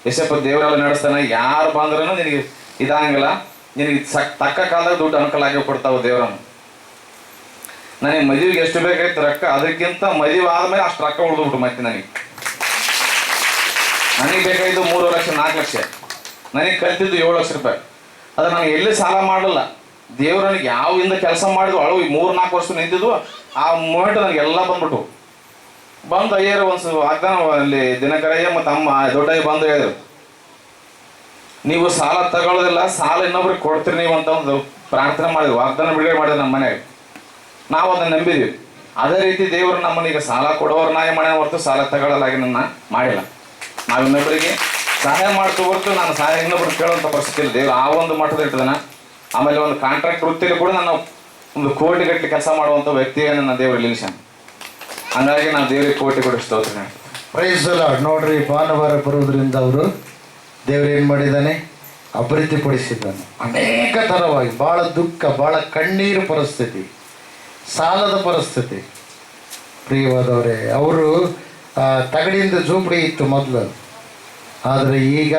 ಎಷ್ಟಪ್ಪ ದೇವರೆಲ್ಲ ನಡೆಸ್ತಾನೆ, ಯಾರು ಬಂದ್ರೂ ನಿನಗೆ ಇದಾಗಂಗಿಲ್ಲ, ನಿನಗೆ ತಕ್ಕ ಕಾಲದಾಗ ದುಡ್ಡು ಅನುಕೂಲ ಆಗಿ ಕೊಡ್ತಾವೆ ದೇವರನ್ನು. ನನಗೆ ಮದುವೆಗೆ ಎಷ್ಟು ಬೇಕಾಯ್ತು ರೊಕ್ಕ, ಅದಕ್ಕಿಂತ ಮದುವೆ ಆದಮೇಲೆ ಅಷ್ಟು ರೊಕ್ಕ ಉಳಿದ್ಬಿಟ್ಟು ಮತ್ತೆ ನನಗೆ ಬೇಕಾಯ್ತು 3 ಲಕ್ಷ 4 ಲಕ್ಷ, ನನಗೆ ಕಲ್ತಿದ್ದು 7 ಲಕ್ಷ ರೂಪಾಯಿ. ಅದು ನನಗೆ ಎಲ್ಲಿ ಸಾಲ ಮಾಡಲ್ಲ, ದೇವ್ರು ನನಗೆ ಯಾವಿಂದ ಕೆಲಸ ಮಾಡಿದ್ವು ಅಳು 3-4 ವರ್ಷ ನಿಂತಿದ್ವು, ಆ ಮೂಮೆಂಟ್ ನನಗೆಲ್ಲ ಬಂದ್ಬಿಟ್ಟು ಬಂದು ಅಯ್ಯರು ಒಂದು ವಾಗ್ದಾನ ಅಲ್ಲಿ ದಿನಕರಯ್ಯ ಮತ್ತು ಅಮ್ಮ ದೊಡ್ಡಯ್ಯ ಬಂದು ಹೇಳಿದ್ರು, ನೀವು ಸಾಲ ತಗೊಳ್ಳೋದಿಲ್ಲ, ಸಾಲ ಇನ್ನೊಬ್ರಿಗೆ ಕೊಡ್ತೀರಿ ನೀವು ಅಂತ ಒಂದು ಪ್ರಾರ್ಥನೆ ಮಾಡಿದ್ವಿ, ವಾಗ್ದಾನ ಬಿಡುಗಡೆ ಮಾಡಿದ್ರು ನಮ್ಮ ಮನೆಯಾಗ. ನಾವು ಅದನ್ನು ನಂಬಿದ್ವಿ. ಅದೇ ರೀತಿ ದೇವರು ನಮ್ಮನ್ನೀಗ ಸಾಲ ಕೊಡೋರ್ನಾಗೆ ಮಾಡ್ಯಾನ ಹೊರತು ಸಾಲ ತಗೊಳ್ಳಲಾಗಿ ನನ್ನ ಮಾಡಿಲ್ಲ. ನಾವು ಇನ್ನೊಬ್ಬರಿಗೆ ಸಹಾಯ ಮಾಡ್ತು ಹೊರತು ನಾನು ಸಹಾಯ ಇನ್ನೊಬ್ರಿಗೆ ಕೇಳುವಂಥ ಪರಿಸ್ಥಿತಿ ಇಲ್ಲ. ದೇವರು ಆ ಒಂದು ಮಟ್ಟದ ಇಟ್ಟಿದ್ದಾನೆ. ಆಮೇಲೆ ಒಂದು ಕಾಂಟ್ರಾಕ್ಟ್ ವೃತ್ತಿಯಲ್ಲಿ ಕೂಡ ನಾನು ಒಂದು ಕೋಟಿಗಟ್ಟಲೆ ಕೆಲಸ ಮಾಡುವಂಥ ವ್ಯಕ್ತಿಯೇ ನನ್ನ ದೇವರು ನಿಲ್ಲಿಸ್ಯಾನ. ಹಂಗಾಗಿ ನಾವು ದೇವರಿಗೆ ಕೋಟಿ ಸ್ತೋತ್ರ. Praise the Lord. ನೋಡ್ರಿ, ಭಾನುವಾರ ಬರುವುದರಿಂದ ಅವರು ದೇವರು ಏನು ಮಾಡಿದ್ದಾನೆ, ಅಭಿವೃದ್ಧಿಪಡಿಸಿದ್ದಾನೆ ಅನೇಕ ಥರವಾಗಿ. ಭಾಳ ದುಃಖ, ಭಾಳ ಕಣ್ಣೀರು ಪರಿಸ್ಥಿತಿ, ಸಾಲದ ಪರಿಸ್ಥಿತಿ. ಪ್ರಿಯವಾದವರೇ, ಅವರು ತಗಡಿಯಿಂದ ಜೋಪಡಿ ಇತ್ತು ಮೊದಲು, ಆದರೆ ಈಗ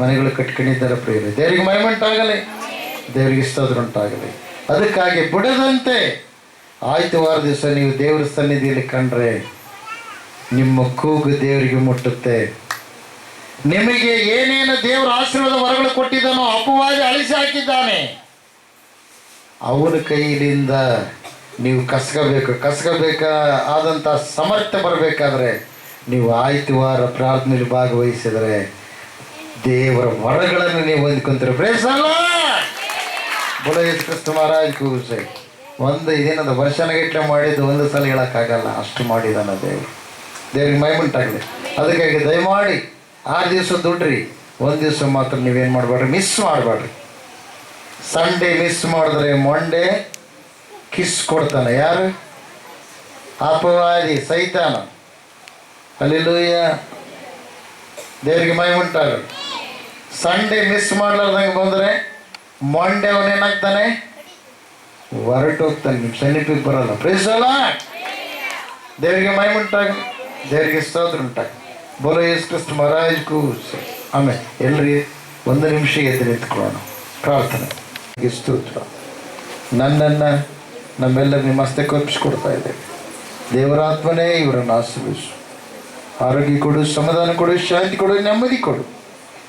ಮನೆಗಳು ಕಟ್ಕೊಂಡಿದ್ದಾರೆ. ಪ್ರಿಯರೇ, ದೇವರಿಗೆ ಮಹಿಮೆಂಟಾಗಲಿ, ದೇವರಿಗೆ ಸ್ತೋತ್ರ ಉಂಟಾಗಲಿ. ಅದಕ್ಕಾಗಿ ಬಿಡದಂತೆ ಆಯ್ತವಾರ ದಿವಸ ನೀವು ದೇವರ ಸನ್ನಿಧಿಯಲ್ಲಿ ಕಂಡ್ರೆ ನಿಮ್ಮ ಕೂಗು ದೇವರಿಗೆ ಮುಟ್ಟುತ್ತೆ. ನಿಮಗೆ ಏನೇನು ದೇವರ ಆಶೀರ್ವಾದ ವರಗಳು ಕೊಟ್ಟಿದ್ದಾನೋ ಅಪವಾದಿ ಅಳಿಸಿ ಹಾಕಿದ್ದಾನೆ, ಅವನ ಕೈಲಿಂದ ನೀವು ಕಸ್ಕೋಬೇಕಾದಂಥ ಸಾಮರ್ಥ್ಯ ಬರಬೇಕಾದ್ರೆ ನೀವು ಆಯ್ತವಾರ ಪ್ರಾರ್ಥನೆಯಲ್ಲಿ ಭಾಗವಹಿಸಿದರೆ ದೇವರ ವರಗಳನ್ನು ನೀವು ಹೊಂದ್ಕೊಂತೀರ. ಪ್ರೇಸ್ ಅಲ್ಲ, ಬೋಲೋ ಯೇಸು ಕ್ರಿಸ್ತ ಮಹಾರಾಜ್ ಕೂಸೆ. ಇದೇನದ ವರ್ಷನಗಟ್ಟಲೆ ಮಾಡಿದ್ದು ಒಂದು ಸಲ ಹೇಳೋಕ್ಕಾಗಲ್ಲ, ಅಷ್ಟು ಮಾಡಿದಾನ ದೇವರು. ದೇವ್ರಿಗೆ ಮಹಿಮೆಂಟಾಗಲಿ. ಅದಕ್ಕಾಗಿ ದಯಮಾಡಿ 6 ದಿವಸ ದುಡ್ರಿ, 1 ದಿವಸ ಮಾತ್ರ ನೀವೇನು ಮಾಡಬೇಡ್ರಿ, ಮಿಸ್ ಮಾಡಬೇಡ್ರಿ. ಸಂಡೇ ಮಿಸ್ ಮಾಡಿದ್ರೆ ಮಂಡೇ ಕಿಸ್ ಕೊಡ್ತಾನೆ. ಯಾರು? ಅಪವಾದಿ, ಸೈತಾನ. ಹಲ್ಲೆಲೂಯಾ, ದೇವರಿಗೆ ಮಹಿಮೆಂಟಾಗಲಿ. ಸಂಡೇ ಮಿಸ್ ಮಾಡ್ಲಾರ್ದಂಗೆ ಬಂದರೆ ಮಂಡೇ ಅವನೇನಾಗ್ತಾನೆ, ಹೊರಟೋಗ್ತಾನೆ, ನಿಮ್ಮ ಸನ್ನಿಧಿಗೆ ಬರಲ್ಲ. Praise the Lord. ದೇವರಿಗೆ ಮಹಿಮೆಂಟಾಗಲಿ, ದೇವರಿಗೆ ಸ್ತೋತ್ರ ಉಂಟಾಗಲಿ. ಬೋಲೋ ಯೇಸು ಕ್ರಿಸ್ತ ಮಹಾರಾಜ್ ಕೂಸೆ. ಆಮೇಲೆ ಎಲ್ಲರಿಗೆ 1 ನಿಮಿಷ ಎದ್ದು ನಿಂತ್ಕೊಳ್ಳೋಣ, ಪ್ರಾರ್ಥನೆ. ಸ್ತೋತ್ರ. ನನ್ನನ್ನು ನಮ್ಮೆಲ್ಲರೂ ನಿಮ್ಮ ಹಸ್ತಕ್ಕೆ ಒಪ್ಪಿಸಿಕೊಡ್ತಾ ಇದ್ದೇವೆ. ದೇವರಾತ್ಮನೇ ಇವರನ್ನು ಆಶೀರ್ವದಿಸು, ಆರೋಗ್ಯ ಕೊಡು, ಸಮಾಧಾನ ಕೊಡು, ಶಾಂತಿ ಕೊಡು, ನೆಮ್ಮದಿ ಕೊಡು.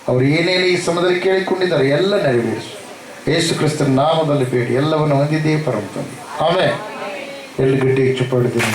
ಅವರು ಏನೇನು ಈ ಸಮಯದಲ್ಲಿ ಕೇಳಿಕೊಂಡಿದ್ದಾರೆ ಎಲ್ಲ ನೆರವೇರಿಸು. ಯೇಸು ಕ್ರಿಸ್ತನ ನಾಮದಲ್ಲಿ ಬೇಡಿ ಎಲ್ಲವನ್ನು ಹೊಂದಿದ್ದೇವೆ ಪರಮ ತಂದೆ. ಆಮೇಲೆ ಎಲ್ಲಿ ಗಟ್ಟಿಗೆ ಚುಪ್ಪಾಡಿದ್ದೀನಿ.